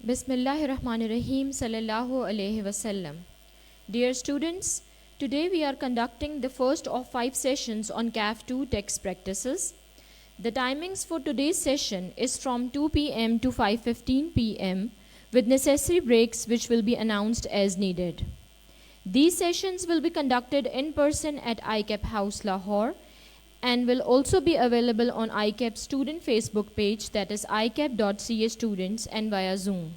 Bismillahirrahmanirrahim. Sallallahu Alaihi Wasallam. Dear students, today we are conducting the first of 5 sessions on CAF 2 text practices. The timings for today's session is from 2 p.m. to 5:15 p.m. with necessary breaks which will be announced as needed. These sessions will be conducted in person at ICAP House Lahore and will also be available on ICAP student Facebook page, that is icap.ca students, and via Zoom.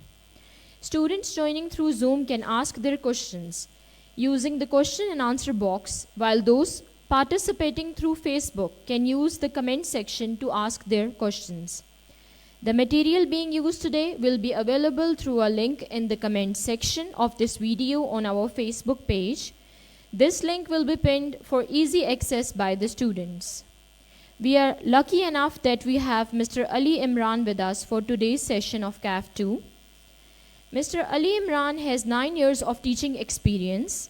Students joining through Zoom can ask their questions using the question and answer box, while those participating through Facebook can use the comment section to ask their questions. The material being used today will be available through a link in the comment section of this video on our Facebook page. This link will be pinned for easy access by the students. We are lucky enough that we have Mr. Ali Imran with us for today's session of CAF 2. Mr. Ali Imran has 9 years of teaching experience.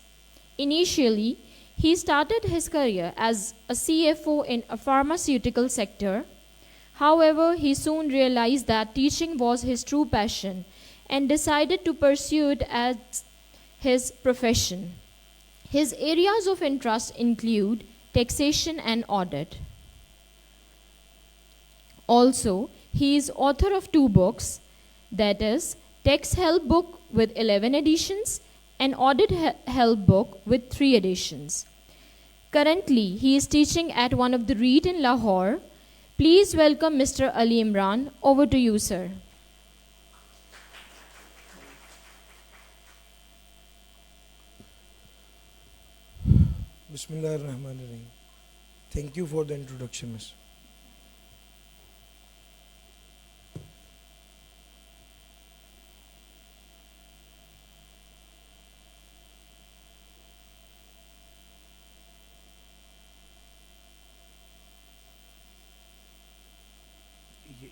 Initially, he started his career as a CFO in a pharmaceutical sector. However, he soon realized that teaching was his true passion and decided to pursue it as his profession. His areas of interest include taxation and audit. Also, he is author of 2 books, that is, Tax Help Book with 11 editions and Audit Help Book with 3 editions. Currently, he is teaching at one of the REIT in Lahore. Please welcome Mr. Ali Imran. Over to you, sir. Bismillahirrahmanirrahim. Thank you for the introduction, Miss.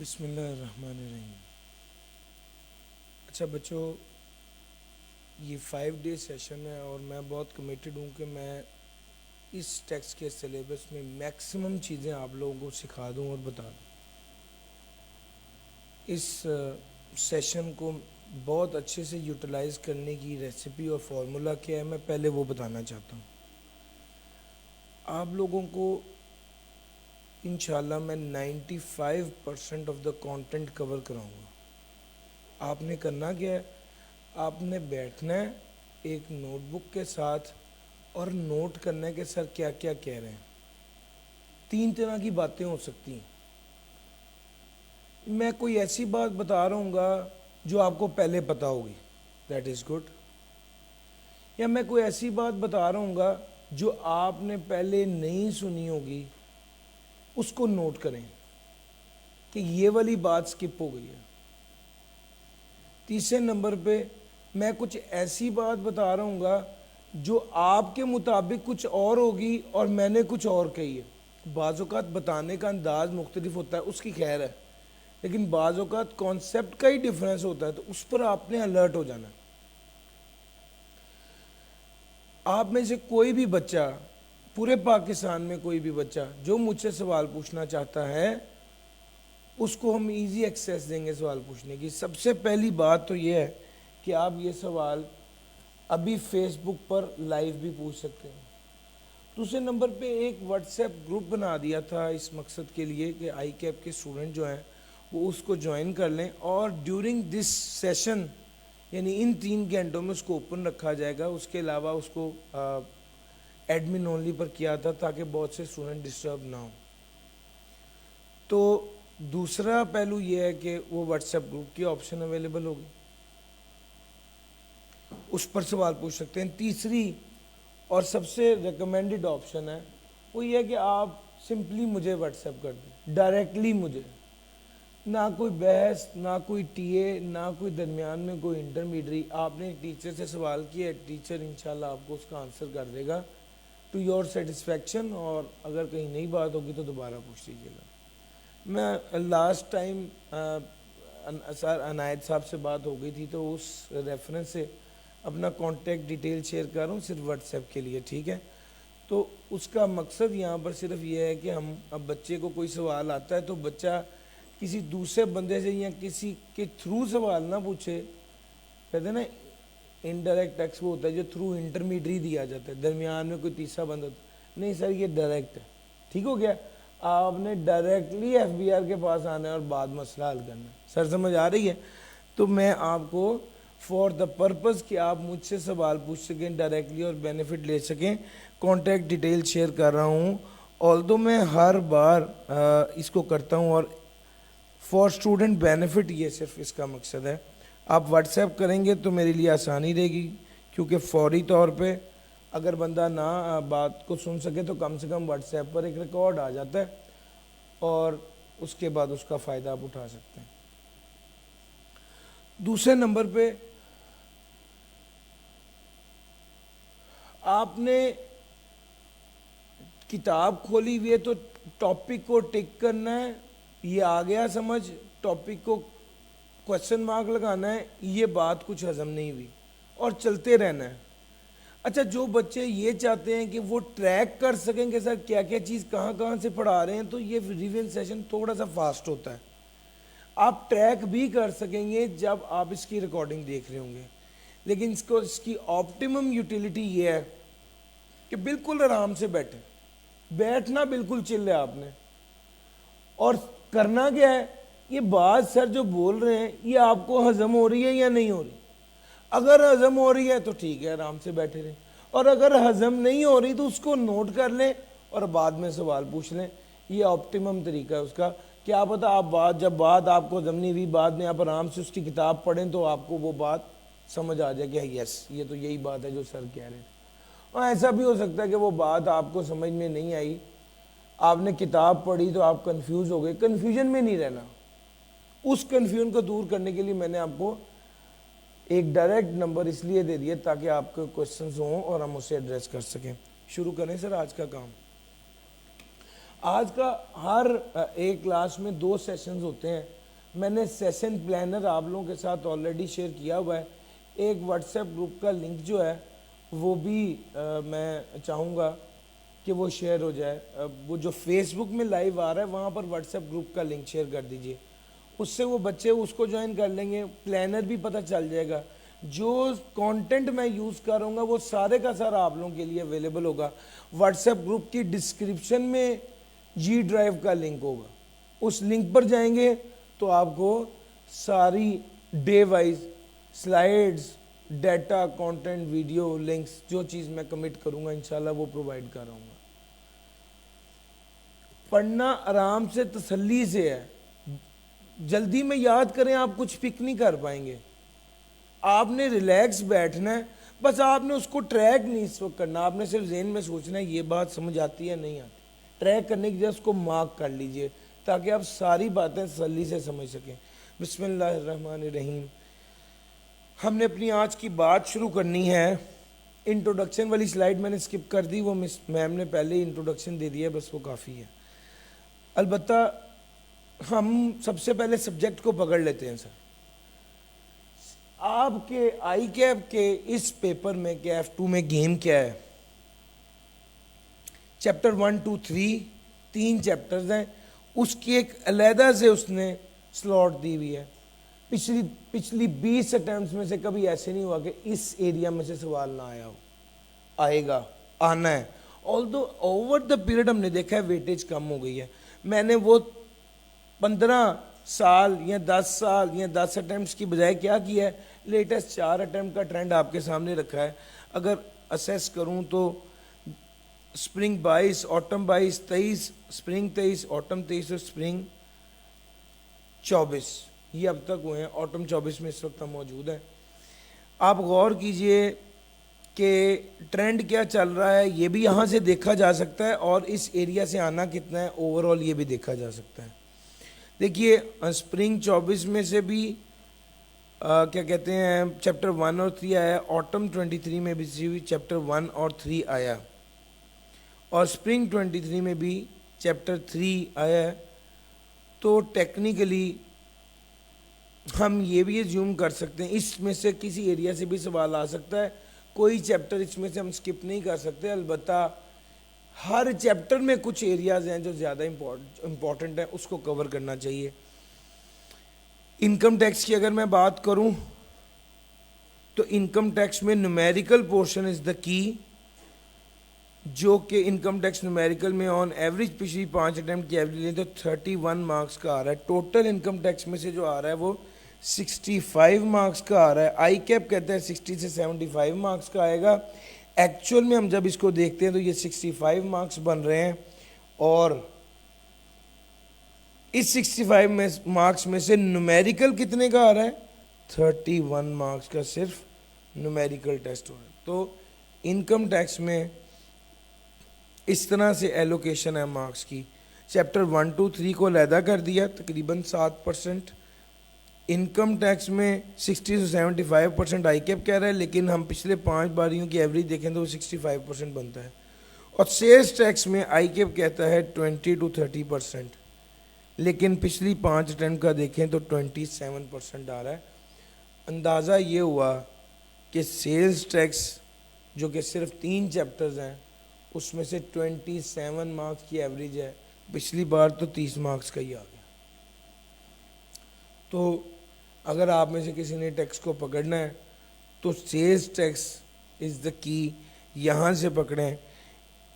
بسم اللہ الرحمن الرحیم. اچھا بچوں، یہ 5 day session ہے اور میں بہت کمیٹڈ ہوں کہ میں اس ٹیکسٹ کے سلیبس میں میکسیمم چیزیں آپ لوگوں کو سکھا دوں اور بتا دوں. اس سیشن کو بہت اچھے سے یوٹیلائز کرنے کی ریسیپی اور فارمولا کیا ہے، میں پہلے وہ بتانا چاہتا ہوں. آپ لوگوں کو انشاءاللہ میں 95% آف دا کانٹینٹ کور کراؤں گا. آپ نے کرنا کیا ہے، آپ نے بیٹھنا ہے ایک نوٹ بک کے ساتھ اور نوٹ کرنا ہے کہ سر کیا کیا کہہ رہے ہیں. 3 طرح کی باتیں ہو سکتی ہیں. میں کوئی ایسی بات بتا رہا ہوں گا جو آپ کو پہلے پتہ ہوگی، دیٹ از گڈ. یا میں کوئی ایسی بات بتا رہا ہوں گا جو آپ نے پہلے نہیں سنی ہوگی، اس کو نوٹ کریں کہ یہ والی بات سکپ ہو گئی ہے. تیسرے نمبر پہ میں کچھ ایسی بات بتا رہا ہوں گا جو آپ کے مطابق کچھ اور ہوگی اور میں نے کچھ اور کہی ہے. بعض اوقات بتانے کا انداز مختلف ہوتا ہے، اس کی خیر ہے، لیکن بعض اوقات کانسیپٹ کا ہی ڈیفرنس ہوتا ہے، تو اس پر آپ نے الرٹ ہو جانا. آپ میں سے کوئی بھی بچہ، پورے پاکستان میں کوئی بھی بچہ جو مجھ سے سوال پوچھنا چاہتا ہے، اس کو ہم ایزی ایکسیس دیں گے سوال پوچھنے کی. سب سے پہلی بات تو یہ ہے کہ آپ یہ سوال ابھی فیس بک پر لائیو بھی پوچھ سکتے ہیں. دوسرے نمبر پہ ایک واٹس ایپ گروپ بنا دیا تھا اس مقصد کے لیے کہ آئی کیپ کے اسٹوڈنٹ جو ہیں وہ اس کو جوائن کر لیں، اور ڈیورنگ دس سیشن یعنی ان 3 گھنٹوں میں اس کو اوپن رکھا جائے گا. اس کے علاوہ اس کو ایڈمن اونلی پر کیا تھا تاکہ بہت سے اسٹوڈنٹ ڈسٹرب نہ ہوں. تو دوسرا پہلو یہ ہے کہ وہ واٹس ایپ گروپ کی آپشن اویلیبل ہوگی، اس پر سوال پوچھ سکتے ہیں. تیسری اور سب سے ریکمینڈڈ آپشن ہے وہ یہ ہے کہ آپ سمپلی مجھے واٹس ایپ کر دیں ڈائریکٹلی مجھے, نہ کوئی بحث, نہ کوئی ٹی اے, نہ کوئی درمیان میں کوئی انٹرمیڈری. آپ نے ایک ٹیچر سے سوال کیا ہے, ٹیچر انشاءاللہ آپ کو اس کا آنسر کر دے گا ٹو یور سیٹسفیکشن, اور اگر کہیں نئی بات ہوگی تو دوبارہ پوچھ لیجیے گا. میں لاسٹ ٹائم سر عنایت صاحب سے بات ہو گئی تھی تو اس ریفرنس سے اپنا کانٹیکٹ ڈیٹیل شیئر کر رہا ہوں صرف واٹس ایپ کے لیے, ٹھیک ہے. تو اس کا مقصد یہاں پر صرف یہ ہے کہ ہم اب بچے کو کوئی سوال آتا ہے تو بچہ کسی دوسرے بندے سے یا کسی کے تھرو سوال نہ پوچھے. کہتے ہیں نا انڈائریکٹ ٹیکسٹ وہ ہوتا ہے جو تھرو انٹرمیڈری دیا جاتا ہے, درمیان میں کوئی تیسرا بندہ ہوتا ہے. نہیں سر, یہ ڈائریکٹ ہے, ٹھیک ہو گیا. آپ نے ڈائریکٹلی ایف بی آر کے پاس آنا ہے اور بعد مسئلہ حل کرنا ہے. سر سمجھ آ رہی ہے؟ تو میں آپ کو فار دا پرپز کہ آپ مجھ سے سوال پوچھ سکیں ڈائریکٹلی اور بینیفٹ لے سکیں, کانٹیکٹ ڈیٹیل شیئر کر رہا ہوں. آلدو میں ہر بار اس کو کرتا ہوں اور فار اسٹوڈنٹ بینیفٹ, یہ صرف اس کا مقصد ہے. آپ واٹس ایپ کریں گے تو میرے لیے آسانی رہے گی, کیونکہ فوری طور پہ اگر بندہ نہ بات کو سن سکے تو کم سے کم واٹس ایپ پر ایک ریکارڈ آ جاتا ہے اور اس کے بعد اس کا فائدہ آپ اٹھا سکتے ہیں. دوسرے نمبر پہ آپ نے کتاب کھولی ہوئی ہے تو ٹاپک کو ٹک کرنا ہے, یہ آ گیا سمجھ, ٹاپک کو کوشچن مارک لگانا ہے, یہ بات کچھ ہضم نہیں ہوئی, اور چلتے رہنا ہے. اچھا, جو بچے یہ چاہتے ہیں کہ وہ ٹریک کر سکیں کہ سر کیا کیا چیز کہاں کہاں سے پڑھا رہے ہیں, تو یہ ریویژن سیشن تھوڑا سا فاسٹ ہوتا ہے. آپ ٹریک بھی کر سکیں گے جب آپ اس کی ریکارڈنگ دیکھ رہے ہوں گے, لیکن اس کی آپٹیمم یوٹیلیٹی یہ ہے کہ بالکل آرام سے بیٹھنا بالکل چل ہے آپ نے, اور کرنا کیا ہے, یہ بات سر جو بول رہے ہیں یہ آپ کو ہضم ہو رہی ہے یا نہیں ہو رہی. اگر ہضم ہو رہی ہے تو ٹھیک ہے, آرام سے بیٹھے رہیں, اور اگر ہضم نہیں ہو رہی تو اس کو نوٹ کر لیں اور بعد میں سوال پوچھ لیں. یہ آپٹیمم طریقہ ہے اس کا. کیا پتہ آپ جب بات آپ کو ہضم نہیں ہوئی, بعد میں آپ آرام سے اس کی کتاب پڑھیں تو آپ کو وہ بات سمجھ آ جائے کہ یس یہ تو یہی بات ہے جو سر کہہ رہے ہیں. اور ایسا بھی ہو سکتا ہے کہ وہ بات آپ کو سمجھ میں نہیں آئی, آپ نے کتاب پڑھی تو آپ کنفیوز ہو گئے. کنفیوژن میں نہیں رہنا. اس کنفیوژن کو دور کرنے کے لیے میں نے آپ کو ایک ڈائریکٹ نمبر اس لیے دے دیا تاکہ آپ کے کوشچنز ہوں اور ہم اسے ایڈریس کر سکیں. شروع کریں سر آج کا کام. آج کا ہر ایک کلاس میں 2 سیشنز ہوتے ہیں. میں نے سیشن پلانر آپ لوگوں کے ساتھ آلریڈی شیئر کیا ہوا ہے. ایک واٹس ایپ گروپ کا لنک جو ہے وہ بھی میں چاہوں گا کہ وہ شیئر ہو جائے. وہ جو فیس بک میں لائیو آ رہا ہے وہاں پر واٹس ایپ گروپ کا لنک شیئر کر دیجئے. اس سے وہ بچے اس کو جوائن کر لیں گے, پلانر بھی پتہ چل جائے گا. جو کانٹینٹ میں یوز کروں گا وہ سارے کا سارا آپ لوگوں کے لیے اویلیبل ہوگا. واٹس ایپ گروپ کی ڈسکرپشن میں جی ڈرائیو کا لنک ہوگا, اس لنک پر جائیں گے تو آپ کو ساری day wise slides, data, content, video, links, جو چیز میں کمٹ کروں گا انشاءاللہ وہ پرووائڈ کر رہا ہوں گا. پڑھنا آرام سے تسلی سے ہے. جلدی میں یاد کریں آپ کچھ پک نہیں کر پائیں گے. آپ نے ریلیکس بیٹھنا ہے, بس آپ نے اس کو ٹریک نہیں اس وقت کرنا. آپ نے صرف ذہن میں سوچنا ہے یہ بات سمجھ آتی ہے نہیں آتی. ٹریک کرنے کی جگہ اس کو مارک کر لیجئے تاکہ آپ ساری باتیں تسلی سے سمجھ سکیں. بسم اللہ الرحمن الرحیم. ہم نے اپنی آج کی بات شروع کرنی ہے. انٹروڈکشن والی سلائیڈ میں نے سکپ کر دی, وہ میم نے پہلے ہی انٹروڈکشن دے دیا ہے, بس وہ کافی ہے. البتہ ہم سب سے پہلے سبجیکٹ کو پکڑ لیتے ہیں. سر آپ کے آئی کیپ کے اس پیپر میں KF2 میں گیم کیا ہے؟ چیپٹر 1 2 3 3 چیپٹرز ہیں. اس کی ایک علیحدہ سے اس نے سلاٹ دی ہوئی ہے. پچھلی 20 اٹیمپٹس میں سے کبھی ایسے نہیں ہوا کہ اس ایریا میں سے سوال نہ آیا ہو. آئے گا, آنا ہے. آلدو اوور دا پیریڈ ہم نے دیکھا ہے ویٹیج کم ہو گئی ہے. میں نے وہ 15 سال یا 10 سال یا 10 اٹیمپٹس کی بجائے کیا کیا ہے, لیٹسٹ 4 اٹیمپٹ کا ٹرینڈ آپ کے سامنے رکھا ہے. اگر اسیس کروں تو سپرنگ 22, آٹم 22, 23, سپرنگ 23, آٹم 23 اور سپرنگ 24 یہ اب تک ہوئے ہیں. آٹم 24 میں اس وقت ہم موجود ہیں. آپ غور کیجئے کہ ٹرینڈ کیا چل رہا ہے یہ بھی یہاں سے دیکھا جا سکتا ہے، اور اس ایریا سے آنا کتنا ہے اوور آل یہ بھی دیکھا جا سکتا ہے. دیکھیے اسپرنگ 24 میں سے بھی کیا کہتے ہیں چیپٹر 1 اور 3 آیا، آٹم 23 میں بھی چیپٹر 1 اور 3 آیا، اور اسپرنگ 23 میں بھی چیپٹر 3 آیا ہے. تو ٹیکنیکلی ہم یہ بھی ایزیوم کر سکتے ہیں اس میں سے کسی ایریا سے بھی سوال آ سکتا ہے. کوئی چیپٹر اس میں سے ہم سکپ نہیں کر سکتے، البتہ ہر چیپٹر میں کچھ ایریاز ہیں جو زیادہ امپورٹنٹ ہیں، اس کو کور کرنا چاہیے. انکم ٹیکس کی اگر میں بات کروں تو انکم ٹیکس میں نومیریکل پورشن از دا کی، جو کہ انکم ٹیکس نومیریکل میں آن ایوریج پچھلی 5 اٹیمپٹ کی ایوریج لیں تو 31 مارکس کا آ رہا ہے. ٹوٹل انکم ٹیکس میں سے جو آ رہا ہے وہ 65 مارکس کا آ رہا ہے. آئی کیپ کہتا ہے 60 سے 75 مارکس کا آئے گا. ایکچوئل میں ہم جب اس کو دیکھتے ہیں تو یہ 65 مارکس بن رہے ہیں، اور اس 65 مارکس میں سے نومیریکل کتنے کا آ رہا ہے 31 مارکس کا صرف نومیریکل ٹیسٹ ہو رہا ہے. تو انکم ٹیکس میں اس طرح سے ایلوکیشن ہے مارکس کی. چیپٹر 1 2 3 کو علیحدہ کر دیا تقریباً 7%. انکم ٹیکس میں 60 سے 75% آئی کیپ کہہ رہا ہے، لیکن ہم پچھلے 5 باریوں کی ایوریج دیکھیں تو وہ 65% بنتا ہے. اور سیلز ٹیکس میں آئی کیپ کہتا ہے 20 to 30%، لیکن پچھلی 5 اٹیمپٹ کا دیکھیں تو 27% آ رہا ہے. اندازہ یہ ہوا کہ سیلز ٹیکس جو کہ صرف 3 چیپٹرز ہیں اس میں سے 27 مارکس کی ایوریج ہے، پچھلی بار تو 30 مارکس کا ہی آ گیا. تو اگر آپ میں سے کسی نے ٹیکس کو پکڑنا ہے تو سیلز ٹیکس از دا کی، یہاں سے پکڑیں.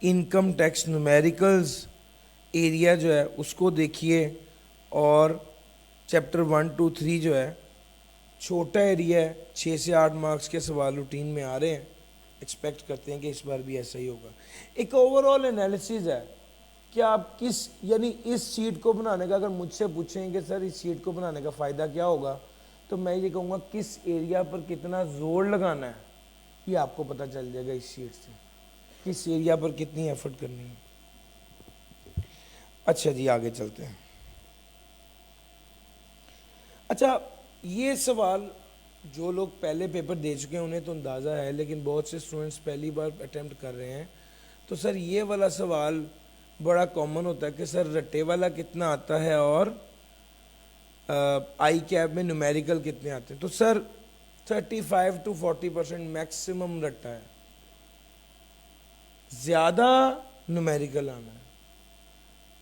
انکم ٹیکس نومیریکلز ایریا جو ہے اس کو دیکھیے، اور چیپٹر 1 2 3 جو ہے چھوٹا ایریا ہے، 6 سے 8 مارکس کے سوال روٹین میں آ رہے ہیں، ایکسپیکٹ کرتے ہیں کہ اس بار بھی ایسا ہی ہوگا. ایک اوور آل انالیسز ہے کہ آپ کس، یعنی اس شیٹ کو بنانے کا اگر مجھ سے پوچھیں کہ سر اس شیٹ کو بنانے کا فائدہ کیا ہوگا، تو میں یہ کہوں گا کس ایریا پر کتنا زور لگانا ہے یہ آپ کو پتہ چل جائے گا اس شیٹ سے، کس ایریا پر کتنی ایفرٹ کرنی ہے. اچھا جی آگے چلتے ہیں. اچھا یہ سوال جو لوگ پہلے پیپر دے چکے ہیں انہیں تو اندازہ ہے، لیکن بہت سے اسٹوڈنٹس پہلی بار اٹیمپٹ کر رہے ہیں. تو سر یہ والا سوال بڑا کامن ہوتا ہے کہ سر رٹے والا کتنا آتا ہے اور آئی کیپ میں نومیریکل کتنے آتے ہیں. تو سر 35 to 40% میکسیمم رٹا ہے، زیادہ نومیریکل آنا ہے.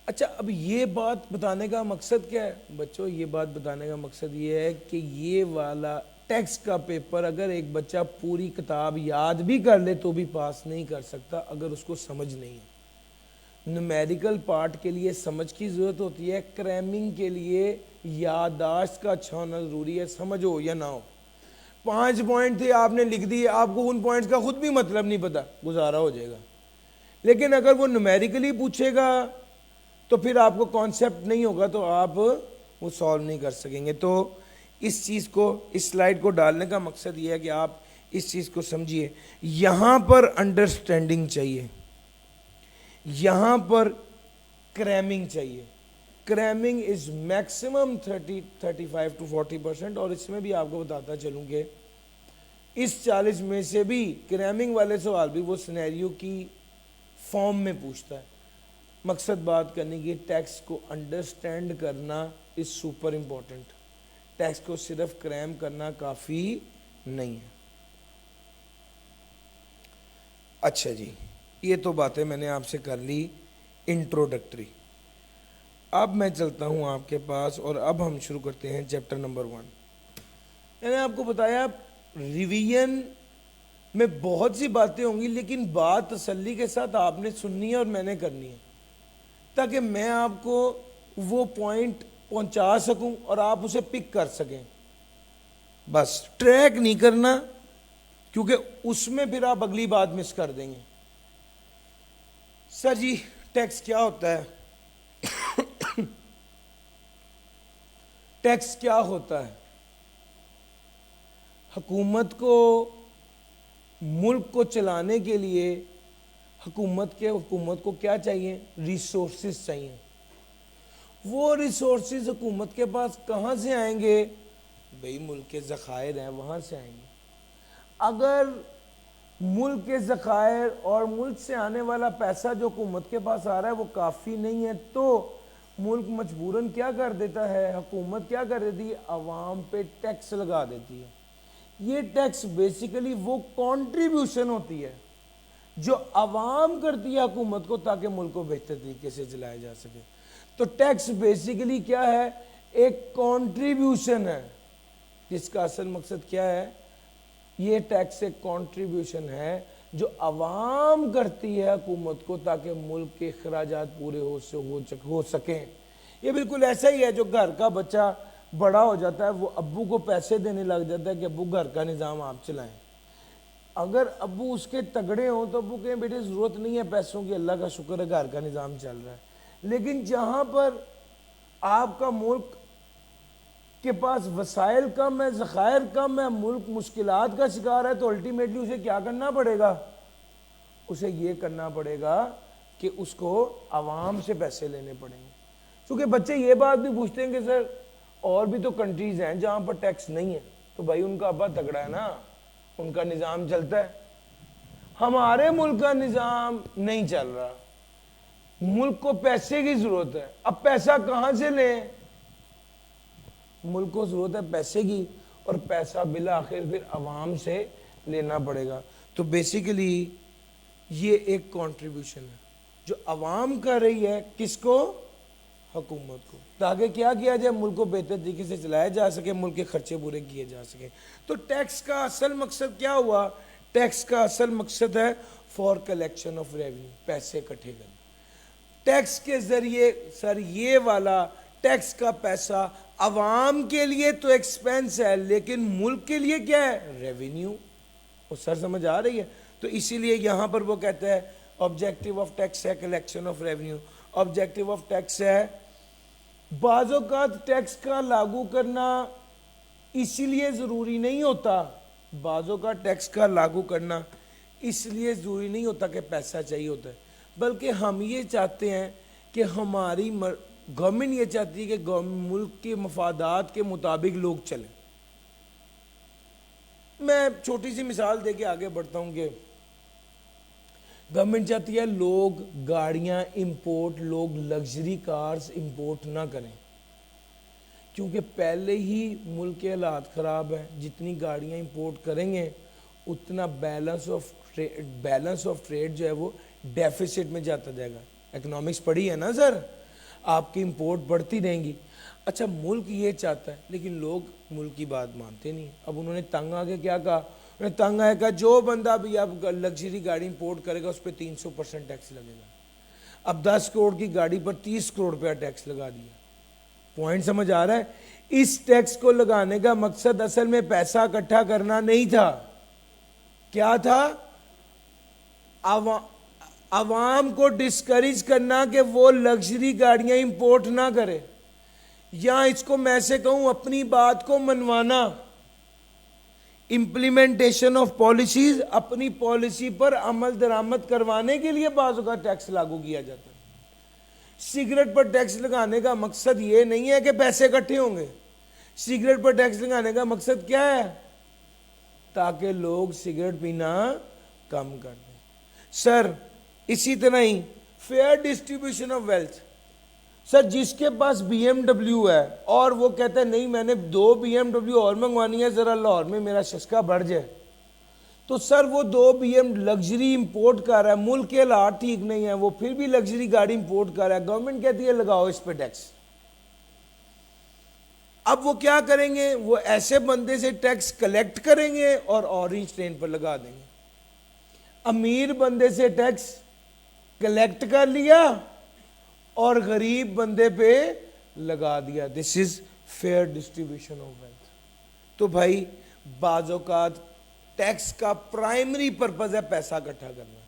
اچھا اب یہ بات بتانے کا مقصد کیا ہے بچوں؟ یہ بات بتانے کا مقصد یہ ہے کہ یہ والا ٹیکس کا پیپر اگر ایک بچہ پوری کتاب یاد بھی کر لے تو بھی پاس نہیں کر سکتا اگر اس کو سمجھ نہیں ہے. نومیریکل پارٹ کے لیے سمجھ کی ضرورت ہوتی ہے، کریمنگ کے لیے یادداشت کا اچھا ہونا ضروری ہے، سمجھ ہو یا نہ ہو. 5 پوائنٹ تھے آپ نے لکھ دیے، آپ کو ان پوائنٹس کا خود بھی مطلب نہیں پتا، گزارا ہو جائے گا. لیکن اگر وہ نومیریکلی پوچھے گا تو پھر آپ کو کانسیپٹ نہیں ہوگا تو آپ وہ سالو نہیں کر سکیں گے. تو اس چیز کو، اس سلائیڈ کو ڈالنے کا مقصد یہ ہے کہ آپ اس چیز کو سمجھیے. یہاں پر انڈرسٹینڈنگ چاہیے، یہاں پر کریمنگ چاہیے. کریمنگ از میکسیمم 35 to 40%، اور اس میں بھی آپ کو بتاتا چلوں کہ اس 40 میں سے بھی کریمنگ والے سوال بھی وہ سینیریو کی فارم میں پوچھتا ہے. مقصد بات کرنے کی ٹیکس کو انڈرسٹینڈ کرنا از سپر امپورٹنٹ، ٹیکس کو صرف کریم کرنا کافی نہیں ہے. اچھا جی یہ تو باتیں میں نے آپ سے کر لی انٹروڈکٹری. اب میں چلتا ہوں آپ کے پاس اور اب ہم شروع کرتے ہیں چیپٹر نمبر 1. میں نے آپ کو بتایا ریویژن میں بہت سی باتیں ہوں گی، لیکن بات تسلی کے ساتھ آپ نے سننی ہے اور میں نے کرنی ہے، تاکہ میں آپ کو وہ پوائنٹ پہنچا سکوں اور آپ اسے پک کر سکیں. بس ٹریک نہیں کرنا، کیونکہ اس میں پھر آپ اگلی بات مس کر دیں گے. سر جی ٹیکس کیا ہوتا ہے؟ ٹیکس کیا ہوتا ہے؟ حکومت کو ملک کو چلانے کے لیے حکومت کو کیا چاہیے؟ ریسورسز چاہیے. وہ ریسورسز حکومت کے پاس کہاں سے آئیں گے؟ بھئی ملک کے ذخائر ہیں وہاں سے آئیں گے. اگر ملک کے ذخائر اور ملک سے آنے والا پیسہ جو حکومت کے پاس آ رہا ہے وہ کافی نہیں ہے تو ملک مجبوراً کیا کر دیتا ہے؟ حکومت کیا کر دیتی ہے؟ عوام پہ ٹیکس لگا دیتی ہے. یہ ٹیکس بیسیکلی وہ کنٹریبیوشن ہوتی ہے جو عوام کرتی ہے حکومت کو تاکہ ملک کو بہتر طریقے سے چلایا جا سکے. تو ٹیکس بیسیکلی کیا ہے؟ ایک کنٹریبیوشن ہے جس کا اصل مقصد کیا ہے؟ یہ ٹیکس ایک کنٹریبیوشن ہے جو عوام کرتی ہے حکومت کو تاکہ ملک کے اخراجات پورے ہو سکیں. یہ بالکل ایسا ہی ہے جو گھر کا بچہ بڑا ہو جاتا ہے وہ ابو کو پیسے دینے لگ جاتا ہے کہ ابو گھر کا نظام آپ چلائیں. اگر ابو اس کے تگڑے ہوں تو ابو کہیں بیٹے ضرورت نہیں ہے پیسوں کی، اللہ کا شکر ہے گھر کا نظام چل رہا ہے. لیکن جہاں پر آپ کا ملک کے پاس وسائل کم ہے، ذخائر کم ہے، ملک مشکلات کا شکار ہے تو الٹیمیٹلی اسے کیا کرنا پڑے گا؟ اسے یہ کرنا پڑے گا کہ اس کو عوام سے پیسے لینے پڑیں گے. کیونکہ بچے یہ بات بھی پوچھتے ہیں کہ سر اور بھی تو کنٹریز ہیں جہاں پر ٹیکس نہیں ہے، تو بھائی ان کا ابا تگڑا ہے نا، ان کا نظام چلتا ہے. ہمارے ملک کا نظام نہیں چل رہا، ملک کو پیسے کی ضرورت ہے. اب پیسہ کہاں سے لیں؟ ملک کو ضرورت ہے پیسے کی اور پیسہ بالآخر پھر عوام سے لینا پڑے گا. تو بیسیکلی یہ ایک کنٹریبیوشن ہے جو عوام کر رہی ہے کس کو؟ حکومت کو، تاکہ کیا کیا جائے؟ ملک کو بہتر طریقے سے چلایا جا سکے، ملک کے خرچے پورے کیے جا سکے. تو ٹیکس کا اصل مقصد کیا ہوا؟ ٹیکس کا اصل مقصد ہے فار کلیکشن آف ریونیو، پیسے اکٹھے کرنا. ٹیکس کے ذریعے سر یہ والا ٹیکس کا پیسہ عوام کے لیے تو ایکسپینس ہے لیکن ملک کے لیے کیا ہے؟ ریونیو. وہ سر سمجھ آ رہی ہے؟ تو اسی لیے یہاں پر وہ کہتا ہے آبجیکٹو آف ٹیکس ہے collection of revenue. Objective of tax ہے بعض اوقات ٹیکس کا لاگو کرنا اسی لیے ضروری نہیں ہوتا، بعض اوقات ٹیکس کا لاگو کرنا اس لیے ضروری نہیں ہوتا کہ پیسہ چاہیے ہوتا ہے، بلکہ ہم یہ چاہتے ہیں کہ ہماری گورنمنٹ یہ چاہتی ہے کہ ملک کے مفادات کے مطابق لوگ چلیں. میں چھوٹی سی مثال دے کے آگے بڑھتا ہوں کہ گورنمنٹ چاہتی ہے لوگ گاڑیاں امپورٹ، لوگ لگژری کارز امپورٹ نہ کریں کیونکہ پہلے ہی ملک کے حالات خراب ہیں. جتنی گاڑیاں امپورٹ کریں گے اتنا بیلنس آف ٹریڈ جو ہے وہ ڈیفیسٹ میں جاتا جائے گا. اکنامکس پڑھی ہے نا سر؟ آپ کی امپورٹ بڑھتی رہیں گی. اچھا ملک یہ چاہتا ہے لیکن لوگ ملک کی بات مانتے نہیں. اب انہوں نے تنگ آ کے کیا کہا؟ انہوں نے تنگ آیا کہا جو بندہ بھی اب لگژری گاڑی امپورٹ کرے گا اس پہ 300% ٹیکس لگے گا. اب 10 کروڑ کی گاڑی پر 30 کروڑ روپیہ ٹیکس لگا دیا. پوائنٹ سمجھ آ رہا ہے؟ اس ٹیکس کو لگانے کا مقصد اصل میں پیسہ اکٹھا کرنا نہیں تھا. کیا تھا؟ عوام کو ڈسکریج کرنا کہ وہ لگژری گاڑیاں امپورٹ نہ کرے، یا اس کو میں سے کہوں اپنی بات کو منوانا. امپلیمنٹیشن آف پالیسیز، اپنی پالیسی پر عمل درآمد کروانے کے لیے بعضوں کا ٹیکس لاگو کیا جاتا ہے. سگریٹ پر ٹیکس لگانے کا مقصد یہ نہیں ہے کہ پیسے اکٹھے ہوں گے. سگریٹ پر ٹیکس لگانے کا مقصد کیا ہے؟ تاکہ لوگ سگریٹ پینا کم کر دیں. سر اسی طرح ہی fair distribution of wealth. Sir جس کے پاس بی ایم ڈبلیو ہے اور وہ کہتا ہے نہیں میں نے 2 BMW اور منگوانی ہے ذرا لاہور میں میرا ششکا بڑھ جائے، تو سر وہ 2 BM لگژری امپورٹ کر رہا ہے، ملک کے حالات ٹھیک نہیں ہے، وہ پھر بھی لگژری گاڑی امپورٹ کر رہا ہے. گورنمنٹ کہتی ہے لگاؤ اس پہ ٹیکس. اب وہ کیا کریں گے؟ وہ ایسے بندے سے ٹیکس کلیکٹ کریں گے اور اورنج ٹرین پر لگا دیں گے. امیر بندے سے ٹیکس کلیکٹ کر لیا اور غریب بندے پہ لگا دیا. دس از فیئر ڈسٹریبیوشن آف ویلتھ. تو بھائی بعض اوقات ٹیکس کا پرائمری پرپز ہے پیسہ اکٹھا کرنا،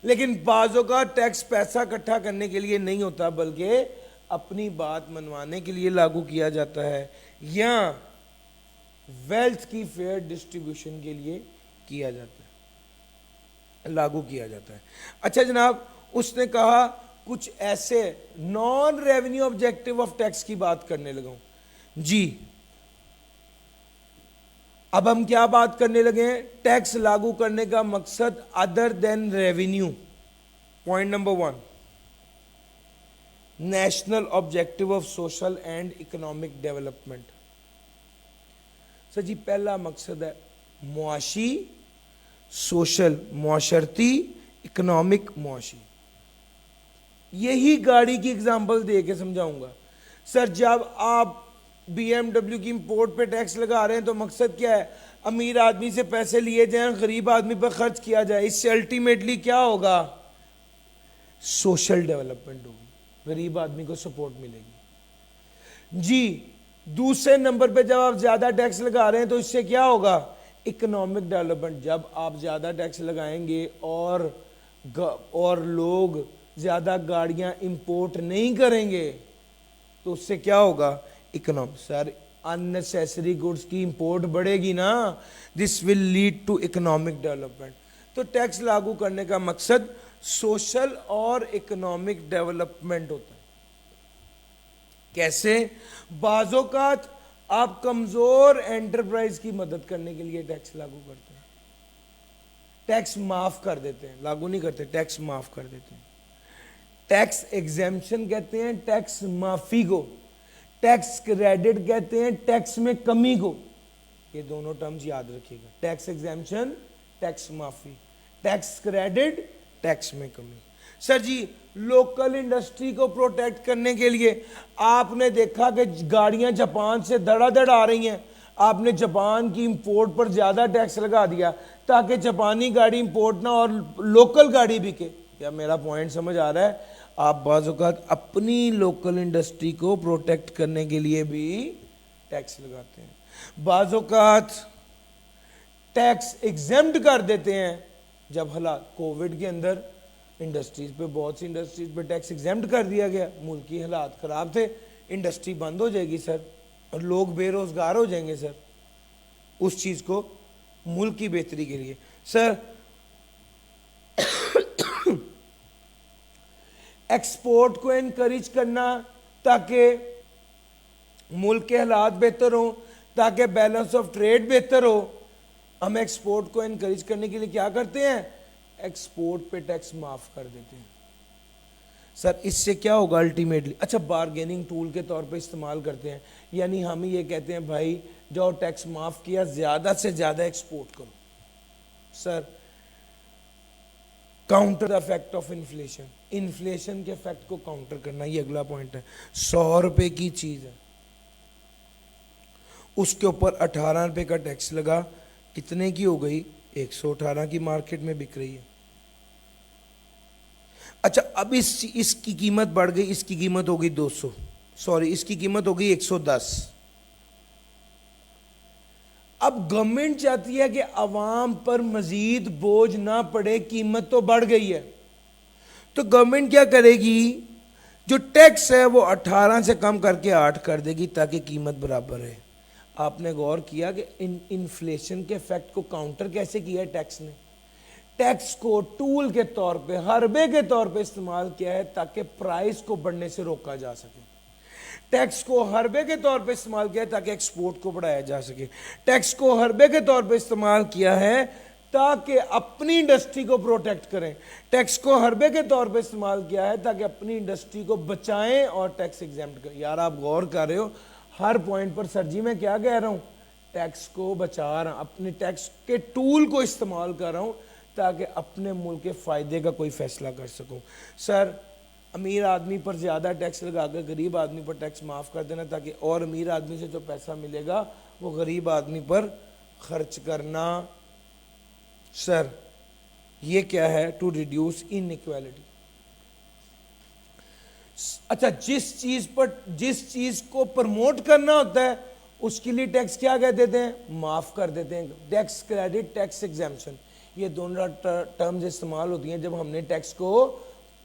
لیکن بعض اوقات ٹیکس پیسہ اکٹھا کرنے کے لیے نہیں ہوتا بلکہ اپنی بات منوانے کے لیے لاگو کیا جاتا ہے یا ویلتھ کی فیئر ڈسٹریبیوشن کے لیے کیا جاتا ہے. لاگو کیا جاتا ہے. اچھا جناب, اس نے کہا کچھ ایسے non revenue objective of tax کی بات کرنے لگا ہوں. جی اب ہم کیا بات کرنے لگے ہیں؟ ٹیکس لاگو کرنے کا مقصد other than revenue. Point number 1, national objective of social and economic development. Sir ji پہلا مقصد ہے معاشی, سوشل معاشرتی, اکنامک معاشی. یہی گاڑی کی اگزامپل دے کے سمجھاؤں گا. سر جب آپ بی ایم ڈبلیو کی امپورٹ پہ ٹیکس لگا رہے ہیں تو مقصد کیا ہے؟ امیر آدمی سے پیسے لیے جائیں, غریب آدمی پر خرچ کیا جائے. اس سے الٹیمیٹلی کیا ہوگا؟ سوشل ڈیولپمنٹ ہوگی, غریب آدمی کو سپورٹ ملے گی. جی دوسرے نمبر پہ جب آپ زیادہ ٹیکس لگا رہے ہیں تو اس سے کیا ہوگا؟ Economic development. جب آپ زیادہ ٹیکس لگائیں گے اور لوگ زیادہ گاڑیاں امپورٹ نہیں کریں گے تو اس سے کیا ہوگا؟ اکنامک. سر unnecessary گڈس کی امپورٹ بڑھے گی نا, this will lead to economic development. تو ٹیکس لاگو کرنے کا مقصد سوشل اور اکنامک ڈیولپمنٹ ہوتا ہے. کیسے؟ بعض اوقات آپ کمزور انٹرپرائز کی مدد کرنے کے لیے ٹیکس لاگو کرتے ہیں, ٹیکس معاف کر دیتے ہیں, لاگو نہیں کرتے, ٹیکس معاف کر دیتے ہیں. ٹیکس ایگزیمپشن کہتے ہیں ٹیکس معافی کو, ٹیکس کریڈٹ کہتے ہیں ٹیکس میں کمی کو. یہ دونوں ٹرمز یاد رکھیے گا, ٹیکس ایگزیمپشن ٹیکس معافی, ٹیکس کریڈٹ ٹیکس میں کمی. سر جی لوکل انڈسٹری کو پروٹیکٹ کرنے کے لیے آپ نے دیکھا کہ گاڑیاں جاپان سے دڑا دڑ آ رہی ہیں, آپ نے جاپان کی امپورٹ پر زیادہ ٹیکس لگا دیا تاکہ جاپانی گاڑی امپورٹ نہ اور لوکل گاڑی بکے. کیا میرا پوائنٹ سمجھ آ رہا ہے؟ آپ بعض اوقات اپنی لوکل انڈسٹری کو پروٹیکٹ کرنے کے لیے بھی ٹیکس لگاتے ہیں. بعض اوقات ٹیکس ایگزمپٹ کر دیتے ہیں جب حالات کووڈ کے اندر انڈسٹریز پہ, بہت سی انڈسٹریز پہ ٹیکس ایگزمپٹ کر دیا گیا, ملک کی حالات خراب تھے, انڈسٹری بند ہو جائے گی سر اور لوگ بے روزگار ہو جائیں گے سر. اس چیز کو ملک کی بہتری کے لیے سر ایکسپورٹ کو انکریج کرنا تاکہ ملک کے حالات بہتر ہوں, تاکہ بیلنس آف ٹریڈ بہتر ہو. ہم ایکسپورٹ کو انکریج کرنے کے لیے کیا کرتے ہیں؟ ایکسپورٹ پہ ٹیکس معاف کر دیتے ہیں. سر اس سے کیا ہوگا الٹیمیٹلی؟ اچھا بارگیننگ ٹول کے طور پہ استعمال کرتے ہیں, یعنی ہم یہ کہتے ہیں بھائی جو ٹیکس معاف کیا زیادہ سے زیادہ ایکسپورٹ کرو. Sir counter effect of inflation, inflation کے افیکٹ کو کاؤنٹر کرنا, یہ اگلا پوائنٹ ہے. 100 روپے کی چیز ہے, اس کے اوپر 18 روپے کا ٹیکس لگا, کتنے کی ہو گئی؟ 118 کی مارکیٹ میں بک رہی ہے. اچھا اب اس کی قیمت بڑھ گئی, اس کی قیمت ہو گئی 200, سوری اس کی قیمت ہو گئی 110. اب گورنمنٹ چاہتی ہے کہ عوام پر مزید بوجھ نہ پڑے, قیمت تو بڑھ گئی ہے, تو گورنمنٹ کیا کرے گی؟ جو ٹیکس ہے وہ 18 سے کم کر کے 8 کر دے گی تاکہ قیمت برابر رہے. آپ نے غور کیا کہ انفلیشن کے افیکٹ کو کاؤنٹر کیسے کیا ہے ٹیکس نے؟ ٹیکس کو ٹول کے طور پہ, حربے کے طور پہ استعمال کیا ہے تاکہ پرائس کو بڑھنے سے روکا جا سکے. ٹیکس کو حربے کے طور پہ استعمال کیا ہے تاکہ ایکسپورٹ کو بڑھایا جا سکے. ٹیکس کو حربے کے طور پہ استعمال کیا ہے تاکہ اپنی انڈسٹری کو پروٹیکٹ کریں. ٹیکس کو حربے کے طور پہ استعمال کیا ہے تاکہ اپنی انڈسٹری کو بچائیں اور ٹیکس ایگزمپٹ کریں. یار آپ غور کر رہے ہو ہر پوائنٹ پر؟ سر جی میں کیا کہہ رہا ہوں؟ ٹیکس کو بچا رہا ہوں, اپنے ٹیکس کے ٹول کو استعمال کر رہا ہوں تاکہ اپنے ملک کے فائدے کا کوئی فیصلہ کر سکوں. سر امیر آدمی پر زیادہ ٹیکس لگا کر غریب آدمی پر ٹیکس معاف کر دینا تاکہ اور امیر آدمی سے جو پیسہ ملے گا وہ غریب آدمی پر خرچ کرنا. سر یہ کیا ہے؟ To reduce inequality. اچھا جس چیز کو پرموٹ کرنا ہوتا ہے اس کے لیے ٹیکس کیا کہہ دیتے ہیں؟ معاف کر دیتے ہیں. ٹیکس کریڈٹ, ٹیکس ایگزمپشن, یہ دونوں ٹرمز استعمال ہوتی ہیں جب ہم نے ٹیکس کو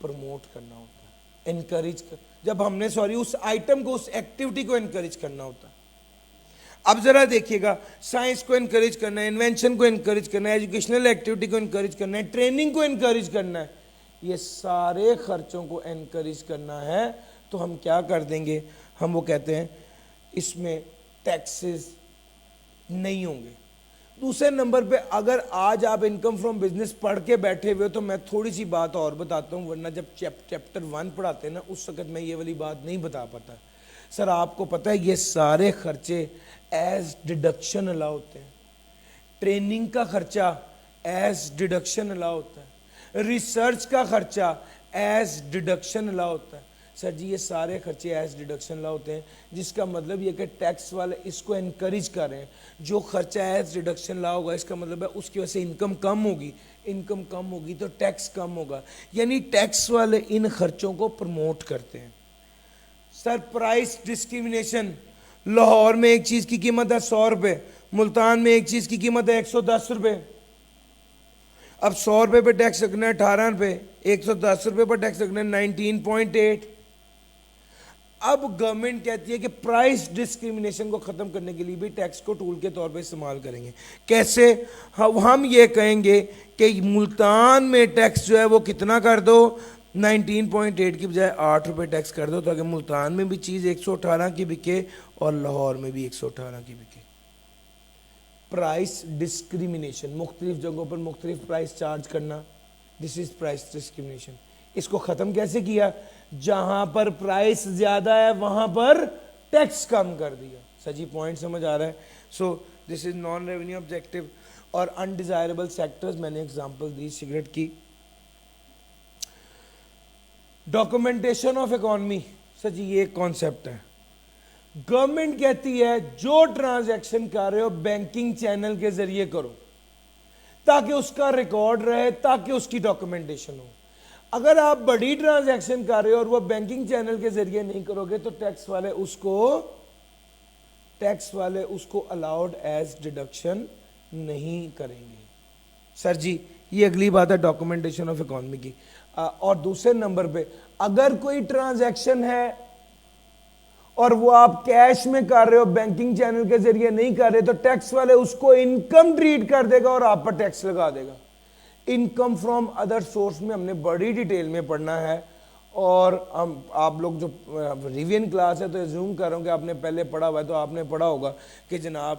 پرموٹ کرنا ہوتا ہے, انکریج جب ہم نے اس آئٹم کو, اس ایکٹیویٹی کو انکریج کرنا ہوتا ہے. اب ذرا دیکھیے گا، سائنس کو انکریج کرنا ہے، انوینشن کو انکریج کرنا ہے، ایجوکیشنل ایکٹیویٹی کو انکریج کرنا ہے، ٹریننگ کو انکریج کرنا ہے، یہ سارے خرچوں کو انکریج کرنا ہے، تو ہم کیا کر دیں گے؟ ہم وہ کہتے ہیں اس میں ٹیکسز نہیں ہوں گے۔ دوسرے نمبر پہ اگر آج آپ انکم فرام بزنس پڑھ کے بیٹھے ہوئے تو میں تھوڑی سی بات اور بتاتا ہوں، ورنہ جب چیپٹر 1 پڑھاتے ہیں نا اس وقت میں یہ والی بات نہیں بتا پاتا۔ سر آپ کو پتہ ہے یہ سارے خرچے ایز ڈیڈکشن الاؤ ہوتے ہیں، ٹریننگ کا خرچہ ایز ڈیڈکشن الاؤ ہوتا ہے، ریسرچ کا خرچہ ایز ڈیڈکشن الاؤ ہوتا ہے۔ سر جی یہ سارے خرچے ایز ڈیڈکشن لا ہوتے ہیں، جس کا مطلب یہ کہ ٹیکس والے اس کو انکریج کر رہے ہیں۔ جو خرچہ ایز ڈیڈکشن لا ہوگا اس کا مطلب ہے اس کی وجہ سے انکم کم ہوگی، انکم کم ہوگی تو ٹیکس کم ہوگا، یعنی ٹیکس والے ان خرچوں کو پروموٹ کرتے ہیں۔ سر پرائس ڈسکریمنیشن، لاہور میں ایک چیز کی قیمت ہے 100 روپے، ملتان میں ایک چیز کی قیمت ہے 110 روپے۔ اب 100 روپے پہ ٹیکس لگنا ہے 18 روپے، 110 روپے پر ٹیکس لگنا ہے 19.8۔ اب گورنمنٹ کہتی ہے کہ پرائس ڈسکریمنیشن کو ختم کرنے کے لیے بھی ٹیکس کو ٹول کے طور پہ استعمال کریں گے۔ کیسے؟ ہم یہ کہیں گے کہ ملتان میں ٹیکس جو ہے وہ کتنا کر دو، 19.8 کی بجائے 8 روپے ٹیکس کر دو، تاکہ ملتان میں بھی چیز 118 کی بکے اور لاہور میں بھی 118 کی بکے۔ پرائس ڈسکریمنیشن، مختلف جگہوں پر مختلف پرائس چارج کرنا، دس از پرائس ڈسکریمنیشن۔ اس کو ختم کیسے کیا؟ جہاں پر پرائس زیادہ ہے وہاں پر ٹیکس کم کر دیا۔ سچی پوائنٹ سمجھ آ رہا ہے؟ سو دس از نان ریونیو آبجیکٹو۔ اور انڈیزائربل سیکٹرز میں نے اگزامپل دی سگریٹ کی۔ ڈاکومنٹیشن آف اکانومی، سر جی یہ ایک کانسیپٹ ہے۔ گورنمنٹ کہتی ہے جو ٹرانزیکشن کر رہے ہو بینکنگ چینل کے ذریعے کرو، تاکہ اس کا ریکارڈ رہے، تاکہ اس کی ڈاکومنٹیشن ہو۔ اگر آپ بڑی ٹرانزیکشن کر رہے ہو اور وہ بینکنگ چینل کے ذریعے نہیں کرو گے تو ٹیکس والے اس کو الاؤڈ ایز ڈیڈکشن نہیں کریں گے۔ سر جی یہ اگلی بات ہے ڈاکومنٹیشن آف اکانومی کی۔ اور دوسرے نمبر پہ اگر کوئی ٹرانزیکشن ہے اور وہ آپ کیش میں کر رہے ہو، بینکنگ چینل کے ذریعے نہیں کر رہے، تو ٹیکس والے اس کو انکم ٹریٹ کر دے گا اور آپ پر ٹیکس لگا دے گا۔ انکم فرام ادر سورس میں ہم نے بڑی ڈیٹیل میں پڑھنا ہے، اور آپ لوگ جو ریوین کلاس ہے تو زوم کر رہا ہوں کہ آپ نے پہلے پڑھا ہوا ہے، تو آپ نے پڑھا ہوگا کہ جناب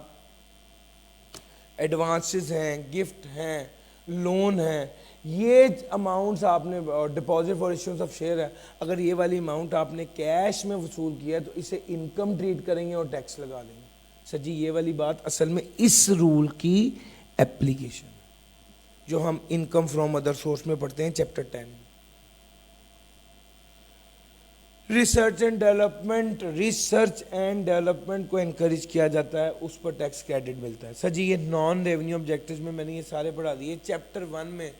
ایڈوانسز ہیں، گفٹ ہیں، لون ہیں، یہ اماؤنٹس آپ نے، deposit for issuance of share ہے، اگر یہ والی اماؤنٹ آپ نے کیش میں وصول کیا ہے تو اسے انکم ٹریٹ کریں گے اور ٹیکس لگا دیں گے۔ سر جی یہ والی بات اصل میں اس رول کی اپلیکیشن ہے جو ہم انکم فرام ادر سورس میں پڑھتے ہیں چیپٹر 10۔ ریسرچ اینڈ ڈیولپمنٹ کو انکریج کیا جاتا ہے، اس پر ٹیکس کریڈٹ ملتا ہے۔ سر جی یہ نان ریونیو آبجیکٹیوز میں نے یہ سارے پڑھا دیے۔ چیپٹر 1 میں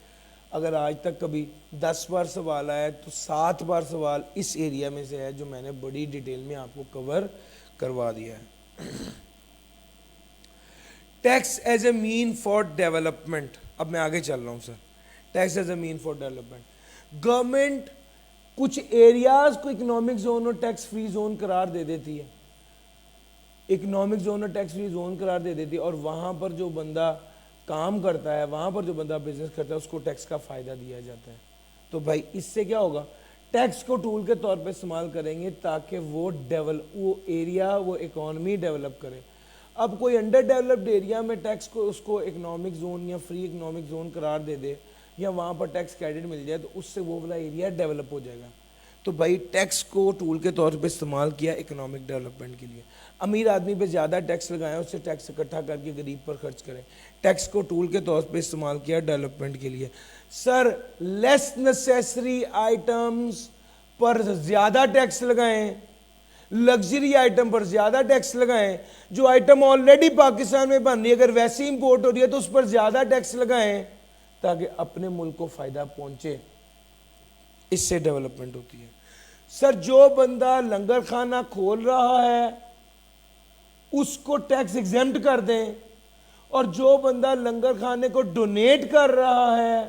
اگر آج تک کبھی 10 بار سوال آیا ہے تو 7 بار سوال اس ایریا میں سے ہے جو میں نے بڑی ڈیٹیل میں آپ کو کور کروا دیا ہے۔ Tax as a mean for development, اب میں آگے چل رہا ہوں sir. Tax as a mean for development, government کچھ ایریاز کو اکنامک زون اور ٹیکس فری زون قرار دے دیتی ہے، اکنامک زون اور ٹیکس فری زون قرار دے دیتی ہے، اور وہاں پر جو بندہ کام کرتا ہے، وہاں پر جو بندہ بزنس کرتا ہے اس کو ٹیکس کا فائدہ دیا جاتا ہے۔ تو بھائی اس سے کیا ہوگا؟ ٹیکس کو ٹول کے طور پہ استعمال کریں گے تاکہ وہ ایریا، وہ اکانومی ڈیولپ کرے۔ اب کوئی انڈر ڈیولپڈ ایریا میں ٹیکس کو اس کو اکنامک زون یا فری اکنامک زون قرار دے دے، یا وہاں پر ٹیکس کریڈٹ مل جائے، تو اس سے وہ والا ایریا ڈیولپ ہو جائے گا۔ تو بھائی ٹیکس کو ٹول کے طور پہ استعمال کیا اکنامک ڈیولپمنٹ کے لیے۔ امیر آدمی پہ زیادہ ٹیکس لگائیں، اس سے ٹیکس اکٹھا کر کے غریب پر خرچ کریں۔ ٹیکس کو ٹول کے طور پہ استعمال کیا ڈیولپمنٹ کے لیے۔ سر لیس نیسیسری آئٹمز پر زیادہ ٹیکس لگائیں، لگژری آئٹم پر زیادہ ٹیکس لگائیں، جو آئٹم آلریڈی پاکستان میں بن رہی ہے اگر ویسی امپورٹ ہو رہی ہے تو اس پر زیادہ ٹیکس لگائیں تاکہ اپنے ملک کو فائدہ پہنچے، اس سے ڈیولپمنٹ ہوتی ہے۔ سر جو بندہ لنگر خانہ کھول رہا ہے اس کو ٹیکس ایگزیمپٹ کر دیں، اور جو بندہ لنگر خانے کو ڈونیٹ کر رہا ہے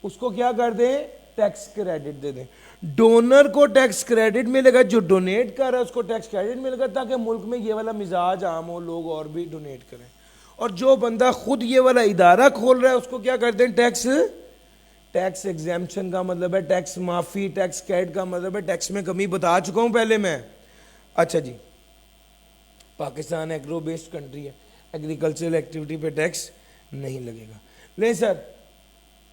اس کو کیا کر دیں؟ ٹیکس کریڈٹ دے دیں۔ ڈونر کو ٹیکس کریڈٹ ملے گا, جو ڈونیٹ کر رہا ہے اس کو ٹیکس کریڈٹ ملے گا, تاکہ ملک میں یہ والا مزاج عام ہو, لوگ اور بھی ڈونیٹ کریں. اور جو بندہ خود یہ والا ادارہ کھول رہا ہے اس کو کیا کرتے ہیں, ٹیکس ایگزیمپشن کا مطلب ہے ٹیکس معافی, ٹیکس کیٹ کا مطلب ہے ٹیکس میں کمی, بتا چکا ہوں پہلے میں. اچھا جی, پاکستان ایگرو بیسڈ کنٹری ہے, ایگریکلچرل ایکٹیویٹی پہ ٹیکس نہیں لگے گا. لیں سر,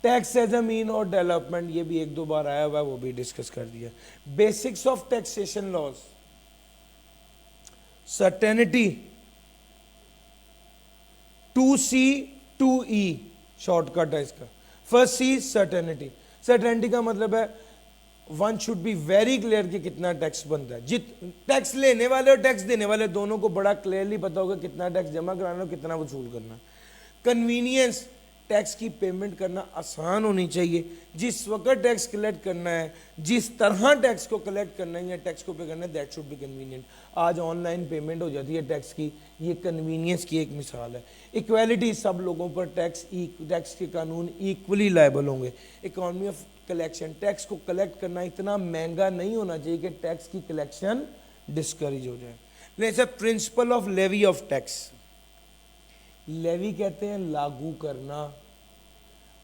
ٹیکس ایز اے مین اور ڈیولپمنٹ, یہ بھی ایک دو بار آیا ہوا ہے, وہ بھی ڈسکس کر دیا. Basics of taxation laws, certainty, 2C 2E short cut ہے اس کا. فرسٹ سی سرٹینٹی. سرٹینٹی کا مطلب ہے one should be very clear کہ کتنا ٹیکس بنتا ہے. ٹیکس لینے والے اور ٹیکس دینے والے دونوں کو بڑا کلیئرلی پتا ہوگا کتنا ٹیکس جمع کرانا اور کتنا وصول کرنا. کنوینئنس, ٹیکس کی پیمنٹ کرنا آسان ہونی چاہیے. جس وقت ٹیکس کلیکٹ کرنا ہے, جس طرح ٹیکس کو کلیکٹ کرنا ہے یا ٹیکس کو پے کرنا ہے, دیٹ شوڈ بی کنوینئنٹ. آج آن لائن پیمنٹ ہو جاتی ہے ٹیکس کی, یہ کنوینئنس کی ایک مثال ہے. ایکویلٹی, سب لوگوں پر ٹیکس کے قانون ایکولی لائبل ہوں گے. اکانومی آف کلیکشن, ٹیکس کو کلیکٹ کرنا اتنا مہنگا نہیں ہونا چاہیے کہ ٹیکس کی کلیکشن ڈسکریج ہو جائے. لیکن principle of levy of tax, levy کہتے ہیں لاگو کرنا.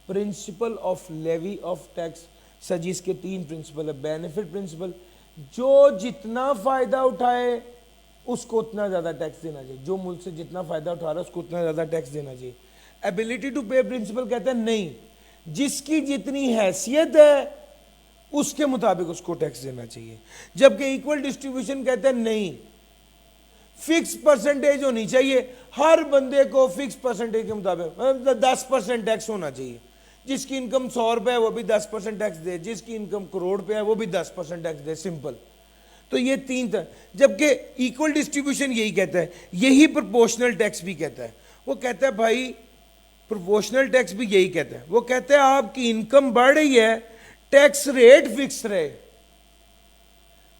Principle of levy of tax, sir ji اس کے 3 پرنسپل ہے. بینیفٹ پرنسپل, جو جتنا فائدہ اٹھائے اس کو اتنا زیادہ ٹیکس دینا چاہیے. جو ملک سے جتنا فائدہ اٹھا رہا ہے اس کو اتنا زیادہ ٹیکس دینا چاہیے. ایبلٹی ٹو پے پرنسپل کہتے ہیں نہیں, جس کی جتنی حیثیت ہے اس کے مطابق اس کو ٹیکس دینا چاہیے. جبکہ ایکول ڈسٹریبیوشن کہتے ہیں نہیں, فکس پرسنٹیج ہونی چاہیے, ہر بندے کو فکس پرسنٹیج کے مطابق 10% ٹیکس ہونا چاہیے. جس کی انکم 100 روپے ہے وہ بھی 10% ٹیکس دے, جس کی انکم کروڑ پہ ہے وہ بھی 10% ٹیکس دے, سمپل. تو یہ 3 تھا. جبکہ ایکول ڈسٹریبیوشن یہی کہتا ہے, یہی پروپورشنل ٹیکس بھی کہتا ہے. وہ کہتا ہے بھائی پروپورشنل ٹیکس بھی یہی کہتا ہے, وہ کہتا ہے آپ کی انکم بڑھ رہی ہے, ٹیکس ریٹ فکس رہے.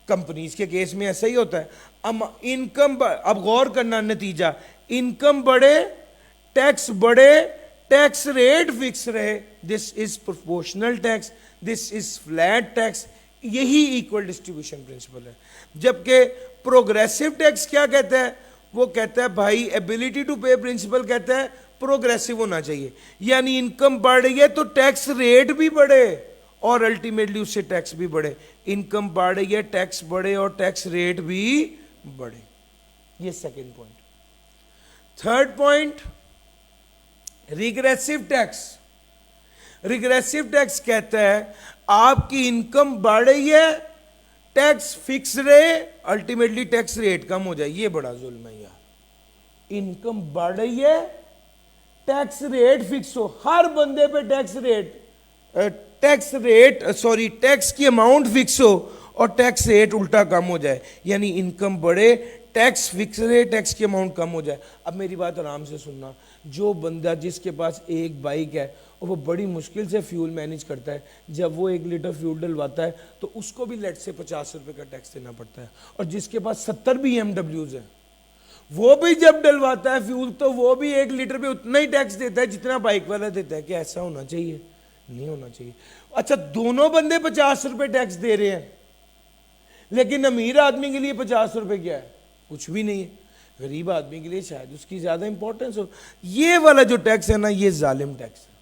کمپنیز کے کیس میں ایسا ہی ہوتا ہے. انکم, اب غور کرنا نتیجہ, انکم بڑھے, ٹیکس بڑھے, ٹیکس ریٹ فکس رہے, this is proportional tax, this is flat tax. یہی ایکول ڈسٹریبیوشن پرنسپل ہے. جبکہ پروگریسو ٹیکس کیا کہتا ہے, وہ کہتا ہے بھائی ایبلٹی ٹو پے پرنسپل کہتا ہے پروگریسو ہونا چاہیے, یعنی انکم بڑھ رہی ہے تو ٹیکس ریٹ بھی بڑھے اور الٹیمیٹلی اس سے ٹیکس بھی بڑھے. انکم بڑھ رہی ہے, ٹیکس بڑھے اور ٹیکس ریٹ بھی بڑھے. یہ second point. Third point, regressive tax. Regressive tax کہتا ہے آپ کی انکم بڑھ رہی ہے, ٹیکس فکس رہے, الٹیمیٹلی ٹیکس ریٹ کم ہو جائے. یہ بڑا ظلم ہے یار. انکم بڑھ رہی ہے, ٹیکس ریٹ فکس ہو, ہر بندے پہ ٹیکس کی اماؤنٹ فکس ہو اور ٹیکس ریٹ الٹا کم ہو جائے. یعنی انکم بڑھے, ٹیکس فکس رہے, ٹیکس کی اماؤنٹ کم ہو جائے. اب میری بات آرام سے سننا, جو بندہ جس کے پاس ایک بائک ہے اور وہ بڑی مشکل سے فیول مینیج کرتا ہے, جب وہ 1 لیٹر فیول ڈلواتا ہے تو اس کو بھی لیٹ سے 50 روپے کا ٹیکس دینا پڑتا ہے. اور جس کے پاس 70 BMW ہیں, وہ بھی جب ڈلواتا ہے فیول تو وہ بھی 1 لیٹر پہ اتنا ہی ٹیکس دیتا ہے جتنا بائک والا دیتا ہے. کہ ایسا ہونا چاہیے؟ نہیں ہونا چاہیے. اچھا, دونوں بندے 50 روپے ٹیکس دے رہے ہیں, لیکن امیر آدمی کے لیے 50 روپے کیا ہے, کچھ بھی نہیں ہے. غریب آدمی کے لیے شاید اس کی زیادہ امپورٹنس ہو. یہ والا جو ٹیکس ہے نا, یہ ظالم ٹیکس ہے.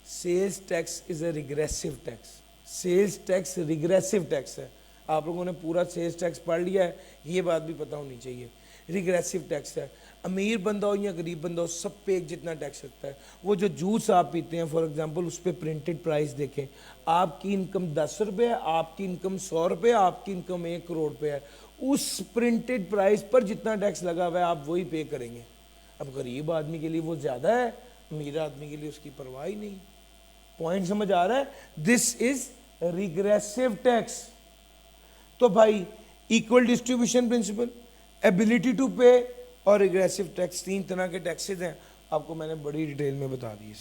Sales tax is a regressive tax. Sales tax regressive tax ہے. آپ لوگوں نے پورا سیلز ٹیکس پڑھ لیا ہے, یہ بات بھی پتہ ہونی چاہیے. ریگریسو ٹیکس ہے. امیر بندہ ہو یا غریب بندہ ہو, سب پہ ایک جتنا ٹیکس لگتا ہے. وہ جو جوس آپ پیتے ہیں فار ایگزامپل, اس پہ پرنٹڈ پرائس دیکھیں, آپ کی انکم 10 روپے ہے, آپ کی انکم 100 روپے, آپ کی انکم 1 کروڑ پہ ہے, اس پرنٹڈ پرائس پر جتنا ٹیکس لگا ہوا ہے آپ وہی پے کریں گے. اب غریب آدمی کے لیے وہ زیادہ ہے, امیر آدمی کے لیے اس کی پرواہ ہی نہیں. پوائنٹ سمجھ آ رہا ہے؟ This is regressive tax. تو بھائی equal distribution principle, ability to pay اور ریگریسو ٹیکس, 3 طرح کے ٹیکسز ہیں. آپ کو میں نے بڑی ڈیٹیل میں بتا دی.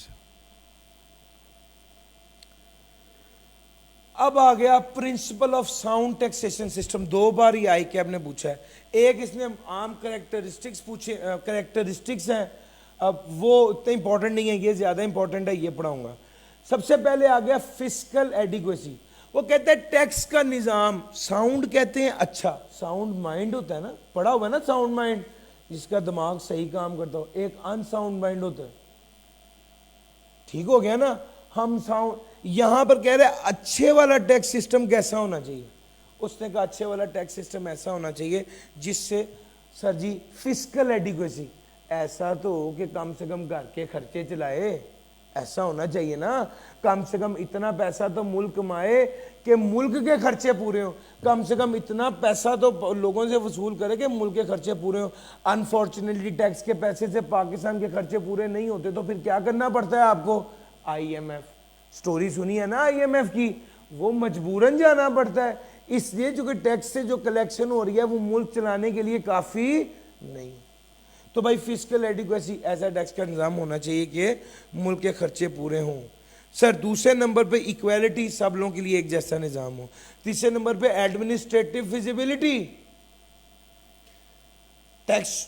اب آ گیا principle of sound taxation system. 2 bar he I cab نے پوچھا ہے. ایک اس نے عام کریکٹرسٹکس ہیں, اب وہ اتنے امپورٹنٹ نہیں ہے, یہ زیادہ امپورٹنٹ ہے, یہ پڑھاؤں گا. سب سے پہلے آ گیا فسکل ایڈیکویسی. وہ کہتا ہے ٹیکس کا نظام، ساؤنڈ کہتے ہیں اچھا، ساؤنڈ مائنڈ ہوتا ہے نا، پڑھا ہوا نا ساؤنڈ مائنڈ، جس کا دماغ صحیح کام کرتا ہو، ایک ان ساؤنڈ مائنڈ ہوتا ہے، ٹھیک ہو گیا نا. ہم ساؤنڈ یہاں پر کہہ رہے اچھے والا ٹیکس سسٹم کیسا ہونا چاہیے. اس نے کہا اچھے والا ٹیکس سسٹم ایسا ہونا چاہیے جس سے سر جی فسکل ایڈیکویسی، ایسا تو ہو کہ کم سے کم گھر کے خرچے چلائے، ایسا ہونا چاہیے نا. کم سے کم اتنا پیسہ تو ملک کمائے کہ ملک کے خرچے پورے ہوں، کم سے کم اتنا پیسہ تو لوگوں سے وصول کرے کہ ملک کے خرچے پورے ہوں. انفارچونیٹلی ٹیکس کے پیسے سے پاکستان کے خرچے پورے نہیں ہوتے تو پھر کیا کرنا پڑتا ہے آپ کو؟ I M F. سٹوری سنی ہے نا آئی ایم ایف کی، وہ مجبوراً جانا پڑتا ہے، اس لیے جو کہ ٹیکس سے جو کلیکشن ہو رہی ہے وہ ملک چلانے کے لیے کافی نہیں. تو بھائی فسکل ایڈیکویسی، ایسا ٹیکس کا نظام ہونا چاہیے کہ ملک کے خرچے پورے ہوں. سر دوسرے نمبر پہ ایکویلٹی، سب لوگوں کے لیے ایک جیسا نظام ہو. تیسرے نمبر پہ ایڈمنسٹریٹو فیزیبلٹی، ٹیکس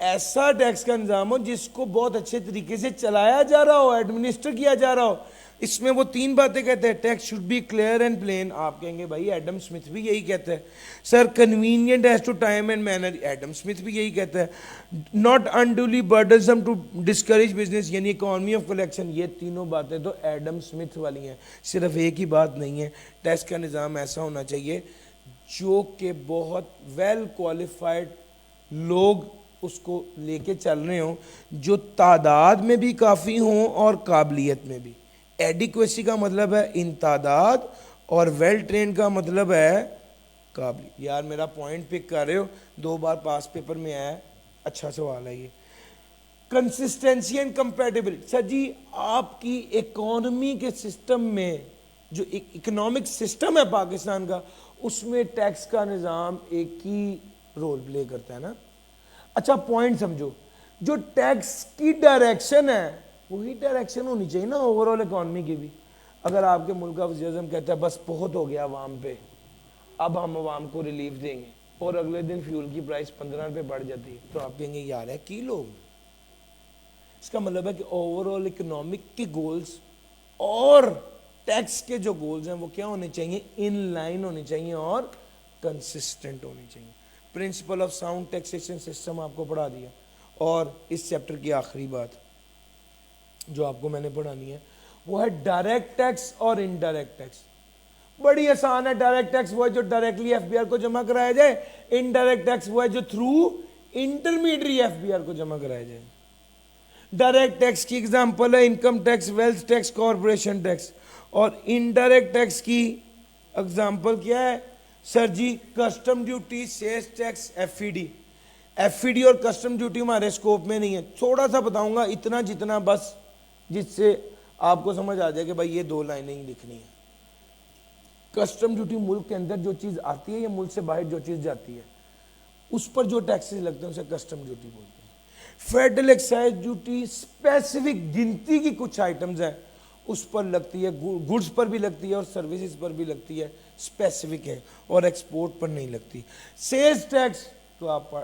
ایسا ٹیکس کا نظام ہو جس کو بہت اچھے طریقے سے چلایا جا رہا ہو، ایڈمنسٹر کیا جا رہا ہو. اس میں وہ 3 باتیں کہتے ہیں. Tax should be clear and plain, آپ کہیں گے بھائی ایڈم اسمتھ بھی یہی کہتا ہے. Sir convenient as to time and manner, Adam Smith بھی یہی کہتا ہے. Not unduly burdensome to discourage business, یعنی اکانومی آف کلیکشن، یہ تینوں باتیں تو ایڈم اسمتھ والی ہیں. صرف ایک ہی بات نہیں ہے، ٹیکس کا نظام ایسا ہونا چاہیے جو کہ بہت ویل کوالیفائڈ لوگ اس کو لے کے چل رہے ہوں، جو تعداد میں بھی کافی ہوں اور قابلیت میں بھی. ایڈیکویسی کا مطلب ہے ان تعداد، اور ویل ٹرینڈ کا مطلب ہے قابلیت. یار میرا پوائنٹ پک کر رہے ہو، 2 بار پاس پیپر میں آیا ہے، اچھا سوال ہے یہ. کنسسٹنسی اینڈ کمپیٹیبلٹی، سر جی آپ کی اکانومی کے سسٹم میں، جو اکنامک سسٹم ہے پاکستان کا، اس میں ٹیکس کا نظام ایک ہی رول پلے کرتا ہے نا. اچھا پوائنٹ سمجھو، جو ٹیکس کی ڈائریکشن ہے وہی ڈائریکشن ہونی چاہیے نا اوور آل اکانومی کی بھی. اگر آپ کے ملک کا وزیر اعظم کہتا ہے بس بہت ہو گیا عوام پہ، اب ہم عوام کو ریلیف دیں گے، اور اگلے دن فیول کی پرائس 15 روپے بڑھ جاتی ہے، تو آپ کہیں گے یار ہے کی لوگ. اس کا مطلب ہے کہ اوور آل اکنامک کے گولز اور ٹیکس کے جو گولز ہیں وہ کیا ہونے چاہیے؟ ان لائن ہونے چاہیے اور کنسسٹنٹ ہونے چاہیے. Principle of sound taxation system آپ کو پڑھا دیا. اور اس چیپٹر کی آخری بات جو آپ کو میں نے پڑھانی ہے وہ ہے ڈائریکٹ ٹیکس اور انڈائریکٹ ٹیکس. بڑی آسان ہے. ڈائریکٹ ٹیکس وہ ہے جو ڈائریکٹلی ایف بی آر کو جمع کرایا جائے، انڈائریکٹ ٹیکس وہ ہے جو through intermediary F B R کو جمع کرایا جائے. ڈائریکٹ ٹیکس کی اگزامپل ہے income tax, wealth tax, corporation tax. اور انڈائریکٹ ٹیکس کی اگزامپل کیا ہے sir ji? Custom duty, sales tax, F E D. F E D اور کسٹم ڈیوٹی ہمارے سکوپ میں نہیں ہے، تھوڑا سا بتاؤں گا اتنا جتنا بس جس سے آپ کو سمجھ آ جائے کہ بھائی یہ 2 لائنیں ہی لکھنی ہیں. کسٹم ڈیوٹی ملک کے اندر جو چیز آتی ہے یا ملک سے باہر جو چیز جاتی ہے اس پر جو ٹیکسز لگتے ہیں اسے کسٹم ڈیوٹی بولتے ہیں. فیڈرل ایکسائز ڈیوٹی اسپیسیفک گنتی کی کچھ آئٹمز ہیں اس پر لگتی ہے، گڈز پر بھی لگتی ہے اور سروسز پر بھی لگتی ہے، اسپیسیفک ہے، اور ایکسپورٹ پر نہیں لگتی. سیلز ٹیکس تو آپ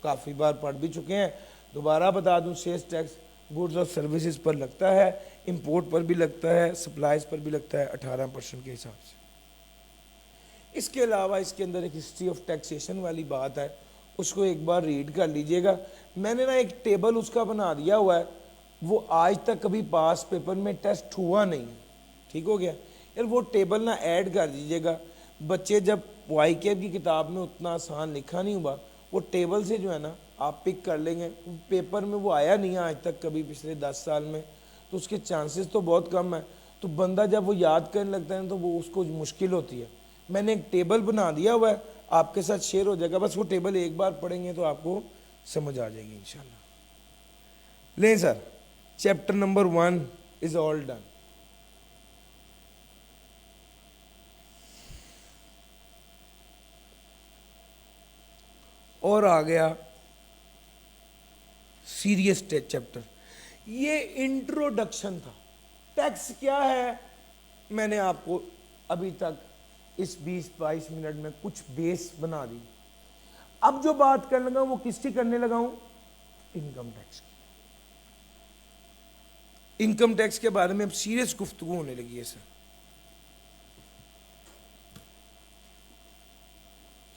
کافی بار پڑھ بھی چکے ہیں، دوبارہ بتا دوں، سیلز ٹیکس گڈز اور سروسز پر لگتا ہے، امپورٹ پر بھی لگتا ہے، سپلائز پر بھی لگتا ہے 18% کے حساب سے. اس کے علاوہ اس کے اندر ایک ہسٹری آف ٹیکسیشن والی بات ہے، اس کو ایک بار ریڈ کر لیجئے گا. میں نے نا ایک ٹیبل اس کا بنا دیا ہوا ہے، وہ آج تک کبھی پاس پیپر میں ٹیسٹ ہوا نہیں. ٹھیک ہو گیا یار، وہ ٹیبل نا ایڈ کر دیجئے گا. بچے جب وائی کیب کی کتاب میں اتنا آسان لکھا نہیں ہوا، وہ ٹیبل سے جو ہے نا آپ پک کر لیں گے. پیپر میں وہ آیا نہیں ہے آج تک کبھی پچھلے 10 سال میں، تو اس کے چانسز تو بہت کم ہیں. تو بندہ جب وہ یاد کرنے لگتا ہے تو وہ اس کو مشکل ہوتی ہے. میں نے ایک ٹیبل بنا دیا ہوا ہے، آپ کے ساتھ شیئر ہو جائے گا، بس وہ ٹیبل ایک بار پڑھیں گے تو آپ کو سمجھ آ جائے گی انشاءاللہ. لیں سر، چیپٹر نمبر 1 از آل ڈن. اور آ گیا سیریس چیپٹر. یہ انٹروڈکشن تھا. ٹیکس کیا ہے میں نے آپ کو ابھی تک اس 20-22 منٹ میں کچھ بیس بنا دی. اب جو بات کرنے لگا وہ کس کی کرنے لگا ہوں؟ انکم ٹیکس کی. انکم ٹیکس کے بارے میں اب سیریس گفتگو ہونے لگی ہے سر.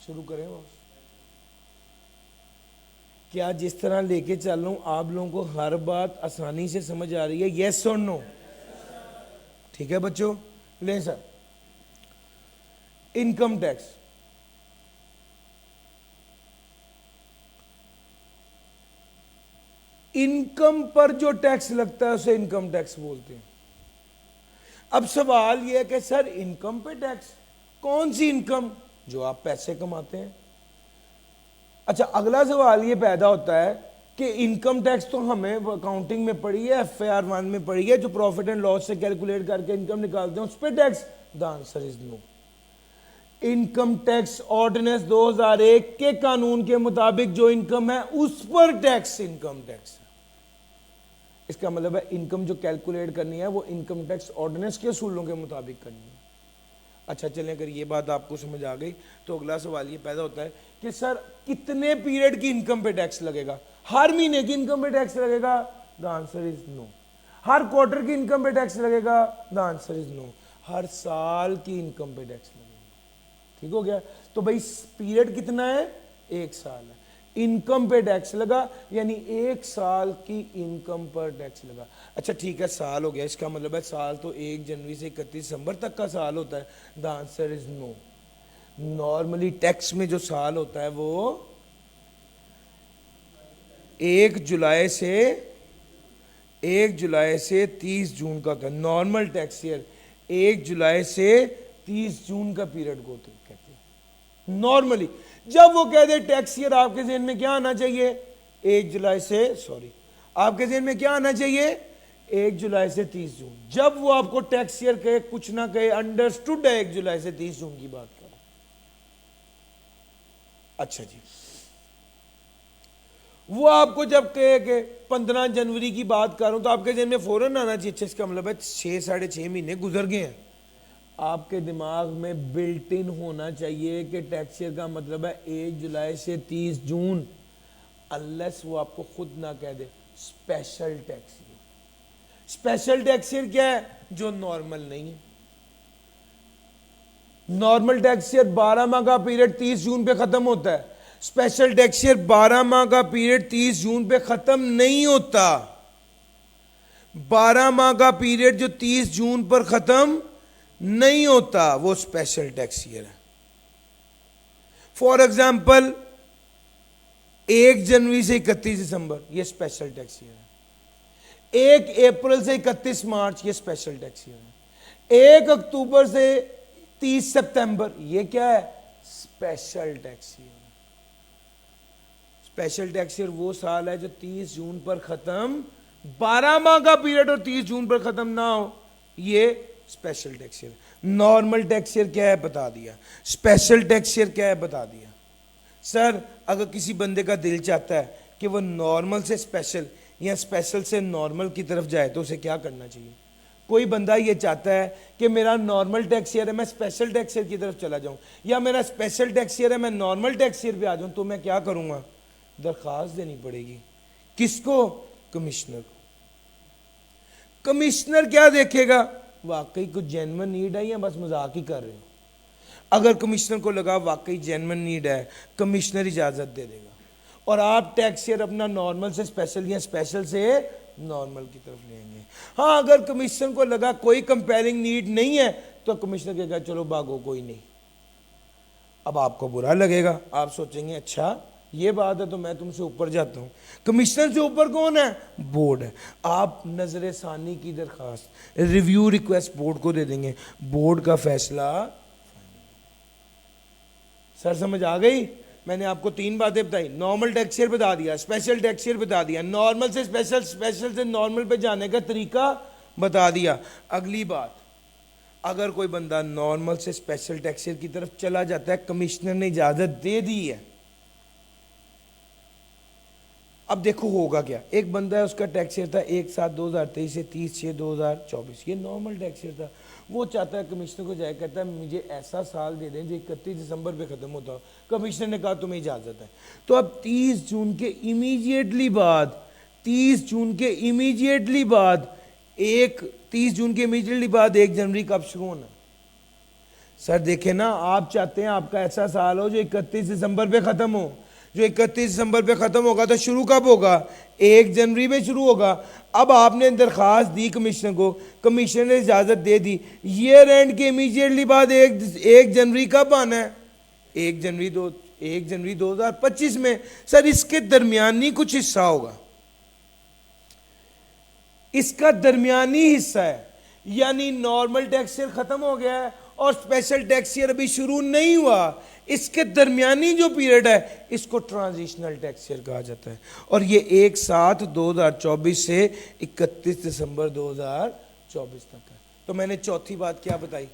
شروع کریں بس. کیا جس طرح لے کے چل رہا ہوں آپ لوگوں کو ہر بات آسانی سے سمجھ آ رہی ہے؟ یس اور نو؟ ٹھیک ہے بچوں. لیں سر, انکم ٹیکس. انکم پر جو ٹیکس لگتا ہے اسے انکم ٹیکس بولتے ہیں. اب سوال یہ ہے کہ سر انکم پہ ٹیکس, کون سی انکم؟ جو آپ پیسے کماتے ہیں. اچھا, اگلا سوال یہ پیدا ہوتا ہے کہ انکم ٹیکس تو ہمیں اکاؤنٹنگ میں پڑھی ہے, ایف اے آر 1 میں پڑھی ہے, جو پروفٹ اینڈ لاس سے کیلکولیٹ کر کے انکم نکالتے ہیں اس پہ tax. The answer is no. Income tax ordinance 2001 کے قانون کے مطابق جو انکم ہے اس پر ٹیکس انکم ٹیکس. اس کا مطلب ہے انکم جو کیلکولیٹ کرنی ہے وہ انکم ٹیکس آرڈیننس کے اصولوں کے مطابق کرنی ہے. اچھا چلیں, اگر یہ بات آپ کو سمجھ آ گئی تو اگلا سوال یہ پیدا ہوتا ہے کہ سر کتنے پیریڈ کی انکم پہ ٹیکس لگے گا؟ ہر مہینے کی انکم پہ ٹیکس لگے گا؟ The answer is no. ہر کوارٹر کی انکم پہ ٹیکس لگے گا؟ The answer is no. ہر سال کی انکم پہ ٹیکس لگے گا. ٹھیک ہو گیا. تو بھائی پیریڈ کتنا ہے؟ 1 سال ہے. انکم پہ ٹیکس لگا یعنی 1 سال کی انکم پر ٹیکس لگا. اچھا ٹھیک ہے, سال ہو گیا, اس کا مطلب ہے سال تو 1 جنوری سے 31 دسمبر تک کا سال ہوتا ہے. The answer is no. Normally tax میں جو سال ہوتا ہے وہ 1 جولائی سے 30 جون کا ہوتا ہے. نارمل ٹیکس ایئر 1 جولائی سے 30 جون کا پیریڈ کو کہتے ہیں نارملی. جب وہ کہہ دے ٹیکس ایئر, آپ کے ذہن میں کیا آنا چاہیے؟ 1 جولائی سے آپ کے ذہن میں کیا آنا چاہیے؟ 1 جولائی سے 30 جون. جب وہ آپ کو ٹیکس ایئر کہے کچھ نہ کہے, انڈرسٹوڈ ہے 1 جولائی سے 30 جون کی بات کر. اچھا جی, وہ آپ کو جب کہے کہ 15 جنوری کی بات کر رہا ہوں تو آپ کے ذہن میں فوراً آنا چاہیے اچھا اس کا مطلب ہے 6-6.5 مہینے گزر گئے ہیں. آپ کے دماغ میں بلٹ ان ہونا چاہیے کہ ٹیکس ایئر کا مطلب ہے 1 جولائی سے 30 جون, انلیس وہ آپ کو خود نہ کہہ دے special tax year. Special tax year کیا ہے؟ جو نارمل نہیں ہے. نارمل ٹیکس ایئر 12 ماہ کا پیریڈ 30 جون پہ ختم ہوتا ہے. اسپیشل ٹیکس ایئر 12 ماہ کا پیریڈ 30 جون پہ ختم نہیں ہوتا. 12 ماہ کا پیریڈ جو 30 جون پر ختم نہیں ہوتا وہ اسپیشل ٹیکس ایئر ہے. فار ایگزامپل 1 جنوری سے 31 دسمبر یہ اسپیشل ٹیکس ایئر ہے. 1 اپریل سے 31 مارچ یہ اسپیشل ٹیکس ایئر ہے. 1 اکتوبر سے 30 ستمبر یہ کیا ہے؟ Special tax year. Special tax year وہ سال ہے جو 30 جون پر ختم, 12 ماہ کا پیریڈ اور 30 جون پر ختم نہ ہو, یہ special tax year. Normal tax year کیا ہے بتا دیا, اسپیشل ٹیکس ایئر کیا ہے بتا دیا. سر اگر کسی بندے کا دل چاہتا ہے کہ وہ نارمل سے اسپیشل یا اسپیشل سے نارمل کی طرف جائے تو اسے کیا کرنا چاہیے؟ کوئی بندہ یہ چاہتا ہے کہ میرا نارمل ٹیکس ایئر ہے میں اسپیشل ٹیکس ایئر کی طرف چلا جاؤں, یا میرا اسپیشل ٹیکس ایئر ہے میں نارمل ٹیکس ایئر پہ آ جاؤں, تو میں کیا کروں گا؟ درخواست دینی پڑے گی. کس کو؟ کمشنر کو. کمشنر کیا دیکھے گا؟ واقعی کچھ جینون نیڈ ہے یا بس مذاق ہی کر رہے ہو. اگر کمشنر کو لگا واقعی جینون نیڈ ہے, کمشنر اجازت دے دے گا اور آپ ٹیکس ایئر اپنا نارمل سے اسپیشل یا اسپیشل سے نارمل کی طرف لیں گے. ہاں اگر کمشنر کو لگا کوئی کمپیلنگ نیڈ نہیں ہے تو کمشنر کہے گا چلو بھاگو کوئی نہیں. اب آپ کو برا لگے گا, آپ سوچیں گے اچھا یہ بات ہے تو میں تم سے اوپر جاتا ہوں. کمشنر سے اوپر کون ہے؟ بورڈ ہے. آپ نظر ثانی کی درخواست ریویو ریکویسٹ بورڈ کو دے دیں گے, بورڈ کا فیصلہ. سر سمجھ آ گئی؟ میں نے آپ کو 3 باتیں بتائی. نارمل ٹیکس ایئر بتا دیا, اسپیشل ٹیکس ایئر بتا دیا, نارمل سے اسپیشل, اسپیشل سے نارمل پہ جانے کا طریقہ بتا دیا. اگلی بات, اگر کوئی بندہ نارمل سے اسپیشل ٹیکس ایئر کی طرف چلا جاتا ہے, کمشنر نے اجازت دے دی ہے, اب دیکھو ہوگا کیا. ایک بندہ ہے اس کا ٹیکس ایئر تھا 1/7/2023 سے 30/6/2024, یہ نارمل ٹیکس ایئر تھا. وہ چاہتا ہے کمشنر کو جائے, کہتا ہے مجھے ایسا سال دے دیں جو 31 دسمبر پہ ختم ہوتا ہو. کمشنر نے کہا تمہیں اجازت ہے. تو اب 30 جون کے امیجیٹلی بعد 1 جنوری کب شروع ہونا؟ سر دیکھیں نا, آپ چاہتے ہیں آپ کا ایسا سال ہو جو 31 دسمبر پہ ختم ہو. جو 31 دسمبر پہ ختم ہوگا تو شروع کب ہوگا؟ 1 جنوری پہ شروع ہوگا. اب آپ نے درخواست دی کمیشن کو, کمیشن نے اجازت دے دی, ایئر اینڈ کے امیجیٹلی بعد 1 جنوری کب آنا ہے؟ 1 جنوری 2025 میں. سر اس کے درمیانی کچھ حصہ ہوگا, اس کا درمیانی حصہ ہے, یعنی نارمل ٹیکس ایئر ختم ہو گیا ہے اور اسپیشل ٹیکس ایئر ابھی شروع نہیں ہوا. اس کے درمیانی جو پیریڈ ہے اس کو ٹرانزیشنل ٹیکس ایئر کہا جاتا ہے, اور یہ 1/7/2024 سے 31 دسمبر 2024 تک ہے. تو میں نے چوتھی بات کیا بتائی؟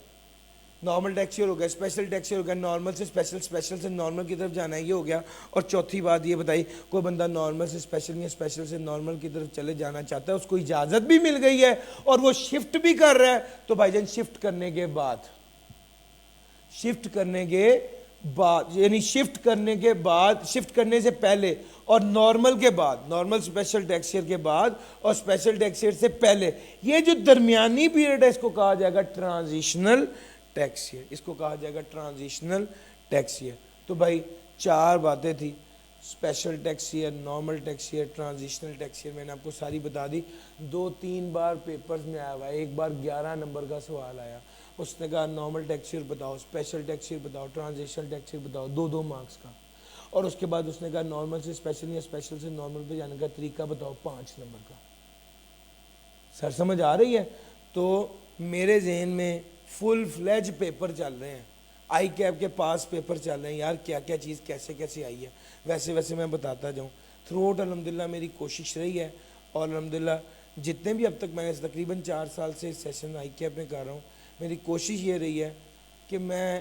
نارمل ٹیکس ایئر ہو گیا, اسپیشل ٹیکس ایئر ہو گیا, نارمل سے اسپیشل, اسپیشل سے نارمل کی طرف جانا ہے, یہ ہو گیا. اور چوتھی بات یہ بتائی, کوئی بندہ نارمل سے اسپیشل یا اسپیشل سے نارمل کی طرف چلے جانا چاہتا ہے, اس کو اجازت بھی مل گئی ہے اور وہ شفٹ بھی کر رہا ہے. تو بھائی جان شفٹ کرنے کے بعد, یعنی شفٹ کرنے سے پہلے اور نارمل کے بعد, نارمل اسپیشل ٹیکس ایئر کے بعد اور اسپیشل ٹیکس ایئر سے پہلے, یہ جو درمیانی پیریڈ ہے اس کو کہا جائے گا ٹرانزیشنل ٹیکس ایئر. اس کو کہا جائے گا ٹرانزیشنل ٹیکس ایئر. تو بھائی 4 باتیں تھی, special tax year, normal tax year, transitional tax year, میں نے آپ کو ساری بتا دی. 2-3 بار پیپرز میں آیا ہوا ہے, ایک بار 11 نمبر کا سوال آیا, اس نے کہا نارمل ٹیکس ایئر بتاؤ, اسپیشل ٹیکس ایئر بتاؤ, ٹرانزیشنل ٹیکس ایئر بتاؤ, 2 مارکس کا. اور اس کے بعد اس نے کہا نارمل سے اسپیشل یا اسپیشل سے نارمل پہ جانے کا طریقہ بتاؤ, 5 نمبر کا. سر سمجھ آ رہی ہے؟ تو میرے ذہن میں فل فلیج پیپر چل رہے ہیں, آئی کیپ کے پاس پیپر چل رہے ہیں یار, کیا کیا چیز کیسے آئی ہے, ویسے میں بتاتا جاؤں. تھرو آؤٹ الحمدللہ میری کوشش رہی ہے, اور الحمدللہ جتنے بھی اب تک میں نے تقریباً 4 سال سے سیشن آئی کیپ میں کر رہا ہوں, میری کوشش یہ رہی ہے کہ میں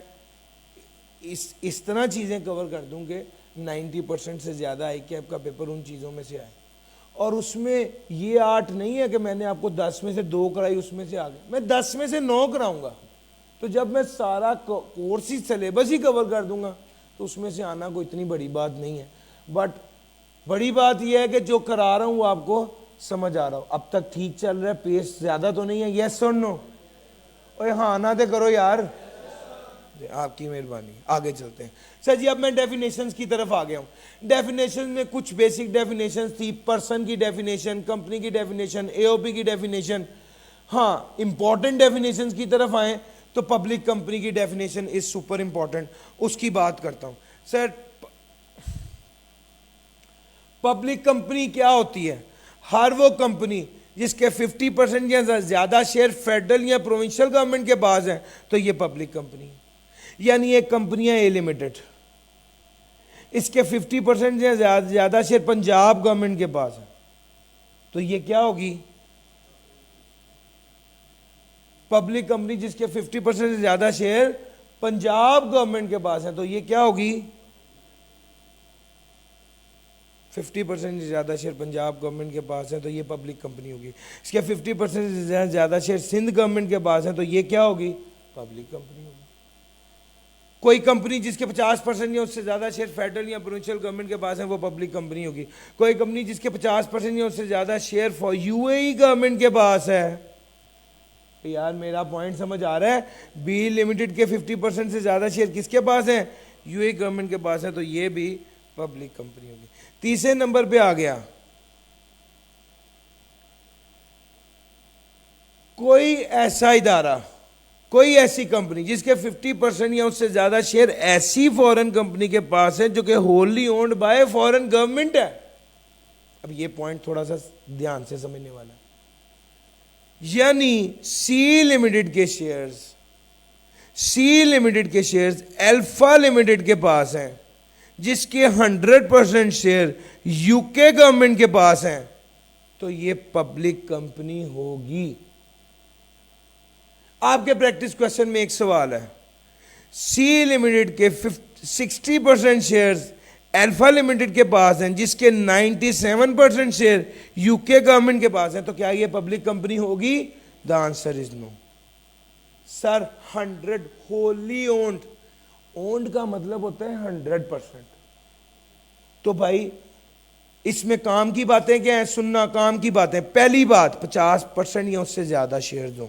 اس طرح چیزیں کور کر دوں کہ 90% سے زیادہ آئی کیپ کا پیپر ان چیزوں میں سے آئے. اور اس میں یہ آرٹ نہیں ہے کہ میں نے آپ کو 10 میں سے 2 کرائی, اس میں سے آ گئے, میں 10 میں سے 9 کراؤں گا. تو جب میں سارا کورس ہی سلیبس ہی کور کر دوں گا تو اس میں سے آنا کوئی اتنی بڑی بات نہیں ہے. بٹ بڑی بات یہ ہے کہ جو کرا رہا ہوں وہ آپ کو سمجھ آ رہا ہو. اب تک ٹھیک چل رہا ہے, پیس زیادہ تو نہیں ہے؟ یس اور نو؟ اوے ہاں نہ دے کرو یار, آپ کی مہربانی. آگے چلتے ہیں. سر جی اب میں ڈیفینیشنز کی طرف آ گیا ہوں. ڈیفینیشن میں کچھ بیسک ڈیفینیشنز تھی, پرسن کی ڈیفینیشن, کمپنی کی ڈیفینیشن, اے او پی کی ڈیفینیشن. ہاں امپورٹنٹ ڈیفینیشنز کی طرف آئیں تو پبلک کمپنی کی ڈیفینیشن از سپر امپورٹنٹ, اس کی بات کرتا ہوں. سر پبلک کمپنی کیا ہوتی ہے؟ ہر وہ کمپنی جس کے 50% یا زیادہ شیئر فیڈرل یا پروونشل گورنمنٹ کے پاس ہیں تو یہ پبلک کمپنی ہے. یعنی ایک کمپنی ہے اے لمیٹڈ, اس کے 50% یا زیادہ شیئر پنجاب گورنمنٹ کے پاس ہے تو یہ کیا ہوگی؟ Public company. جس کے 50% سے زیادہ شیئر پنجاب گورنمنٹ کے پاس ہیں تو یہ کیا ہوگی؟ 50% سے زیادہ شیئر پنجاب گورنمنٹ کے پاس ہیں تو یہ پبلک کمپنی ہوگی. اس کے 50% سے زیادہ شیئر سندھ گورنمنٹ کے پاس ہیں تو یہ کیا ہوگی؟ پبلک کمپنی ہوگی. کوئی کمپنی جس کے 50% یا اس سے زیادہ شیئر فیڈرل یا پروونشل گورنمنٹ کے پاس ہیں وہ پبلک کمپنی ہوگی. کوئی کمپنی جس کے 50% یا اس سے زیادہ share for you a E government کے پاس ہے. یار میرا پوائنٹ سمجھ آ رہا ہے؟ بی لمیٹڈ کے 50% سے زیادہ شیئر کس کے پاس ہیں؟ یو اے ای گورنمنٹ کے پاس ہیں تو یہ بھی پبلک کمپنی ہوگی. تیسرے نمبر پہ آ گیا کوئی ایسا ادارہ, کوئی ایسی کمپنی جس کے 50% یا اس سے زیادہ شیئر ایسی فورن کمپنی کے پاس ہے جو کہ ہوللی اونڈ بائی فورن گورنمنٹ ہے. اب یہ پوائنٹ تھوڑا سا دھیان سے سمجھنے والا ہے. یعنی سی لمیٹڈ کے شیئرز الفا لمیٹڈ کے پاس ہیں جس کے 100% شیئر یو کے گورنمنٹ کے پاس ہیں تو یہ پبلک کمپنی ہوگی. آپ کے پریکٹس کوشچن میں ایک سوال ہے, سی لمیٹڈ کے 60% شیئرز الفا لمیٹڈ کے پاس ہیں جس کے 97% شیئر یو کے گورنمنٹ کے پاس ہیں تو کیا یہ پبلک کمپنی ہوگی؟ The answer is no. Sir 100 wholly owned, owned کا مطلب ہوتا ہے 100%. تو بھائی اس میں کام کی باتیں کیا ہیں؟ سننا کام کی باتیں. پہلی بات 50% یا اس سے زیادہ شیئرز ہوں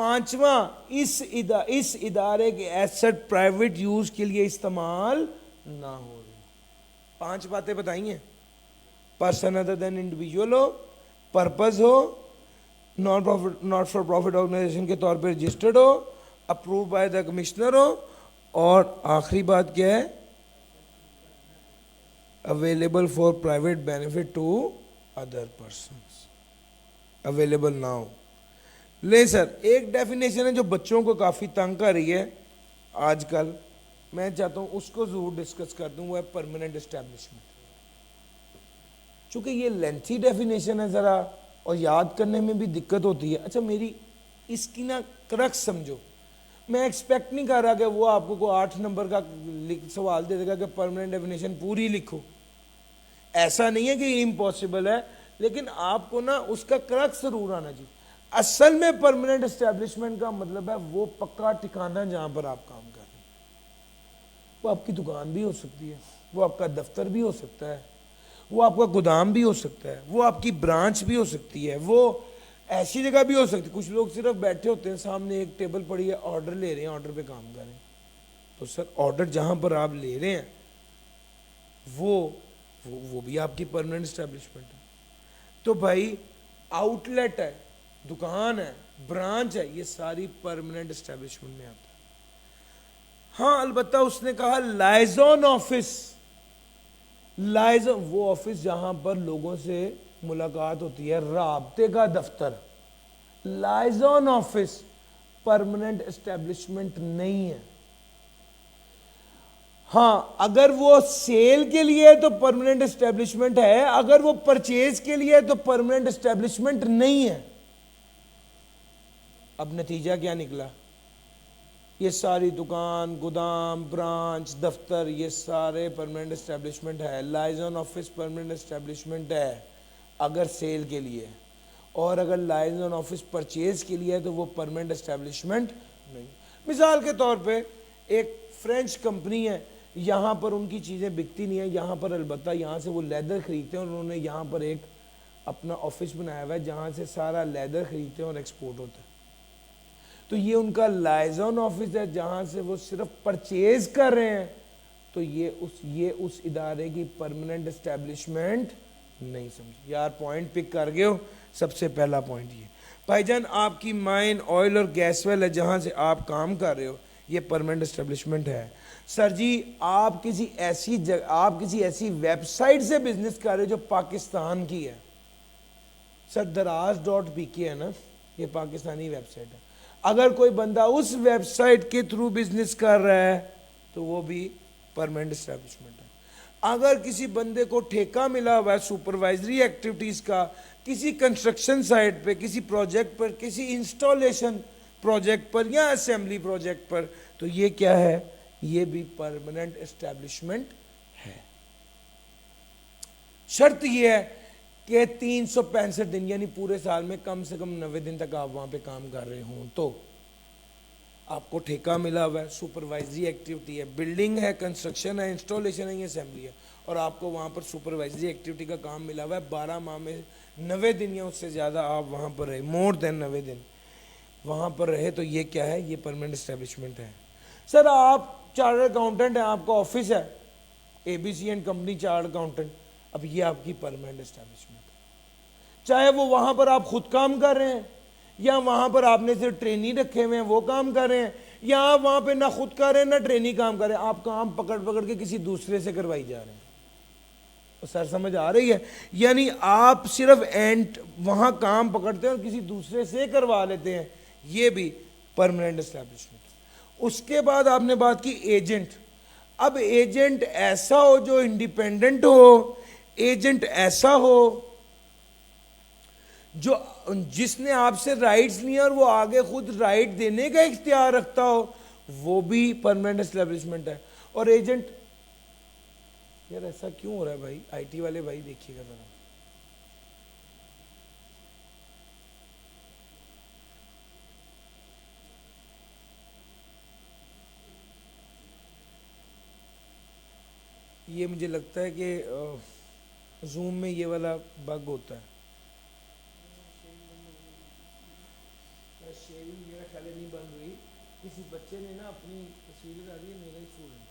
پانچواں اس ادارے کے ایسٹ پرائیویٹ یوز کے لیے استعمال نہ ہو رہے. 5 باتیں بتائی ہیں. پرسن ادر دین انڈیویجول ہو, پرپز ہو, ناٹ فار پروفٹ آرگنائزیشن کے طور پہ رجسٹرڈ ہو, اپروو بائی دا کمشنر ہو, اور آخری بات کیا ہے, available for private benefit to other persons, available نہ ہو. لے سر, ایک ڈیفینیشن ہے جو بچوں کو کافی تنگ کر رہی ہے آج کل, میں چاہتا ہوں اس کو ضرور ڈسکس کر دوں, وہ ہے پرماننٹ اسٹیبلشمنٹ. چونکہ یہ لینتھی ڈیفینیشن ہے ذرا, اور یاد کرنے میں بھی دقت ہوتی ہے. اچھا میری اس کی نا کرکس سمجھو. میں ایکسپیکٹ نہیں کر رہا کہ وہ آپ کو 8 نمبر کا سوال دے دے گا کہ پرماننٹ ڈیفینیشن پوری لکھو. ایسا نہیں ہے کہ یہ امپاسبل ہے, لیکن آپ کو نا اس کا کرکس ضرور آنا چاہیے. اصل میں پرماننٹ اسٹیبلشمنٹ کا مطلب ہے وہ پکا ٹھکانہ جہاں پر آپ کام کر رہے ہیں. وہ آپ کی دکان بھی ہو سکتی ہے, وہ آپ کا دفتر بھی ہو سکتا ہے, وہ آپ کا گودام بھی ہو سکتا ہے, وہ آپ کی برانچ بھی ہو سکتی ہے, وہ ایسی جگہ بھی ہو سکتی ہے. کچھ لوگ صرف بیٹھے ہوتے ہیں, سامنے ایک ٹیبل پڑی ہے, آرڈر لے رہے ہیں, آرڈر پہ کام کر رہے ہیں. تو سر آرڈر جہاں پر آپ لے رہے ہیں وہ بھی آپ کی پرماننٹ اسٹیبلشمنٹ ہے. تو بھائی آؤٹ لیٹ ہے, دکان ہے, برانچ ہے, یہ ساری پرماننٹ اسٹیبلشمنٹ میں آتا ہے. ہاں البتہ اس نے کہا لائزون آفس, لائزون وہ آفس جہاں پر لوگوں سے ملاقات ہوتی ہے, رابطے کا دفتر. لائزون آفس پرماننٹ اسٹیبلشمنٹ نہیں ہے. ہاں اگر وہ سیل کے لیے ہے تو پرماننٹ اسٹیبلشمنٹ ہے, اگر وہ پرچیز کے لیے ہے تو پرماننٹ اسٹیبلشمنٹ نہیں ہے. اب نتیجہ کیا نکلا, یہ ساری دکان, گودام, برانچ, دفتر, یہ سارے پرماننٹ اسٹیبلشمنٹ ہے. لائزون آفس پرماننٹ اسٹیبلشمنٹ ہے اگر سیل کے لیے, اور اگر لائزون آفس پرچیز کے لیے ہے تو وہ پرماننٹ اسٹیبلشمنٹ نہیں. مثال کے طور پہ ایک فرینچ کمپنی ہے, یہاں پر ان کی چیزیں بکتی نہیں ہیں, یہاں پر البتہ یہاں سے وہ لیدر خریدتے ہیں, اور انہوں نے یہاں پر ایک اپنا آفس بنایا ہوا ہے جہاں سے سارا لیدر خریدتے ہیں اور ایکسپورٹ ہوتا ہے. تو یہ ان کا لائزون آفس ہے جہاں سے وہ صرف پرچیز کر رہے ہیں. تو یہ اس ادارے کی پرماننٹ اسٹیبلشمنٹ نہیں سمجھ. یار پوائنٹ پک کر گئے ہو. سب سے پہلا پوائنٹ یہ بھائی جان, آپ کی مائن آئل اور گیس ویل ہے جہاں سے آپ کام کر رہے ہو, یہ پرماننٹ اسٹیبلشمنٹ ہے. سر جی آپ کسی ایسی ویب سائٹ سے بزنس کر رہے ہو جو پاکستان کی ہے. سر daraz.pk ہے نا, یہ پاکستانی ویب سائٹ ہے. اگر کوئی بندہ اس ویب سائٹ کے تھرو بزنس کر رہا ہے تو وہ بھی پرماننٹ اسٹیبلشمنٹ ہے. اگر کسی بندے کو ٹھیکہ ملا ہوا ہے سپروائزری ایکٹیویٹیز کا کسی کنسٹرکشن سائٹ پہ, کسی پروجیکٹ پر, کسی انسٹالیشن پروجیکٹ پر یا اسمبلی پروجیکٹ پر, تو یہ کیا ہے, یہ بھی پرماننٹ اسٹیبلشمنٹ ہے. شرط یہ ہے کہ 365 دن یعنی پورے سال میں کم سے کم 90 دن تک آپ وہاں پہ کام کر رہے ہوں. تو آپ کو ٹھیکہ ملا ہوا ہے, سپروائزری ایکٹیویٹی ہے, بلڈنگ ہے, کنسٹرکشن ہے, انسٹالیشن ہے یا اسمبلی ہے, اور آپ کو وہاں پر سپروائزری ایکٹیویٹی کا کام ملا ہوا ہے, 12 ماہ میں 90 دن یا اس سے زیادہ آپ وہاں پر رہے, مور دین 90 دن وہاں پر رہے, تو یہ کیا ہے, یہ پرماننٹ اسٹیبلشمنٹ ہے. سر آپ چارٹرڈ اکاؤنٹنٹ ہیں, آپ کا آفس ہے ABC and company chartered accountant, اب یہ آپ کی پرماننٹ اسٹیبلشمنٹ ہے. چاہے وہ وہاں پر آپ خود کام کر رہے ہیں, یا وہاں پر آپ نے صرف ٹرینی رکھے ہوئے ہیں وہ کام کر رہے ہیں, یا آپ وہاں پہ نہ خود کر رہے ہیں نہ ٹرینی کام کر رہے ہیں, آپ کام پکڑ کے کسی دوسرے سے کروائی جا رہے ہیں. سر سمجھ آ رہی ہے, یعنی آپ صرف وہاں کام پکڑتے ہیں اور کسی دوسرے سے کروا لیتے ہیں, یہ بھی پرماننٹ اسٹیبلشمنٹ. اس کے بعد آپ نے بات کی ایجنٹ. اب ایجنٹ ایسا ہو جو انڈیپینڈنٹ ہو, ایجنٹ ایسا ہو جو جس نے آپ سے رائٹس لیے اور وہ آگے خود رائٹ دینے کا اختیار رکھتا ہو, وہ بھی پرماننٹ اسٹیبلشمنٹ ہے. اور ایجنٹ, یار ایسا کیوں ہو رہا ہے بھائی, IT والے بھائی دیکھیے گا ذرا, یہ مجھے لگتا ہے کہ زوم میں یہ والا بگ ہوتا ہے. شیئرنگ میرا خیال نہیں بن رہی. کسی بچے نے نا اپنی تصویریں ڈالی ہے, میرا ہی اسٹوڈنٹ.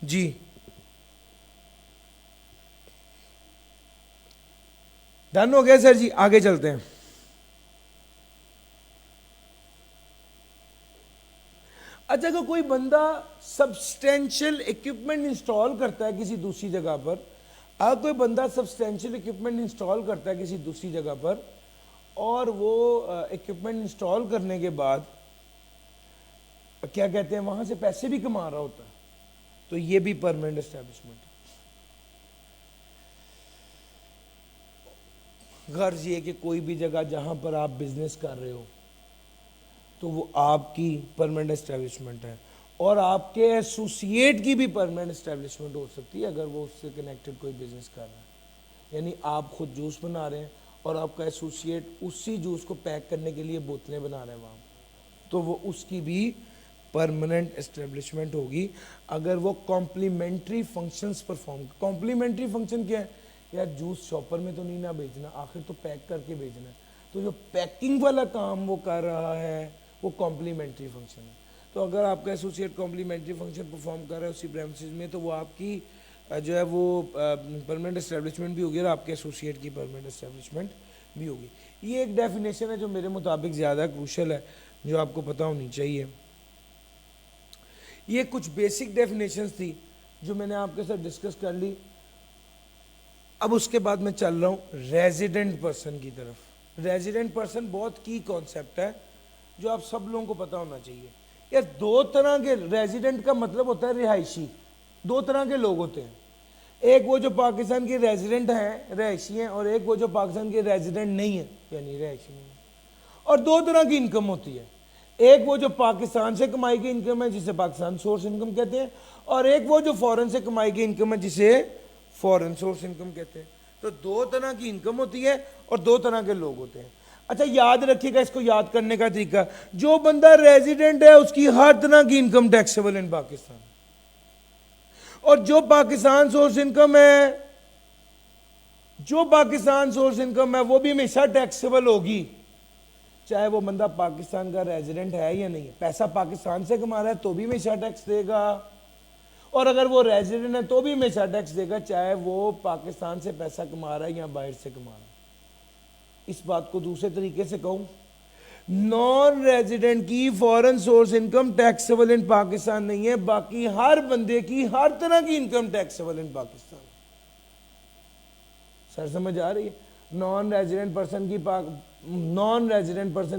جی ڈن ہو گیا سر جی, آگے چلتے ہیں. اچھا اگر کوئی بندہ سبسٹینشل اکوپمنٹ انسٹال کرتا ہے کسی دوسری جگہ پر, اگر کوئی بندہ سبسٹینشل اکوپمنٹ انسٹال کرتا ہے کسی دوسری جگہ پر اور وہ اکوپمنٹ انسٹال کرنے کے بعد کیا کہتے ہیں وہاں سے پیسے بھی کما رہا ہوتا ہے, تو یہ بھی پرماننٹ اسٹیبلشمنٹ ہے. غرض یہ کہ کوئی بھی جگہ جہاں پر آپ بزنس کر رہے ہو تو وہ آپ کی پرماننٹ اسٹیبلشمنٹ ہے, اور آپ کے ایسوسیٹ کی بھی پرماننٹ اسٹیبلشمنٹ ہو سکتی ہے اگر وہ اس سے کنیکٹڈ کوئی بزنس کر رہا ہے. یعنی آپ خود جوس بنا رہے ہیں اور آپ کا ایسوسیٹ اسی جوس کو پیک کرنے کے لیے بوتلیں بنا رہے ہیں وہاں, تو وہ اس کی بھی پرماننٹ اسٹیبلشمنٹ ہوگی اگر وہ complementary functions perform. Complementary function کیا ہے یار, جوس شاپر میں تو نہیں نہ بیچنا, آخر تو پیک کر کے بیچنا ہے, تو جو پیکنگ والا کام وہ کر رہا ہے وہ کمپلیمنٹری فنکشن ہے. تو اگر آپ کا ایسوسیٹ کمپلیمنٹری فنکشن پرفارم کر رہا ہے اسی پریمسز میں, تو وہ آپ کی جو ہے وہ پرماننٹ اسٹیبلشمنٹ بھی ہوگی اور آپ کے ایسوسیٹ کی پرماننٹ اسٹیبلشمنٹ بھی ہوگی. یہ ایک ڈیفینیشن ہے جو میرے مطابق زیادہ کروشل ہے, جو آپ کو پتہ ہونی چاہیے. یہ کچھ بیسک ڈیفینیشنز تھی جو میں نے آپ کے ساتھ ڈسکس کر لی. اب اس کے بعد میں چل رہا ہوں ریزیڈنٹ پرسن کی طرف. ریزیڈنٹ پرسن بہت کی کانسیپٹ ہے جو آپ سب لوگوں کو پتہ ہونا چاہیے. یار دو طرح کے ریزیڈنٹ کا مطلب ہوتا ہے رہائشی. دو طرح کے لوگ ہوتے ہیں, ایک وہ جو پاکستان کے ریزیڈنٹ ہیں رہائشی ہیں, اور ایک وہ جو پاکستان کے ریزیڈنٹ نہیں ہیں یعنی رہائشی نہیں ہیں. اور دو طرح کی انکم ہوتی ہے, ایک وہ جو پاکستان سے کمائی گئی انکم ہے جسے پاکستان سورس انکم کہتے ہیں, اور ایک وہ جو فورن سے کمائی گئی انکم ہے جسے فورن سورس انکم کہتے ہیں. تو دو طرح کی انکم ہوتی ہے اور دو طرح کے لوگ ہوتے ہیں. اچھا یاد رکھیے گا, اس کو یاد کرنے کا طریقہ, جو بندہ ریزیڈنٹ ہے اس کی ہر طرح کی انکم ٹیکسیبل ان پاکستان, اور جو پاکستان سورس انکم ہے وہ بھی ہمیشہ ٹیکسیبل ہوگی, چاہے وہ بندہ پاکستان کا ریزیڈنٹ ہے یا نہیں. پیسہ پاکستان سے کما رہا ہے تو بھی ہمیشہ ٹیکس دے گا, اور اگر وہ ریزیڈنٹ ہے تو بھی ہمیشہ ٹیکس دے گا, چاہے وہ پاکستان سے پیسہ کما رہا ہے یا باہر سے کما رہا ہے. اس بات کو دوسرے طریقے سے کہوں, نان ریزیڈنٹ کی فورن سورس انکم ٹیکسیبل ان پاکستان نہیں ہے, باقی ہر بندے کی ہر طرح کی انکم ٹیکسیبل ان پاکستان. سر سمجھ آ رہی ہے؟ نان ریزیڈنٹ پرسن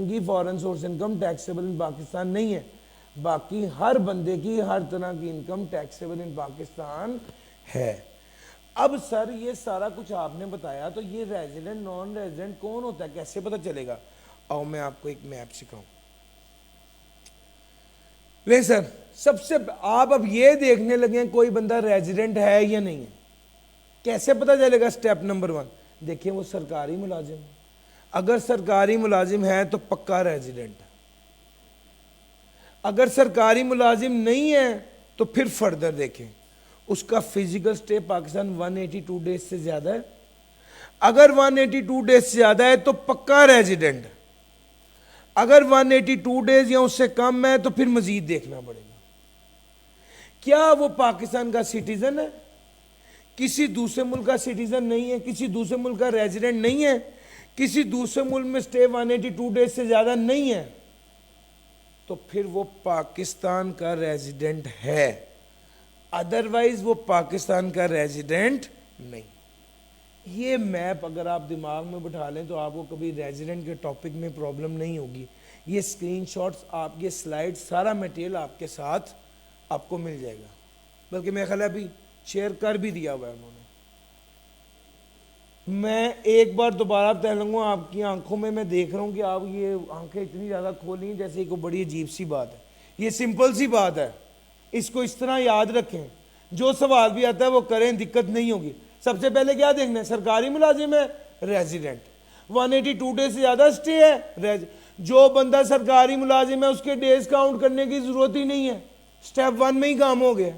کی فورن سورس انکم ٹیکسیبل ان پاکستان نہیں ہے, باقی ہر بندے کی ہر طرح کی انکم ٹیکسیبل ان پاکستان ہے. اب سر یہ سارا کچھ آپ نے بتایا, تو یہ ریزیڈنٹ نان ریزیڈنٹ کون ہوتا ہے, کیسے پتہ چلے گا؟ آؤ میں آپ کو ایک میپ سکھاؤں. لے سر, سب سے آپ اب یہ دیکھنے لگے ہیں کوئی بندہ ریزیڈنٹ ہے یا نہیں ہے, کیسے پتہ چلے گا؟ سٹیپ نمبر 1, دیکھیں وہ سرکاری ملازم ہے, اگر سرکاری ملازم ہے تو پکا ریزیڈنٹ ہے. اگر سرکاری ملازم نہیں ہے تو پھر فردر دیکھیں اس کا فزیکل سٹے پاکستان 182 ڈیز سے زیادہ ہے. اگر 182 ڈیز سے زیادہ ہے تو پکا ریزیڈنٹ. اگر 182 ڈیز یا اس سے کم ہے تو پھر مزید دیکھنا پڑے گا. کیا وہ پاکستان کا سٹیزن ہے, کسی دوسرے ملک کا سٹیزن نہیں ہے, کسی دوسرے ملک کا ریزیڈنٹ نہیں ہے, کسی دوسرے ملک میں سٹے 182 ڈیز سے زیادہ نہیں ہے, تو پھر وہ پاکستان کا ریزیڈنٹ ہے. ادروائز وہ پاکستان کا ریزیڈنٹ نہیں. یہ میپ اگر آپ دماغ میں بٹھا لیں تو آپ کو کبھی ریزیڈنٹ کے ٹاپک میں پرابلم نہیں ہوگی. یہ اسکرین شاٹس, آپ یہ سلائیڈ, سارا میٹیریل آپ کے ساتھ آپ کو مل جائے گا, بلکہ میں خیال ہے ابھی شیئر کر بھی دیا ہوا ہے انہوں نے. میں ایک بار دوبارہ بتا لوں گا, آپ کی آنکھوں میں دیکھ رہا ہوں کہ آپ یہ آنکھیں اتنی زیادہ کھولی ہیں جیسے کوئی بڑی عجیب سی بات ہے. یہ سمپل سی بات ہے, اس کو اس طرح یاد رکھیں, جو سوال بھی آتا ہے وہ کریں, دقت نہیں ہوگی. سب سے پہلے کیا دیکھنا ہے, سرکاری ملازم ہے, ریزیڈنٹ, 182 ڈیز سے زیادہ سٹے ہے. جو بندہ سرکاری ملازم ہے اس کے ڈیز کاؤنٹ کرنے کی ضرورت ہی نہیں ہے, سٹیپ 1 میں ہی کام ہو گیا.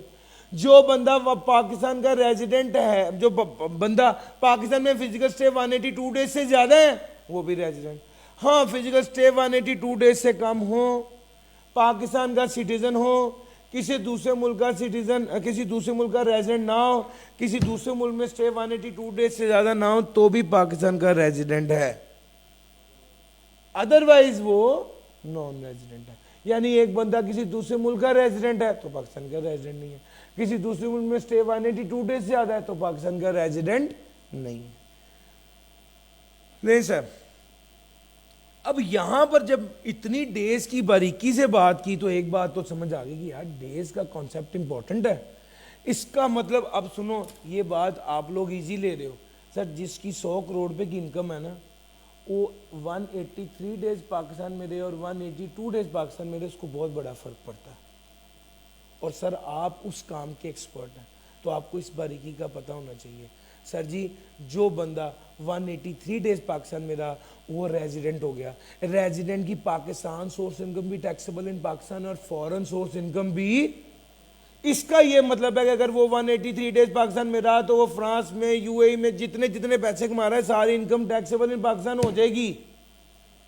جو بندہ پاکستان کا ریزیڈنٹ ہے, جو بندہ پاکستان میں فزیکل سٹے 182 ڈیز سے زیادہ ہے وہ بھی ریزیڈنٹ. ہاں, فزیکل سٹے 182 ڈیز سے کم ہو, پاکستان کا سٹیزن ہو, کسی دوسرے ملک کا سٹیزن, کسی دوسرے ملک کا ریزیڈنٹ نہ ہو, کسی دوسرے ملک میں سٹے 182 ڈیز سے زیادہ نہ ہو, تو بھی پاکستان کا ریزیڈنٹ ہے. ادروائز وہ نان ریزیڈنٹ ہے. یعنی ایک بندہ کسی دوسرے ملک کا ریزیڈنٹ ہے تو پاکستان کا ریزیڈنٹ نہیں ہے, کسی دوسرے ملک میں سٹے 182 ڈیز سے زیادہ ہے تو پاکستان کا ریزیڈنٹ نہیں ہے. نہیں سر, اب یہاں پر جب اتنی ڈیز کی باریکی سے بات کی تو ایک بات تو سمجھ آ گئی کہ یار ڈیز کا کانسیپٹ امپورٹنٹ ہے. اس کا مطلب اب سنو, یہ بات آپ لوگ ایزی لے رہے ہو سر, جس کی 100 کروڑ روپے کی انکم ہے نا, وہ 183 ڈیز پاکستان میں رہے اور 182 ڈیز پاکستان میں رہے, اس کو بہت بڑا فرق پڑتا ہے. اور سر آپ اس کام کے ایکسپرٹ ہیں تو آپ کو اس باریکی کا پتہ ہونا چاہیے. سر جی, جو بندہ 183 ڈیز پاکستان میں رہا وہ ریزیڈنٹ ہو گیا. ریزیڈنٹ کی پاکستان سورس انکم بھی ٹیکسیبل ان پاکستان اور فورن سورس انکم بھی. اس کا یہ مطلب ہے کہ اگر وہ 183 ڈیز پاکستان میں رہا تو وہ فرانس میں, یو اے ای میں جتنے پیسے کما رہا ہے ساری انکم ٹیکسیبل ان پاکستان ہو جائے گی.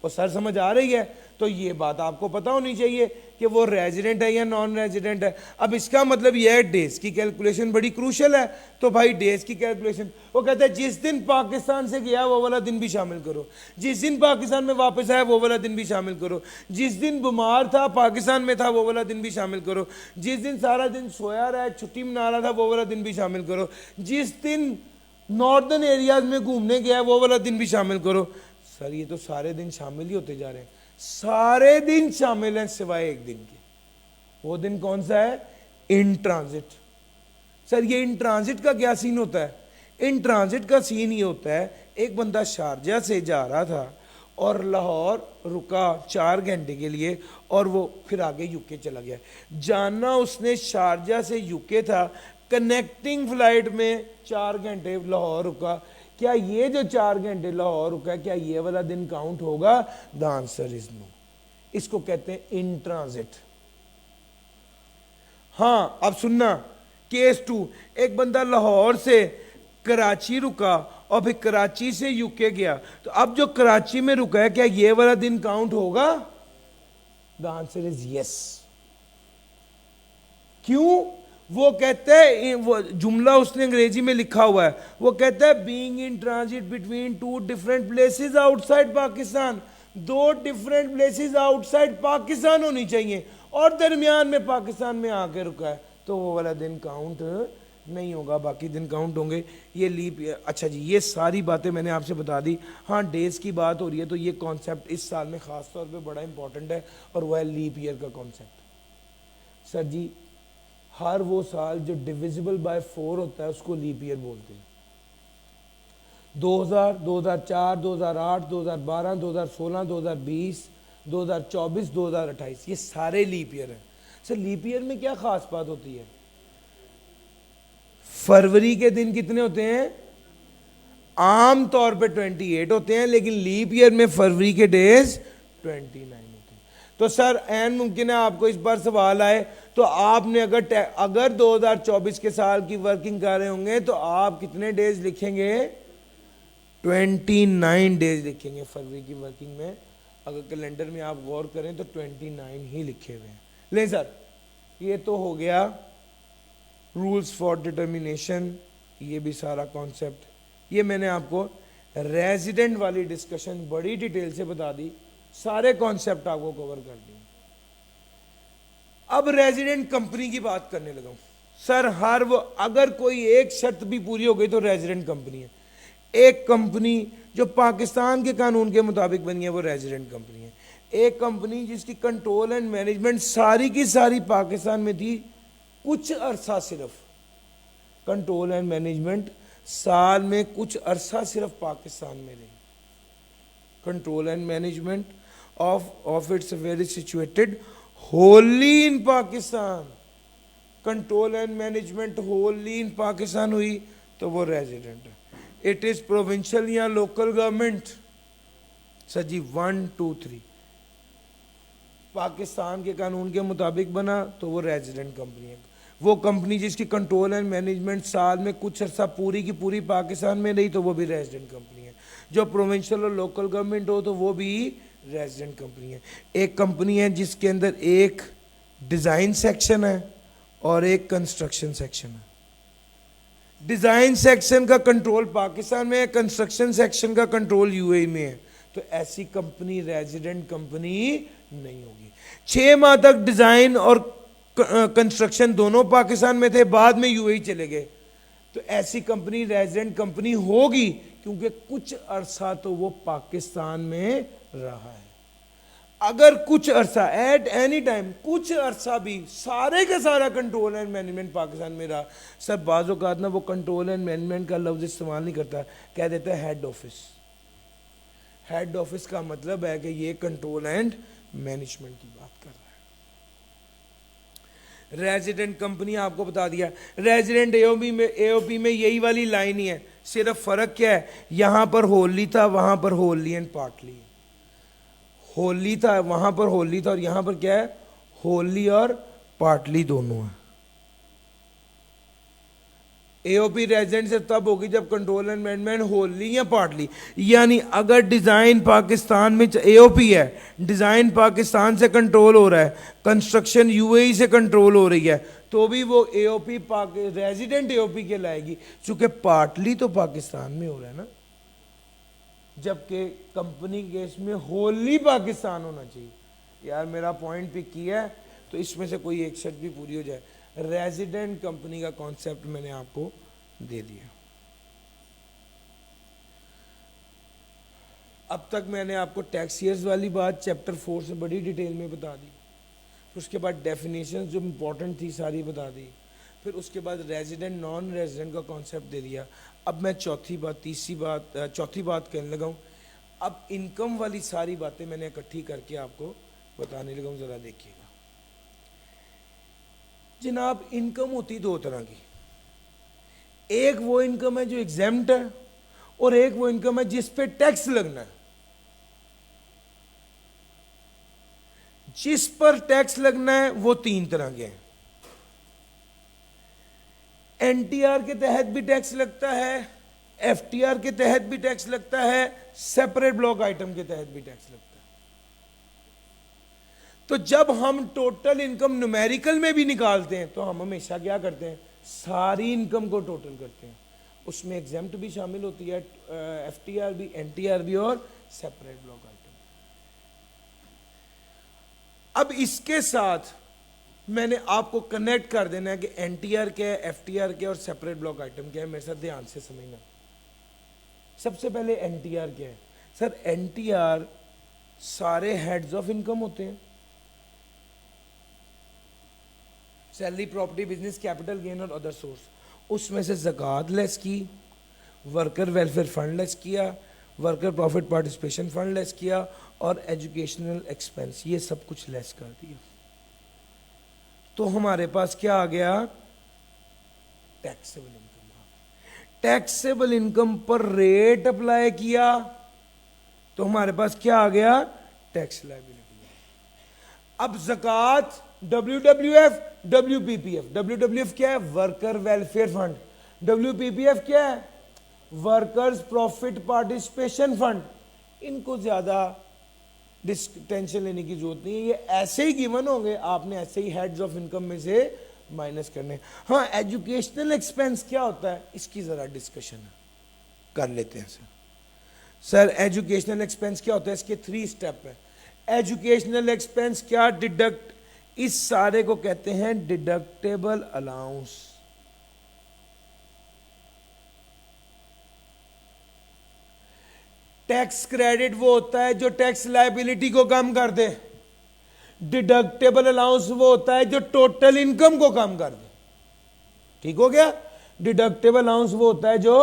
اور سر سمجھ آ رہی ہے؟ تو یہ بات آپ کو پتہ ہونی چاہیے کہ وہ ریزیڈنٹ ہے یا نان ریزیڈنٹ ہے. اب اس کا مطلب یہ ہے ڈیز کی کیلکولیشن بڑی کروشل ہے. تو بھائی ڈیز کی کیلکولیشن, وہ کہتے ہیں جس دن پاکستان سے گیا وہ والا دن بھی شامل کرو, جس دن پاکستان میں واپس آیا وہ والا دن بھی شامل کرو, جس دن بیمار تھا پاکستان میں تھا وہ والا دن بھی شامل کرو, جس دن سارا دن سویا رہا ہے چھٹی منا رہا تھا وہ والا دن بھی شامل کرو, جس دن ناردرن ایریاز میں گھومنے گیا وہ والا دن بھی شامل کرو. سر یہ تو سارے دن شامل ہی ہوتے جا رہے ہیں, سارے دن شامل ہیں سوائے ایک دن کے. وہ دن کون سا ہے؟ In transit. سر یہ ان ٹرانزٹ کا کیا سین ہوتا ہے؟ ان ٹرانزٹ کا سین یہ ہوتا ہے, ایک بندہ شارجہ سے جا رہا تھا اور لاہور رکا 4 گھنٹے کے لیے اور وہ پھر آگے یو کے چلا گیا. جانا اس نے شارجہ سے یو کے تھا, کنیکٹنگ فلائٹ میں 4 گھنٹے لاہور رکا. کیا یہ جو 4 گھنٹے لاہور رکا ہے کیا یہ والا دن کاؤنٹ ہوگا؟ the answer is no. اس کو کہتے ہیں ان ٹرانزٹ. ہاں اب سننا, کیس 2, ایک بندہ لاہور سے کراچی رکا اور پھر کراچی سے یو کے گیا, تو اب جو کراچی میں رکا ہے کیا یہ والا دن کاؤنٹ ہوگا؟ the answer is yes. کیوں؟ وہ کہتے ہیں, وہ جملہ اس نے انگریزی میں لکھا ہوا ہے, وہ کہتا ہے being in transit between 2 different places outside Pakistan. 2 different places outside Pakistan ہونی چاہیے اور درمیان میں پاکستان میں آ کے رکا ہے, تو وہ والا دن کاؤنٹ نہیں ہوگا, باقی دن کاؤنٹ ہوں گے. یہ لیپ, اچھا جی یہ ساری باتیں میں نے آپ سے بتا دی. ہاں ڈیز کی بات ہو رہی ہے تو یہ کانسیپٹ اس سال میں خاص طور پہ بڑا امپورٹنٹ ہے اور وہ ہے لیپ ایئر کا کانسیپٹ. سر جی ہر وہ سال جو ڈیویزبل بائی 4 ہوتا ہے اس کو لیپ ایئر بولتے ہیں. 2000, 2004, 2008, 2012, 2016, 2020, 2024, 2028 یہ سارے لیپ ایئر ہیں. سر لیپ ایئر میں کیا خاص بات ہوتی ہے؟ فروری کے دن کتنے ہوتے ہیں؟ عام طور پہ 28 ہوتے ہیں، لیکن لیپ ایئر میں فروری کے ڈیز 29 ہوتے ہیں. تو سر این ممکن ہے آپ کو اس بار سوال آئے تو آپ نے اگر 2024 کے سال کی ورکنگ کر رہے ہوں گے تو آپ کتنے ڈیز لکھیں گے؟ 29 ڈیز لکھیں گے فروری کی ورکنگ میں. اگر کیلنڈر میں آپ غور کریں تو 29 ہی لکھے ہوئے ہیں. لیں سر یہ تو ہو گیا رولز فار ڈٹرمینیشن، یہ بھی سارا کانسیپٹ. یہ میں نے آپ کو ریزیڈنٹ والی ڈسکشن بڑی ڈیٹیل سے بتا دی، سارے کانسیپٹ آپ کو کور کر دیے. اب ریزیڈنٹ کمپنی کی بات کرنے لگا ہوں. سر اگر کوئی ایک شرط بھی پوری ہو گئی تو ریزیڈنٹ کمپنی ہے. ایک کمپنی جو پاکستان کے قانون کے مطابق بنی ہے وہ ریزیڈنٹ کمپنی ہے. ایک کمپنی جس کی کنٹرول اینڈ مینجمنٹ ساری کی ساری پاکستان میں تھی، کچھ عرصہ صرف کنٹرول اینڈ مینجمنٹ سال میں کچھ عرصہ صرف پاکستان میں رہی. Control and management of its affairs situated wholly in Pakistan. Control and management wholly in Pakistan ہوئی تو وہ ریزیڈنٹ ہے. اٹ از پروونشل یا local government. Sir ji 1 2 3 Pakistan کے قانون کے مطابق بنا تو وہ ریزیڈنٹ کمپنی ہے. وہ کمپنی جس کی کنٹرول اینڈ مینجمنٹ سال میں کچھ عرصہ پوری کی پوری پاکستان میں رہی تو وہ بھی ریزیڈنٹ کمپنی ہے. جو پروونشل اور لوکل گورنمنٹ ہو تو وہ بھی ریزیڈنٹ کمپنی ہے. ایک کمپنی ہے جس کے اندر ایک ڈیزائن سیکشن ہے اور ایک کنسٹرکشن سیکشن ہے. ڈیزائن سیکشن کا کنٹرول پاکستان میں ہے، کنسٹرکشن سیکشن کا کنٹرول یو اے میں ہے. تو ایسی کمپنی ریزیڈنٹ کمپنی نہیں ہوگی. 6 ماہ تک ڈیزائن اور کنسٹرکشن دونوں پاکستان میں تھے، بعد میں یو اے چلے گئے تو ایسی کمپنی ریزیڈنٹ کمپنی ہوگی کیونکہ کچھ عرصہ تو وہ پاکستان میں رہا ہے. اگر کچھ عرصہ ایٹ اینی ٹائم کچھ عرصہ بھی سارے کا سارا کنٹرول اینڈ مینجمنٹ پاکستان میں رہا. سر بعض اوقات نا وہ کنٹرول اینڈ مینجمنٹ کا لفظ استعمال نہیں کرتا، کہہ دیتا ہے ہیڈ آفس. ہیڈ آفس کا مطلب ہے کہ یہ کنٹرول اینڈ مینجمنٹ کی بات کر رہا ہے. ریزیڈنٹ کمپنی آپ کو بتا دیا. ریزیڈنٹ اے او پی میں یہی والی لائن ہی ہے، صرف فرق کیا ہے؟ یہاں پر ہوللی تھا، وہاں پر ہوللی اینڈ پارٹلی. ہوللی تھا وہاں پر ہوللی تھا اور یہاں پر کیا ہے؟ ہوللی اور پارٹلی دونوں ہیں. اے او پی ریزیڈنٹ سے تب ہوگی جب کنٹرول اینڈ مینجمنٹ ہوللی یا پارٹلی. یعنی اگر ڈیزائن پاکستان میں اے او پی ہے، ڈیزائن پاکستان سے کنٹرول ہو رہا ہے، کنسٹرکشن یو اے ای سے کنٹرول ہو رہی ہے تو بھی وہ اے او پی ریزیڈنٹ اے او پی کے لائے گی، چونکہ پارٹلی تو پاکستان میں ہو رہا ہے نا، جبکہ کمپنی کیس میں ہوللی پاکستان ہونا چاہیے. یار میرا پوائنٹ پک کیا ہے تو اس میں سے کوئی ایک شرط بھی پوری ہو جائے. ریزیڈنٹ کمپنی کا کانسیپٹ میں نے آپ کو دے دیا. اب تک میں نے آپ کو ٹیکس ایئرز والی بات چیپٹر 4 سے بڑی ڈیٹیل میں بتا دی. پھر اس کے بعد ڈیفینیشن جو امپورٹنٹ تھی ساری بتا دی. پھر اس کے بعد ریزیڈنٹ نان ریزیڈنٹ کا کانسیپٹ دے دیا. اب میں چوتھی بات کہنے لگا ہوں. اب انکم والی ساری باتیں میں نے اکٹھی کر کے آپ کو بتانے لگا ہوں، ذرا دیکھیے گا. جناب انکم ہوتی 2 طرح کی. ایک وہ انکم ہے جو ایگزیمپٹ ہے اور ایک وہ انکم ہے جس پہ ٹیکس لگنا ہے. جس پر ٹیکس لگنا ہے وہ 3 طرح کے ہیں. این ٹی آر کے تحت بھی ٹیکس لگتا ہے، ایف ٹی آر کے تحت بھی ٹیکس لگتا ہے، سیپریٹ بلاک آئٹم کے تحت بھی ٹیکس لگتا ہے. تو جب ہم ٹوٹل انکم نومیریکل میں بھی نکالتے ہیں تو ہم ہمیشہ کیا کرتے ہیں؟ ساری انکم کو ٹوٹل کرتے ہیں. اس میں ایگزیمپٹ بھی شامل ہوتی ہے، ایف ٹی آر بھی، این ٹی آر بھی اور سیپریٹ بلاک آئٹم. اب اس کے ساتھ میں نے آپ کو کنیکٹ کر دینا ہے کہ این ٹی آر کیا ہے، ایف ٹی آر کیا ہے اور سیپریٹ بلاک آئٹم کیا ہے. میرے ساتھ دھیان سے سمجھنا. سب سے پہلے این ٹی آر کیا ہے؟ سر این ٹی آر سارے ہیڈز آف انکم ہوتے ہیں. Salary, property, business, capital gain اور ادر سورس. اس میں سے زکوٰۃ لیس کی, ورکر ویلفیئر فنڈ لیس کیا, ورکر پروفٹ پارٹیسپیشن فنڈ لیس کیا, اور ایجوکیشنل ایکسپینس, یہ سب کچھ لیس کر دیا. تو ہمارے پاس کیا آ گیا؟ Taxable income. ٹیکسیبل انکم پر ریٹ اپلائی کیا تو ہمارے پاس کیا آ گیا؟ Tax liability. اب زکوٰۃ WWF, WPPF. WWF کیا ہے؟ Worker welfare fund. WPPF کیا ہے؟ Workers profit participation fund. ان کو زیادہ ٹینشن لینے کی ضرورت نہیں ہے, یہ ایسے ہی گیون ہوں گے, آپ نے ایسے ہی ہیڈز آف انکم میں سے مائنس کرنے. ہاں, ایجوکیشنل ایکسپینس کیا ہوتا ہے, اس کی ذرا ڈسکشن کر لیتے ہیں. سر ایجوکیشنل ایکسپینس کیا ہوتا ہے؟ اس کے 3 سٹیپ ہیں. ایجوکیشنل ایکسپینس کیا ڈیڈکٹ, اس سارے کو کہتے ہیں ڈیڈکٹیبل الاؤنس. ٹیکس کریڈٹ وہ ہوتا ہے جو ٹیکس لائبلٹی کو کم کر دے. ڈیڈکٹیبل الاؤنس وہ ہوتا ہے جو ٹوٹل انکم کو کم کر دے. ٹھیک ہو گیا؟ ڈیڈکٹیبل الاؤنس وہ ہوتا ہے جو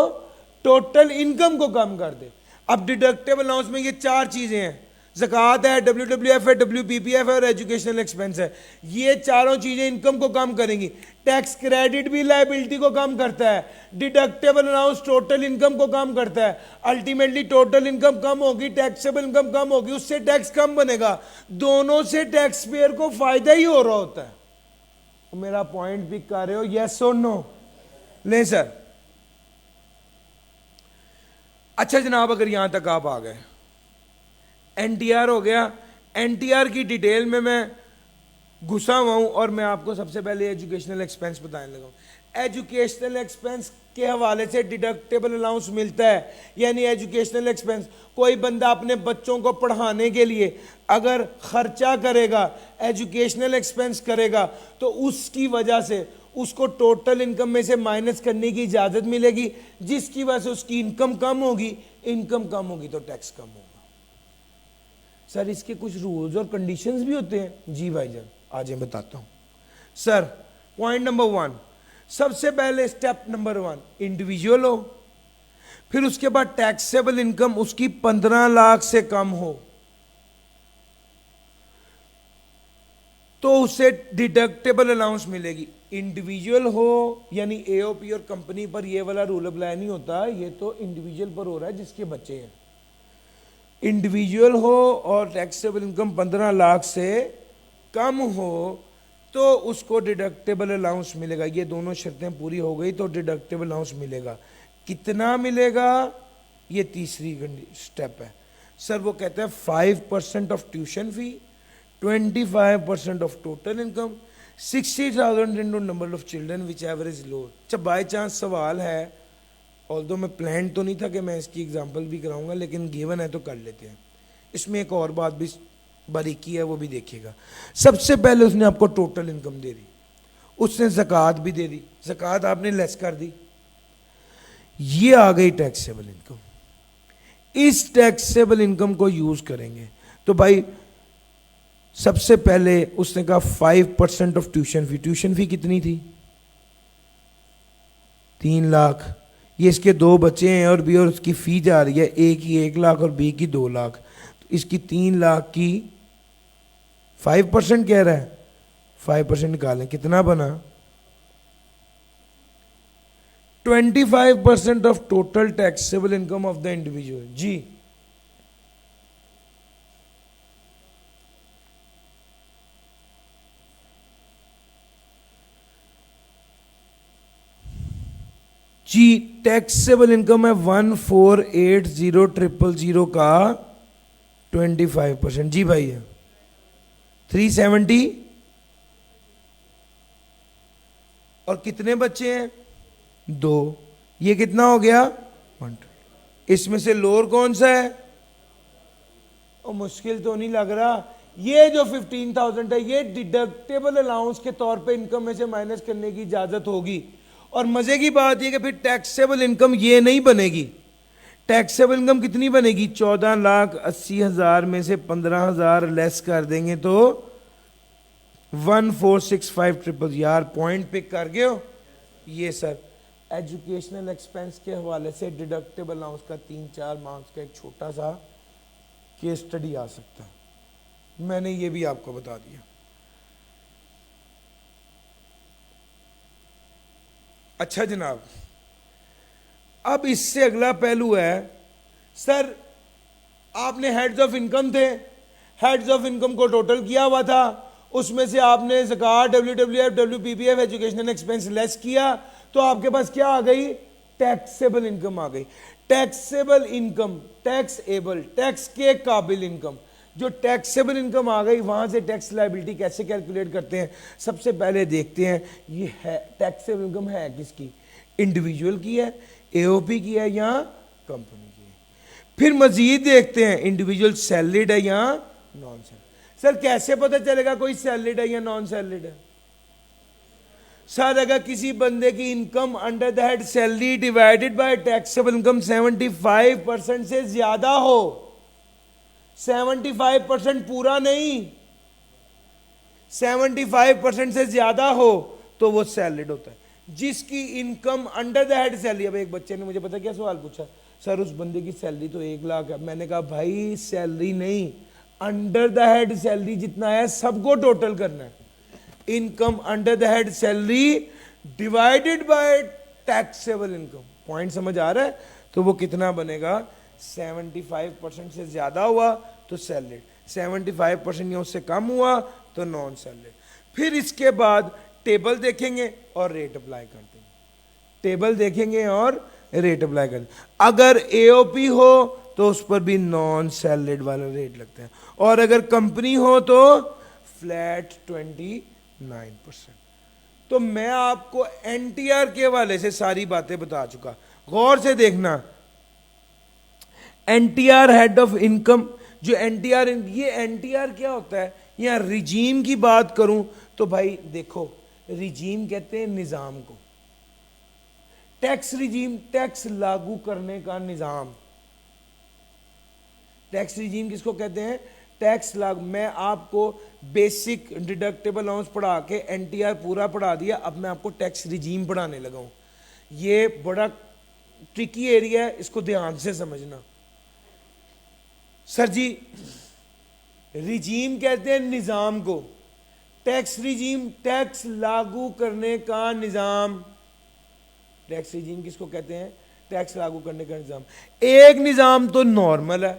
ٹوٹل انکم کو کم کر دے. اب ڈیڈکٹیبل الاؤنس میں یہ 4 چیزیں ہیں, زکوٰۃ ہے, WWF ہے, WPPF ہے اور ایجوکیشنل ایکسپینس ہے. یہ چاروں چیزیں انکم کو کم کریں گی. ٹیکس کریڈٹ بھی لائبلٹی کو کم کرتا ہے, ڈیڈکٹیبل الاؤنس ٹوٹل انکم کو کم کرتا ہے. الٹیمیٹلی ٹوٹل انکم کم ہوگی, ٹیکسیبل انکم کم ہوگی, اس سے ٹیکس کم بنے گا. دونوں سے ٹیکس پیئر کو فائدہ ہی ہو رہا ہوتا ہے. میرا پوائنٹ پک کر رہے ہو؟ یس اور نو؟ لیں سر. اچھا جناب, اگر یہاں تک آپ آ گئے, NTR ہو گیا. NTR کی ڈیٹیل میں گھسا ہوا ہوں اور میں آپ کو سب سے پہلے ایجوکیشنل ایکسپینس بتانے لگا ہوں. ایجوکیشنل ایکسپینس کے حوالے سے ڈیڈکٹیبل الاؤنس ملتا ہے. یعنی ایجوکیشنل ایکسپینس, کوئی بندہ اپنے بچوں کو پڑھانے کے لیے اگر خرچہ کرے گا, ایجوکیشنل ایکسپینس کرے گا, تو اس کی وجہ سے اس کو ٹوٹل انکم میں سے مائنس کرنے کی اجازت ملے گی, جس کی وجہ سے اس کی انکم کم ہوگی. انکم کم ہوگی تو ٹیکس کم ہوگا. سر اس کے کچھ رولز اور کنڈیشنز بھی ہوتے ہیں. جی بھائی جان, آج میں بتاتا ہوں. سر پوائنٹ نمبر 1, سب سے پہلے سٹیپ نمبر 1 انڈیویجول ہو, پھر اس کے بعد ٹیکسیبل انکم اس کی 15 لاکھ سے کم ہو تو اسے ڈیڈکٹیبل الاؤنس ملے گی. انڈیویجول ہو یعنی AOP اور کمپنی پر یہ والا رول اپلائی نہیں ہوتا, یہ تو انڈیویجول پر ہو رہا ہے جس کے بچے ہیں. انڈیویجول ہو اور ٹیکسیبل انکم 15 لاکھ سے کم ہو تو اس کو ڈیڈکٹیبل الاؤنس ملے گا. یہ دونوں شرطیں پوری ہو گئی تو ڈیڈکٹیبل الاؤنس ملے گا. کتنا ملے گا؟ یہ تیسری سٹیپ ہے. سر وہ کہتے ہیں 5% of tuition fee, 25% of total income, 60,000 into number of children whichever is low. جب بائی چانس سوال ہے, although میں پلان تو نہیں تھا کہ میں اس کی ایگزامپل بھی کراؤں گا, لیکن گیون ہے تو کر لیتے ہیں. اس میں ایک اور بات بھی باریکی ہے, وہ بھی دیکھیے گا. سب سے پہلے اس نے آپ کو ٹوٹل انکم دے دی, اس نے زکوٰۃ بھی دے دی, زکوٰۃ آپ نے لیس کر دی, یہ آ گئی ٹیکسیبل انکم. اس ٹیکسیبل انکم کو یوز کریں گے تو بھائی سب سے پہلے اس نے کہا 5% آف ٹیوشن فی. ٹیوشن فی کتنی تھی؟ 3 لاکھ. یہ اس کے 2 بچے ہیں اور بھی, اور اس کی فی جا رہی ہے, A کی 1 لاکھ اور B کی 2 لاکھ. تو اس کی 3 لاکھ کی 5% کہہ رہا ہے, 5% نکالیں, کتنا بنا؟ 25% of total taxable income of the individual. جی جی ٹیکسیبل انکم ہے 1480000 کا 25%. جی بھائی ہے 370. اور کتنے بچے ہیں؟ 2. یہ کتنا ہو گیا؟ 120. اس میں سے لوور کون سا ہے؟ مشکل تو نہیں لگ رہا. یہ جو 15,000 ہے یہ ڈیڈکٹیبل الاؤنس کے طور پہ انکم میں سے مائنس کرنے کی اجازت ہوگی. اور مزے کی بات یہ کہ پھر ٹیکسیبل انکم یہ نہیں بنے گی. ٹیکسیبل انکم کتنی بنے گی؟ 14,80,000 میں سے 15,000 لیس کر دیں گے تو 1465 یار پوائنٹ پک کر گئے ہو. یہ سر ایجوکیشنل ایکسپینس کے حوالے سے ڈیڈکٹیبل الاؤنس کا 3-4 مارکس کا ایک چھوٹا سا کیس اسٹڈی آ سکتا ہے. میں نے یہ بھی آپ کو بتا دیا. اچھا جناب, اب اس سے اگلا پہلو ہے سر, آپ نے ہیڈز آف انکم تھے, ہیڈز آف انکم کو ٹوٹل کیا ہوا تھا, اس میں سے آپ نے زکوٰۃ, WWF, WPPF, educational expense less کیا, تو آپ کے پاس کیا آ گئی؟ ٹیکسیبل انکم آ گئی. Taxable income, taxable, tax کے قابل انکم. جو ٹیکسیبل انکم آ گئی, وہاں سے ٹیکس لائبلٹی کیسے کیلکولیٹ کرتے ہیں؟ سب سے پہلے دیکھتے ہیں یہ ہے ٹیکسیبل انکم ہے کس کی, انڈیویجول کی ہے, AOP کی ہے یا کمپنی کی ہے. پھر مزید دیکھتے ہیں انڈیویجول سیلریڈ ہے یا نان سیلریڈ. سر کیسے پتہ چلے گا کوئی سیلریڈ ہے یا نان سیلریڈ ہے؟ سر اگر کسی بندے کی income under the head salary divided by taxable income 75% سے زیادہ ہو, 75% پورا نہیں, 75% سے زیادہ ہو تو وہ سیلریڈ ہوتا ہے. جس کی income under the head salary, اب ایک بچے نے مجھے پتا کیا سوال پوچھا, سر اس بندے کی سیلری تو 1 لاکھ ہے. میں نے کہا بھائی سیلری نہیں, انڈر دا ہیڈ سیلری جتنا ہے سب کو ٹوٹل کرنا ہے. Income under the head salary divided by taxable income. Point سمجھ آ رہا ہے؟ تو وہ کتنا بنے گا؟ 75% سے زیادہ ہوا تو سیلریڈ, 75% یا اس سے کم ہوا تو نان سیلریڈ. پھر اس کے بعد ٹیبل دیکھیں گے اور ریٹ اپلائی کر دیں گے. ٹیبل دیکھیں گے اور ریٹ اپلائی کر دیں گے. اگر AOP ہو تو اس پر بھی نان سیلریڈ والا ریٹ لگتا ہے, اور اگر کمپنی ہو تو فلیٹ 29%. تو میں آپ کو NTR کے حوالے سے ساری باتیں بتا چکا. غور سے دیکھنا, NTR ہیڈ آف انکم, جو NTR, یہ NTR کیا ہوتا ہے؟ یا ریجیم کی بات کروں تو بھائی دیکھو, ریجیم کہتے ہیں نظام کو. ٹیکس ریجیم, ٹیکس لاگو کرنے کا نظام. ٹیکس ریجیم کس کو کہتے ہیں؟ ٹیکس لاگو. میں آپ کو بیسک ڈیڈکٹیبل الاؤنس پڑھا کے NTR پورا پڑھا دیا, اب میں آپ کو ٹیکس ریجیم پڑھانے لگا ہوں. یہ بڑا ٹرکی ایریا ہے, اس کو دھیان سے سمجھنا. سر جی ریجیم کہتے ہیں نظام کو, ٹیکس ریجیم ٹیکس لاگو کرنے کا نظام. ٹیکس ریجیم کس کو کہتے ہیں؟ ٹیکس لاگو کرنے کا نظام. ایک نظام تو نارمل ہے,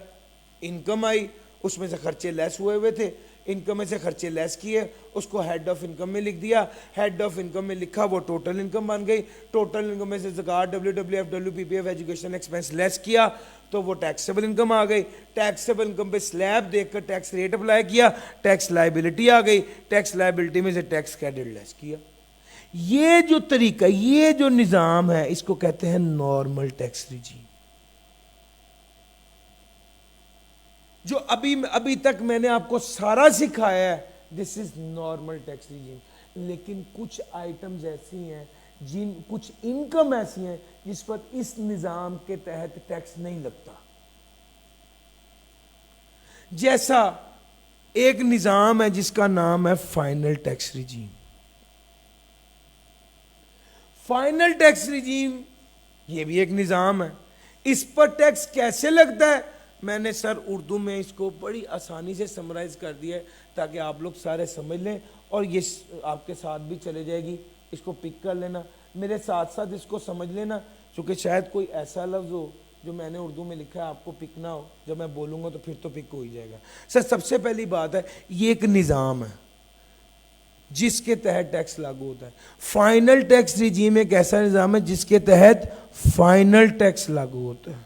انکم آئی, اس میں سے خرچے لیس ہوئے تھے, انکم میں سے خرچے لیس کیے, اس کو ہیڈ آف انکم میں لکھ دیا. ہیڈ آف انکم میں لکھا, وہ ٹوٹل انکم بن گئی. ٹوٹل انکم میں سے زکوٰۃ, WWF, WPPF, education expense less کیا تو وہ ٹیکسیبل انکم آ گئی. ٹیکسیبل انکم پہ سلیب دیکھ کر ٹیکس ریٹ اپلائی کیا, ٹیکس لائبلٹی آ گئی. ٹیکس لائبلٹی میں سے ٹیکس کریڈٹ لیس کیا. یہ جو طریقہ, یہ جو نظام ہے, اس کو کہتے ہیں نارمل ٹیکس ریجیم. جو ابھی تک میں نے آپ کو سارا سکھایا ہے, this is normal tax regime. لیکن کچھ آئٹمز ایسی ہیں, کچھ انکم ایسی ہیں جس پر اس نظام کے تحت ٹیکس نہیں لگتا. جیسا ایک نظام ہے جس کا نام ہے final tax regime. Final tax regime یہ بھی ایک نظام ہے. اس پر ٹیکس کیسے لگتا ہے؟ میں نے سر اردو میں اس کو بڑی آسانی سے سمرائز کر دیا ہے تاکہ آپ لوگ سارے سمجھ لیں, اور یہ آپ کے ساتھ بھی چلے جائے گی. اس کو پک کر لینا, میرے ساتھ ساتھ اس کو سمجھ لینا, چونکہ شاید کوئی ایسا لفظ ہو جو میں نے اردو میں لکھا ہے آپ کو پک نہ ہو. جب میں بولوں گا تو پھر تو پک ہو ہی جائے گا. سر سب سے پہلی بات ہے, یہ ایک نظام ہے جس کے تحت ٹیکس لاگو ہوتا ہے. فائنل ٹیکس ریجیم ایک ایسا نظام ہے جس کے تحت فائنل ٹیکس لاگو ہوتا ہے.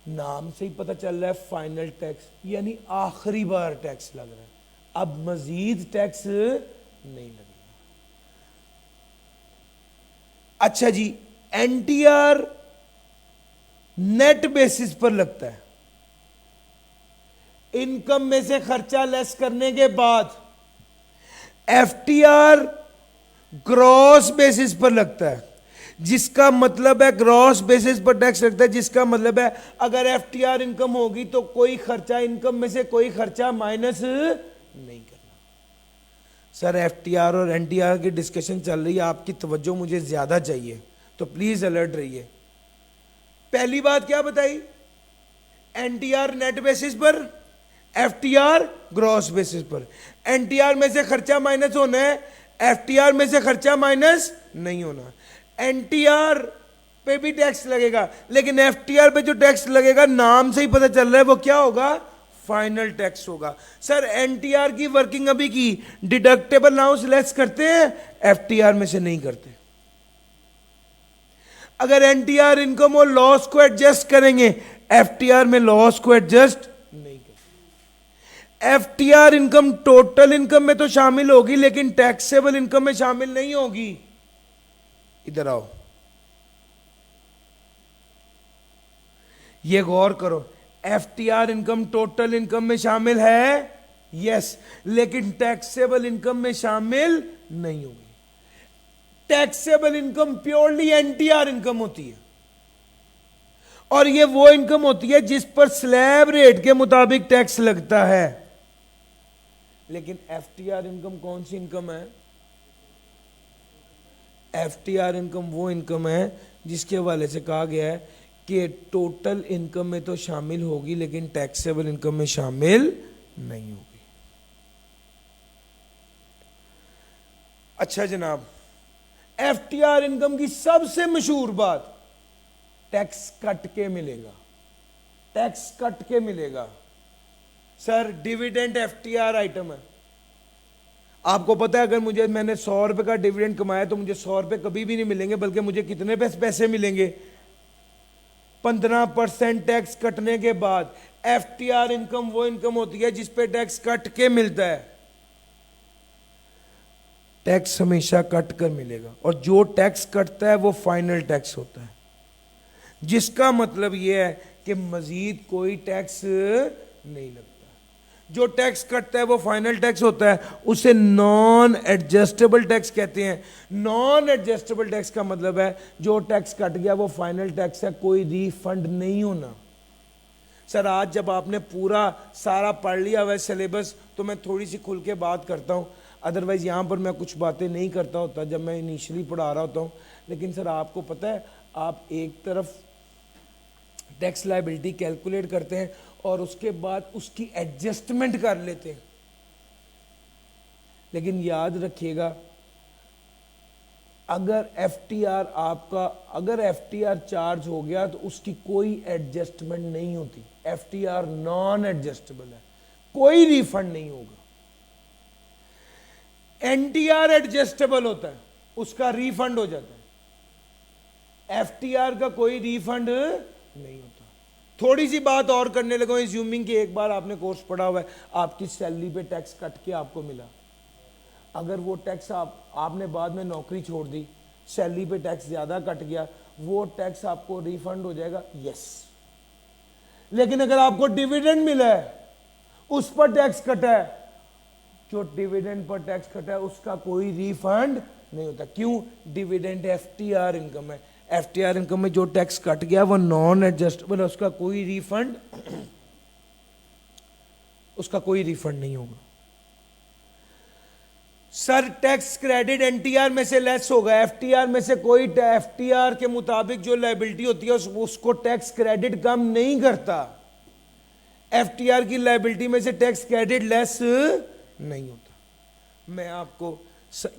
نام سے ہی پتہ چل رہا ہے فائنل ٹیکس, یعنی آخری بار ٹیکس لگ رہا ہے, اب مزید ٹیکس نہیں لگے گا. اچھا جی, NTR نیٹ بیسس پر لگتا ہے, انکم میں سے خرچہ لیس کرنے کے بعد. FTR گروس بیسس پر لگتا ہے. جس کا مطلب ہے گراس بیسس پر ٹیکس لگتا ہے, جس کا مطلب ہے اگر ایف ٹی آر انکم ہوگی تو کوئی خرچہ, انکم میں سے کوئی خرچہ مائنس نہیں کرنا. سر ایف ٹی آر اور این ٹی آر کی ڈسکشن چل رہی ہے, آپ کی توجہ مجھے زیادہ چاہیے تو پلیز الرٹ رہیے. پہلی بات کیا بتائی, N T R net basis پر, F T R gross basis پر. این ٹی آر میں سے خرچہ مائنس ہونا ہے, ایف ٹی آر میں سے خرچہ مائنس نہیں ہونا. این ٹی آر پہ بھی ٹیکس لگے گا, لیکن ایف ٹی آر پہ جو ٹیکس لگے گا نام سے ہی پتہ چل رہا ہے وہ کیا ہوگا, فائنل ٹیکس ہوگا. سر این ٹی آر کی ورکنگ ابھی کی, ڈیڈکٹیبل الاؤنس لیس کرتے ہیں, ایف ٹی آر میں سے نہیں کرتے. اگر این ٹی آر انکم اور لاس کو ایڈجسٹ کریں گے, ایف ٹی آر میں لاس کو ایڈجسٹ نہیں کرتے. F T R income total income میں تو شامل ہوگی لیکن ٹیکسیبل انکم میں شامل نہیں ہوگی. ادھر آؤ, یہ غور کرو, F T R income total income میں شامل ہے, یس, لیکن ٹیکسیبل انکم میں شامل نہیں ہوگی. Taxable income purely N T R income ہوتی ہے, اور یہ وہ انکم ہوتی ہے جس پر سلیب ریٹ کے مطابق ٹیکس لگتا ہے. لیکن ایف ٹی آر انکم کون سی انکم ہے؟ ایف ٹی آر انکم وہ انکم ہے جس کے حوالے سے کہا گیا ہے کہ ٹوٹل انکم میں تو شامل ہوگی لیکن ٹیکسیبل انکم میں شامل نہیں ہوگی. اچھا جناب, ایف ٹی آر انکم کی سب سے مشہور بات, ٹیکس کٹ کے ملے گا, ٹیکس کٹ کے ملے گا. Sir dividend F T R item ہے. آپ کو پتا ہے اگر میں نے 100 روپے کا ڈیویڈنڈ کمایا تو مجھے 100 روپے کبھی بھی نہیں ملیں گے, بلکہ مجھے کتنے پیسے ملیں گے, 15% ٹیکس کٹنے کے بعد. ایف ٹی آر انکم وہ انکم ہوتی ہے جس پہ ٹیکس کٹ کے ملتا ہے. ٹیکس ہمیشہ کٹ کر ملے گا, اور جو ٹیکس کٹتا ہے وہ فائنل ٹیکس ہوتا ہے, جس کا مطلب یہ ہے کہ مزید کوئی ٹیکس نہیں لگتا. جو ٹیکس کٹتا ہے وہ فائنل ٹیکس ہوتا ہے, اسے نان ایڈجسٹیبل ٹیکس کہتے ہیں. نان ایڈجسٹیبل ٹیکس کا مطلب ہے جو ٹیکس کٹ گیا وہ فائنل ٹیکس ہے, کوئی ری فنڈ نہیں ہونا. سر آج جب آپ نے پورا سارا پڑھ لیا ہوا ہے سلیبس تو میں تھوڑی سی کھل کے بات کرتا ہوں, ادروائز یہاں پر میں کچھ باتیں نہیں کرتا ہوتا جب میں انیشلی پڑھا رہا ہوتا ہوں. لیکن سر آپ کو پتہ ہے, آپ ایک طرف ٹیکس لائبلٹی کیلکولیٹ کرتے ہیں اور اس کے بعد اس کی ایڈجسٹمنٹ کر لیتے ہیں, لیکن یاد رکھیے گا اگر ایف ٹی آر آپ کا اگر ایف ٹی آر چارج ہو گیا تو اس کی کوئی ایڈجسٹمنٹ نہیں ہوتی. F T R non adjustable ہے, کوئی ریفنڈ نہیں ہوگا. این ٹی آر ایڈجسٹیبل ہوتا ہے, اس کا ریفنڈ ہو جاتا ہے. ایف ٹی آر کا کوئی ریفنڈ نہیں ہوتا. تھوڑی سی بات اور کرنے لگا, ایزیومنگ کہ ایک بار آپ نے کورس پڑھا ہوا ہے, آپ کی سیلری پہ ٹیکس کٹ کے آپ کو ملا. اگر وہ ٹیکس آپ نے بعد میں نوکری چھوڑ دی, سیلری پہ ٹیکس زیادہ کٹ گیا, وہ ٹیکس آپ کو ریفنڈ ہو جائے گا, یس. لیکن اگر آپ کو ڈیویڈنڈ ملا ہے, اس پر ٹیکس کٹا ہے, جو ڈیویڈنڈ پر ٹیکس کٹا ہے اس کا کوئی ریفنڈ نہیں ہوتا. کیوں؟ Dividend F T R income ہے. ایف ٹی آر انکم میں جو ٹیکس کٹ گیا وہ نان ایڈجسٹیبل ہے, اس کا کوئی ریفنڈ نہیں ہوگا. Sir tax credit N T R میں سے لیس ہوگا, ایف ٹی آر میں سے کوئی ایف ٹی آر کے مطابق جو لائبلٹی ہوتی ہے اس کو ٹیکس کریڈٹ کم نہیں کرتا. ایف ٹی آر کی لائبلٹی میں سے ٹیکس کریڈٹ لیس نہیں ہوتا. میں آپ کو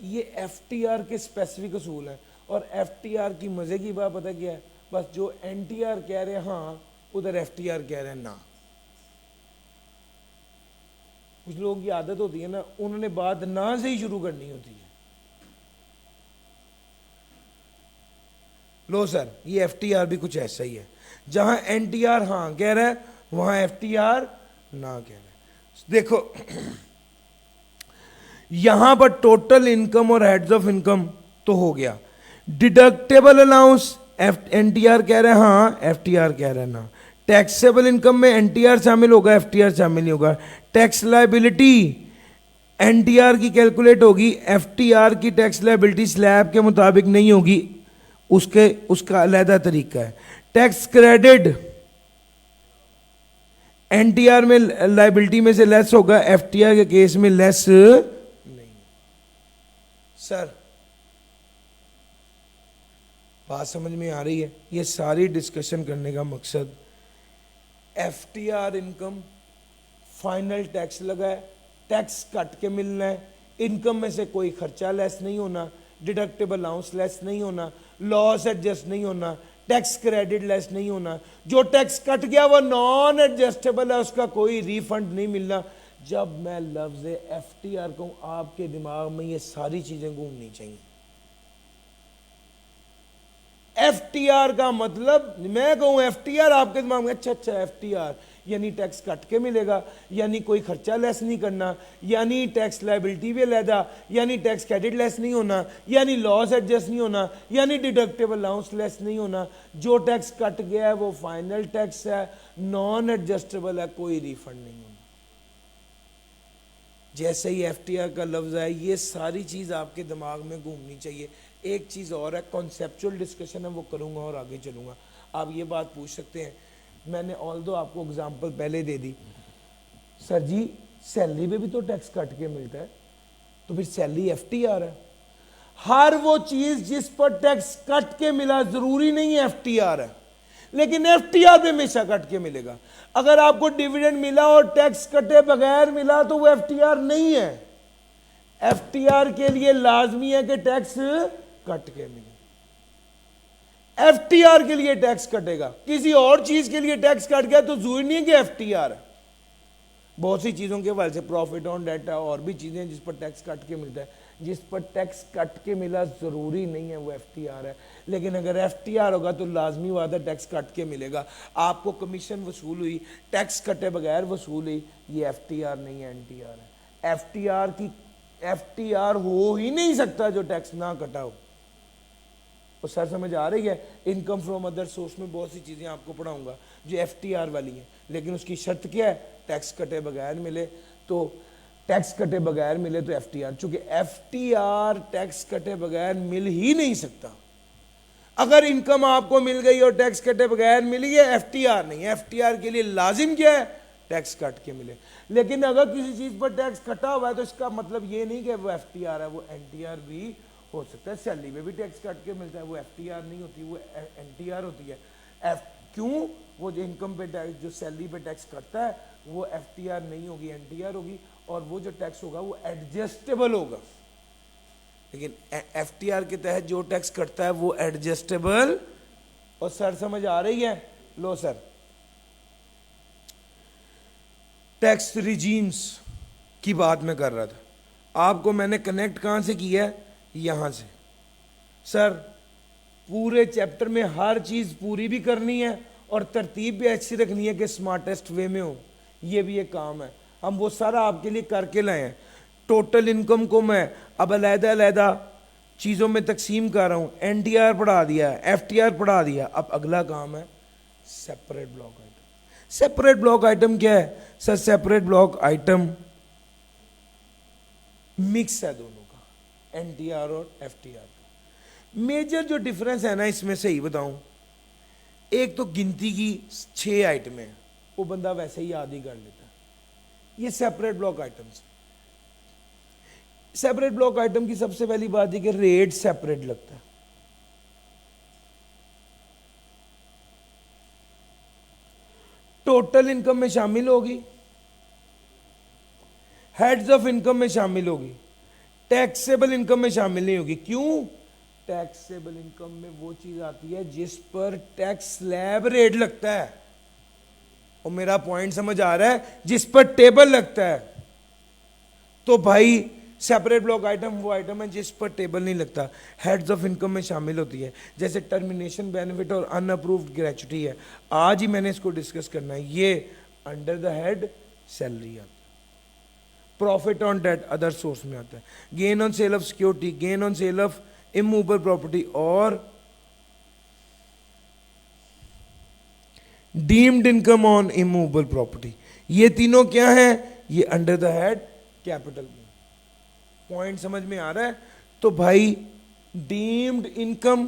یہ ایف ٹی آر کے اسپیسیفک اصول ہیں, اور ایف ٹی آر کی مزے کی بات پتہ کیا ہے, بس جو این ٹی آر کہہ رہے ہیں ہاں, ادھر ایف ٹی آر کہہ رہے ہیں نا. کچھ لوگوں کی عادت ہوتی ہے نا, انہوں نے بات نہ سے ہی شروع کرنی ہوتی ہے. لو سر, یہ ایف ٹی آر بھی کچھ ایسا ہی ہے, جہاں این ٹی آر ہاں کہہ رہا ہے وہاں ایف ٹی آر نہ کہہ رہا ہے. دیکھو یہاں پر ٹوٹل انکم اور ہیڈز آف انکم تو ہو گیا. Deductible allowance N T R کہہ رہے ہیں ہاں, ایف ٹی آر کہہ رہے ہیں نا. ٹیکسیبل انکم میں این ٹی آر شامل ہوگا, ایف ٹی آر شامل نہیں ہوگا. Tax liability N T R کی کیلکولیٹ ہوگی, ایف ٹی آر کی ٹیکس لائبلٹی سلیب کے مطابق نہیں ہوگی, اس کا علیحدہ طریقہ ہے. Tax credit N T R میں لائبلٹی میں سے لیس ہوگا, ایف ٹی آر کے کیس میں لیس نہیں. سر بات سمجھ میں آ رہی ہے؟ یہ ساری ڈسکشن کرنے کا مقصد F T R income final tax لگا ہے, ٹیکس کٹ کے ملنا ہے, انکم میں سے کوئی خرچہ لیس نہیں ہونا, ڈیڈکٹیبل الاؤنس لیس نہیں ہونا, لاس ایڈجسٹ نہیں ہونا, ٹیکس کریڈٹ لیس نہیں ہونا. جو ٹیکس کٹ گیا وہ نان ایڈجسٹیبل ہے, اس کا کوئی ریفنڈ نہیں ملنا. جب میں لفظ ایف ٹی آر کہوں آپ کے دماغ میں یہ ساری چیزیں گھومنی چاہیے. ایف ٹی آر کا مطلب, میں کہوں ایف ٹی آر, آپ کے دماغ میں اچھا ایف ٹی آر یعنی ٹیکس کٹ کے ملے گا, یعنی کوئی خرچہ لیس نہیں کرنا, یعنی ٹیکس لائبلٹی بھی علیحدہ, یعنی ٹیکس کریڈٹ لیس نہیں ہونا, یعنی لاس ایڈجسٹ نہیں ہونا, یعنی ڈیڈکٹیبل الاؤنس لیس نہیں ہونا. جو ٹیکس کٹ گیا ہے وہ فائنل ٹیکس ہے, نان ایڈجسٹیبل ہے, کوئی ریفنڈ نہیں ہونا. جیسے ہی ایف ٹی آر کا لفظ ہے, یہ ساری چیز آپ کے دماغ میں گھومنی چاہیے. ایک چیز اور ہے, کانسیپچول ڈسکشن ہے, وہ کروں گا اور آگے چلوں گا. آپ یہ بات پوچھ سکتے ہیں, میں نے آلدو آپ کو اگزامپل پہلے دے دی, سر جی سیلری پہ بھی تو ٹیکس کٹ کے ملتا ہے, تو پھر سیلری ایف ٹی آر ہے. ہر وہ چیز جس پر ٹیکس کٹ کے ملا ضروری نہیں ایف ٹی آر ہے, لیکن ایف ٹی آر پہ ہمیشہ کٹ کے ملے گا. اگر آپ کو ڈیویڈنڈ ملا اور ٹیکس کٹے بغیر ملا تو وہ ایف ٹی آر نہیں ہے. ایف ٹی آر کے لیے لازمی ہے کہ ٹیکس کٹ کے ملے. ایف ٹی آر کے لیے ٹیکس کٹے گا, کسی اور چیز کے لیے ٹیکس کٹ گیا تو ضروری نہیں ہے کہ ایف ٹی آر ہے. بہت سی چیزوں کے حوالے سے پروفٹ آن ڈیٹ اور بھی چیزیں جس پر ٹیکس کٹ کے ملتا ہے, جس پر ٹیکس کٹ کے ملا ضروری نہیں ہے وہ ایف ٹی آر ہے. لیکن اگر ایف ٹی آر ہوگا تو لازمی بات ہے ٹیکس کٹ کے ملے گا. آپ کو کمیشن وصول ہوئی, ٹیکس کٹے بغیر وصول ہوئی, یہ ایف ٹی آر نہیں ہے, این ٹی آر ہے. ایف ٹی آر ہو ہی نہیں سکتا جو ٹیکس نہ کٹا ہو. اور سر سمجھ آ رہی ہے؟ انکم فرام ادر سورس میں بہت سی چیزیں آپ کو پڑھاؤں گا جو ایف ٹی آر والی ہیں, لیکن اس کی شرط کیا ہے؟ ٹیکس کٹے بغیر ملے. تو ٹیکس کٹے بغیر ملے تو ایف ٹی آر, چونکہ ایف ٹی آر ٹیکس کٹے بغیر مل ہی نہیں سکتا. اگر انکم آپ کو مل گئی اور ٹیکس کٹے بغیر ملی ہے, ایف ٹی آر نہیں ہے. ایف ٹی آر کے لیے لازم کیا ہے؟ ٹیکس کٹ کے ملے. لیکن اگر کسی چیز پر ٹیکس کٹا ہوا ہے تو اس کا مطلب یہ نہیں کہ وہ ایف ٹی آر ہے, وہ این ٹی آر بھی ہو سکتا ہے. سیلری میں بھی ٹیکس کٹ کے ملتا ہے, وہ ایف ٹی آر نہیں ہوتی, وہ این ٹی آر ہوتی ہے. کیوں؟ وہ جو انکم پہ ٹیکس, جو سیلری پہ ٹیکس کٹتا ہے وہ ایف ٹی آر نہیں ہوگی, این ٹی آر ہوگی, اور وہ جو ٹیکس ہوگا وہ ایڈجسٹیبل ہوگا. لیکن ایف ٹی آر کے تحت جو ٹیکس کٹتا ہے وہ ایڈجسٹیبل. اور سر سمجھ آ رہی ہے؟ لو سر, ٹیکس ریجیمز کی بات میں کر رہا تھا, آپ کو میں نے کنیکٹ کہاں سے کیا ہے؟ یہاں سے. سر پورے چیپٹر میں ہر چیز پوری بھی کرنی ہے اور ترتیب بھی ایسی رکھنی ہے کہ سمارٹسٹ وے میں ہو, یہ بھی ایک کام ہے. ہم وہ سارا آپ کے لیے کر کے لائے ہیں. ٹوٹل انکم کو میں اب علیحدہ علیحدہ چیزوں میں تقسیم کر رہا ہوں. این ٹی آر پڑھا دیا, ایف ٹی آر پڑھا دیا. اب اگلا کام ہے separate block item. Separate block item کیا ہے؟ سر سیپریٹ بلاک آئٹم مکس ہے دونوں کا, این ٹی آر اور ایف ٹی آر کا. میجر جو ڈفرنس ہے نا اس میں سے ہی بتاؤں, ایک تو گنتی کی 6 آئٹمیں ہیں, وہ بندہ ویسے ہی یاد ہی کر لیتا ہے. یہ separate block items. Separate block item کی سب سے پہلی بات ہے کہ ریٹ سیپریٹ لگتا ہے. ٹوٹل انکم میں شامل ہوگی, ہیڈز آف انکم میں شامل ہوگی, ٹیکسیبل انکم میں شامل نہیں ہوگی. کیوں؟ ٹیکسیبل انکم میں وہ چیز آتی ہے جس پر ٹیکس سلیب ریٹ لگتا ہے. اور میرا پوائنٹ سمجھ آ رہا ہے؟ جس پر ٹیبل لگتا ہے. تو بھائی سیپریٹ بلاک آئٹم وہ آئٹم ہے جس پر ٹیبل نہیں لگتا. ہیڈز آف انکم میں شامل ہوتی ہے, جیسے ٹرمینیشن بینیفٹ اور ان اپرووڈ گریچوٹی ہے. آج ہی میں نے اس کو ڈسکس کرنا ہے. یہ انڈر دا ہیڈ سیلری آتا ہے. Profit on debt other source میں آتا ہے. Gain on cell of security, gain on cell of immovable property اور ڈیمڈ انکم آن اموویبل پراپرٹی. یہ تینوں کیا ہیں؟ یہ انڈر دا ہیڈ کیپٹل میں. پوائنٹ سمجھ میں آ رہا ہے؟ تو بھائی ڈیمڈ انکم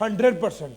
100%,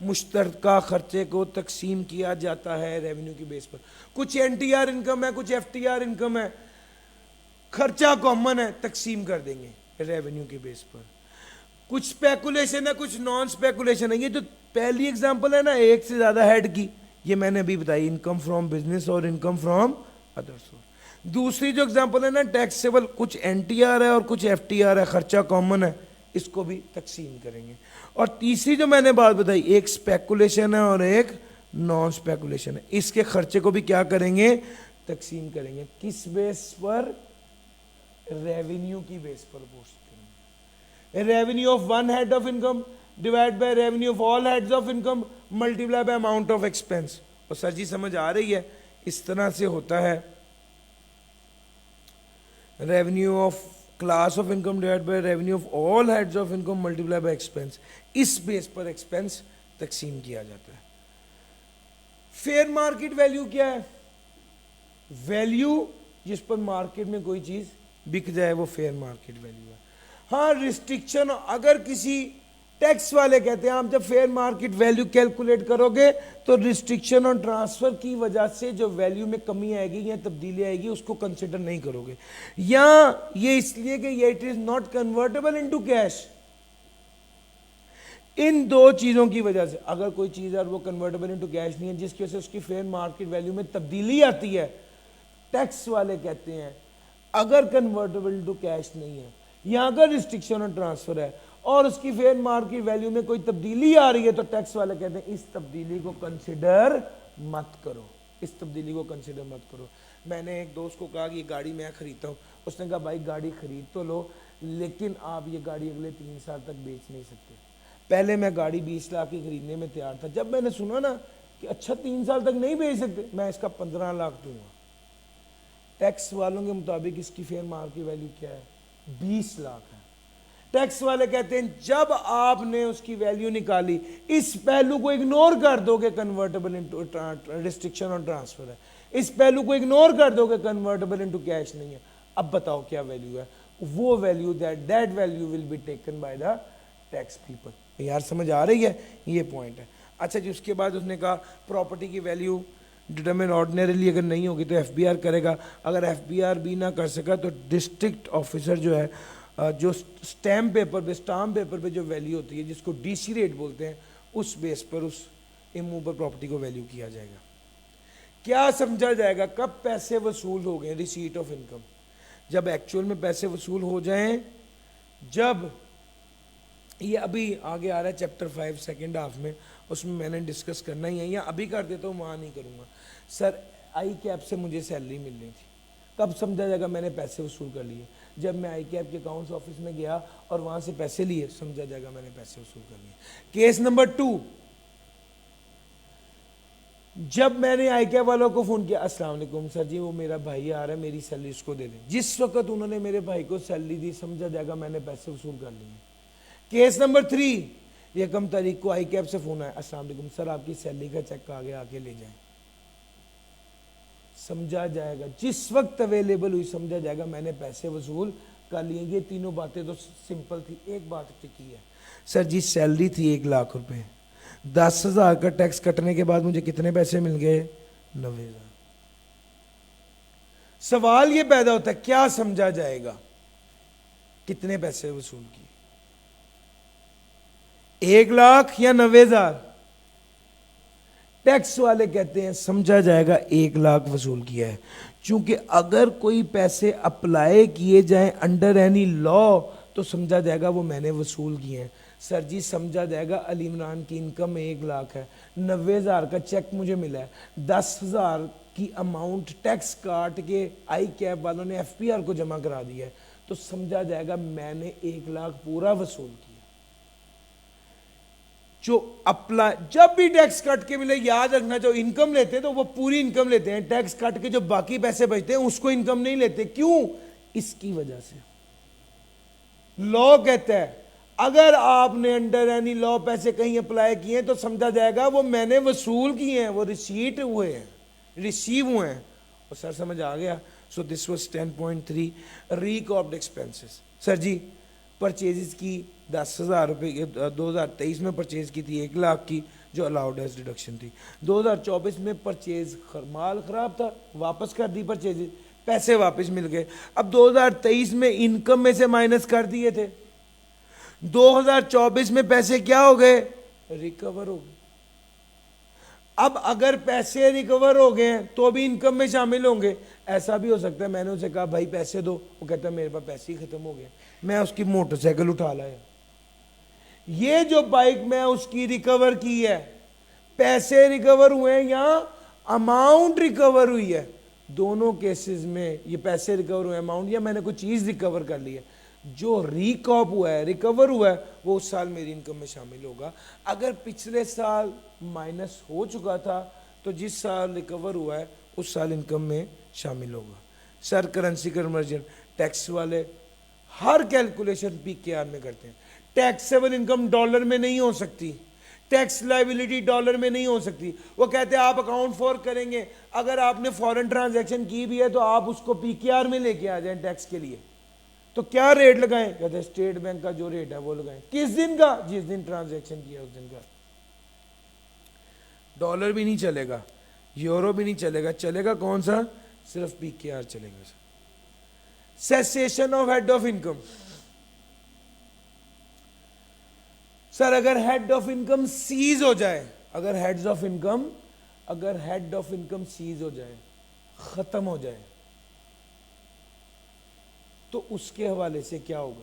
مشترکہ خرچے کو تقسیم کیا جاتا ہے ریونیو کی بیس پر. کچھ NTR انکم ہے, کچھ FTR انکم ہے, خرچہ کامن ہے, تقسیم کر دیں گے ریونیو کی بیس پر. کچھ اسپیکولیشن ہے, کچھ نان اسپیکولیشن ہے. یہ جو پہلی ایگزامپل ہے نا ایک سے زیادہ ہیڈ کی, یہ میں نے ابھی بتائی, انکم فرام بزنس اور انکم فرام ادر سورس. دوسری جو ایگزامپل ہے نا ٹیکسیبل, کچھ NTR ہے اور کچھ FTR ہے, خرچہ کامن ہے, اس کو بھی تقسیم کریں گے. اور تیسری جو میں نے بات بتائی ایک اسپیکولیشن ہے اور ایک نان اسپیکولیشن ہے, اس کے خرچے کو بھی کیا کریں گے, تقسیم کریں گے. کس بیس پر, ریونیو کی بیس پر پوچھتے ہیں. Revenue of one head of income divide by revenue of all heads of income multiply by amount of expense. اور سر جی سمجھ آ رہی ہے, اس طرح سے ہوتا ہے revenue of class of income divide by revenue of all heads of income multiply by expense. اس base پر ایکسپینس تقسیم کیا جاتا ہے. فیئر مارکیٹ ویلیو کیا ہے, ویلیو جس پر مارکیٹ میں کوئی چیز بک جائے وہ فیئر مارکیٹ ویلیو ہے. ہاں ریسٹرکشن, اگر کسی ٹیکس والے کہتے ہیں آپ جب فیئر مارکیٹ ویلیو کیلکولیٹ کرو گے تو ریسٹرکشن اور ٹرانسفر کی وجہ سے جو ویلیو میں کمی آئے گی یا تبدیلی آئے گی اس کو کنسیڈر نہیں کرو گے, یا یہ اس لیے کہ یہ it is not convertible into cash. ان دو چیزوں کی وجہ سے اگر کوئی چیز ہے اور وہ کنورٹیبل انٹو کیش نہیں ہے جس کی وجہ سے اس کی فیئر مارکیٹ ویلیو میں تبدیلی آتی ہے, ٹیکس والے کہتے ہیں اگر کنورٹیبل ٹو کیش نہیں ہے یا اگر ریسٹرکشن اور ٹرانسفر ہے اور اس کی فیئر مارکیٹ ویلیو میں کوئی تبدیلی آ رہی ہے تو ٹیکس والے کہتے ہیں اس تبدیلی کو کنسیڈر مت کرو, اس تبدیلی کو کنسیڈر مت کرو. میں نے ایک دوست کو کہا کہ یہ گاڑی میں خریدتا ہوں, اس نے کہا بھائی گاڑی خرید تو لو لیکن آپ یہ گاڑی اگلے 3 سال تک بیچ نہیں سکتے. پہلے میں گاڑی 20 لاکھ کی خریدنے میں تیار تھا, جب میں نے سنا نا کہ اچھا 3 سال تک نہیں بیچ سکتے, میں اس کا 15 لاکھ دوں گا. ٹیکس والوں کے مطابق اس کی فیئر مارکیٹ ویلیو کیا ہے, 20 لاکھ ہے. ٹیکس والے کہتے ہیں جب آپ نے اس کی ویلیو نکالی اس پہلو کو اگنور کر دو گے کنورٹیبل انٹو ریسٹرکشن اور ٹرانسفر ہے, اس پہلو کو اگنور کر دو گے کنورٹیبل انٹو کیش نہیں ہے. اب بتاؤ کیا ویلیو ہے, وہ value that value will be taken by the tax people. یار سمجھ آ رہی ہے, یہ پوائنٹ ہے. اچھا جی, اس کے بعد اس نے کہا پراپرٹی کی ویلیو ڈٹرمن آرڈنریلی اگر نہیں ہوگی تو FBR کرے گا, اگر FBR بھی نہ کر سکا تو ڈسٹرکٹ آفیسر جو ہے جو اسٹیمپ پیپر پہ جو ویلیو ہوتی ہے جس کو DC ریٹ بولتے ہیں اس بیس پر اس اموبل پراپرٹی کو ویلیو کیا جائے گا. کیا سمجھا جائے گا, کب پیسے وصول ہو گئے, ریسیٹ آف انکم, جب ایکچوئل میں پیسے وصول ہو جائیں, جب یہ ابھی آگے آ رہا ہے چیپٹر 5 سیکنڈ ہاف میں, اس میں نے ڈسکس کرنا ہی ہے, یا ابھی کر دیتا ہوں وہاں نہیں کروں گا. سر آئی کیپ سے مجھے سیلری ملنی تھی, کب سمجھا جائے گا میں نے پیسے وصول کر لیے, جب میں آئی کیپ کے اکاؤنٹس آفس میں گیا اور وہاں سے پیسے لیے, سمجھا جائے گا میں نے پیسے وصول کر لیے. کیس نمبر 2, جب میں نے آئی کیپ والوں کو فون کیا, السلام علیکم سر جی وہ میرا بھائی آ رہا ہے میری سیلری اس کو دے دیں, جس وقت انہوں نے میرے بھائی کو سیلری دی سمجھا جائے گا میں نے پیسے وصول کر لیے. کیس نمبر 3, 1 تاریخ کو آئی کیپ سے فون آیا, السلام علیکم سر آپ کی سیلری کا چیک آگے آ کے لے جائیں, سمجھا جائے گا جس وقت اویلیبل ہوئی سمجھا جائے گا میں نے پیسے وصول کر لیے. یہ تینوں باتیں تو سمپل تھی. ایک بات ٹکی ہے, سر جی سیلری تھی 1 لاکھ روپے, 10,000 کا ٹیکس کٹنے کے بعد مجھے کتنے پیسے مل گئے, 90,000. سوال یہ پیدا ہوتا ہے کیا سمجھا جائے گا, کتنے پیسے وصول کیے, 1 لاکھ یا 90,000. ٹیکس والے کہتے ہیں سمجھا جائے گا 1 لاکھ وصول کیا ہے, چونکہ اگر کوئی پیسے اپلائی کیے جائیں انڈر اینی لا تو سمجھا جائے گا وہ میں نے وصول کیے ہیں. سر جی سمجھا جائے گا علی عمران کی انکم 1 لاکھ ہے, 90,000 کا چیک مجھے ملا ہے, 10,000 کی اماؤنٹ ٹیکس کاٹ کے آئی کیپ والوں نے FPR کو جمع کرا دیا ہے, تو سمجھا جائے گا میں نے 1 لاکھ پورا وصول کیا. جو جب بھی ٹیکس کٹ کے ملے یاد رکھنا, جو انکم لیتے ہیں تو وہ پوری انکم لیتے ہیں, ٹیکس کٹ کے جو باقی پیسے بچتے ہیں اس کو انکم نہیں لیتے. کیوں, اس کی وجہ سے لا کہتا ہے اگر آپ نے انڈر اینی لا پیسے کہیں اپلائی کیے ہیں تو سمجھا جائے گا وہ میں نے وصول کیے ہیں, وہ ریسیٹ ہوئے ہیں, ریسیو ہوئے ہیں. اور سر سمجھ آ گیا. So this was 10.3 record expenses. Sir ji purchases کی 10,000 روپے 2023 میں پرچیز کی تھی 1 لاکھ کی, جو الاؤڈ ایز ڈیڈکشن تھی. 2024 میں پرچیز مال خراب تھا, واپس کر دی پرچیز, پیسے واپس مل گئے. اب 2023 میں انکم میں سے مائنس کر دیے تھے, 2024 میں پیسے کیا ہو گئے, ریکور ہو گئے. اب اگر پیسے ریکور ہو گئے ہیں تو بھی انکم میں شامل ہوں گے. ایسا بھی ہو سکتا ہے میں نے اسے کہا بھائی پیسے دو, وہ کہتا ہے میرے پاس پیسے ہی ختم ہو گئے, میں اس کی موٹر سائیکل اٹھا لایا. یہ جو بائک میں اس کی ریکور کی ہے, پیسے ریکور ہوئے ہیں یا اماؤنٹ ریکور ہوئی ہے, دونوں کیسز میں یہ پیسے ریکور ہوئے اماؤنٹ یا میں نے کوئی چیز ریکور کر لی ہے, جو ریکاپ ہوا ہے ریکور ہوا ہے وہ اس سال میری انکم میں شامل ہوگا. اگر پچھلے سال مائنس ہو چکا تھا تو جس سال ریکور ہوا ہے اس سال انکم میں شامل ہوگا. سر کرنسی کنورژن ٹیکس والے ہر کیلکولیشن پی کے آر میں کرتے ہیں. ٹیکسیبل انکم ڈالر میں نہیں ہو سکتی, ٹیکس لائبلٹی ڈالر میں نہیں ہو سکتی. وہ کہتے ہیں آپ اکاؤنٹ فور کریں گے, اگر آپ نے فورن ٹرانزیکشن کی بھی ہے تو آپ اس کو پی کے آر میں لے کے آ جائیں ٹیکس کے لیے. تو کیا ریٹ لگائیں, کہتے ہیں اسٹیٹ بینک کا جو ریٹ ہے وہ لگائیں. کس دن کا, جس دن ٹرانزیکشن کیا اس دن کا. ڈالر بھی نہیں چلے گا, یورو بھی نہیں چلے گا, چلے گا کون سا, صرف پی کے آر چلے گا. Cessation of head of income. Sir اگر ہیڈ آف انکم سیز ہو جائے, اگر ہیڈ آف انکم سیز ہو جائے, ختم ہو جائے, تو اس کے حوالے سے کیا ہوگا.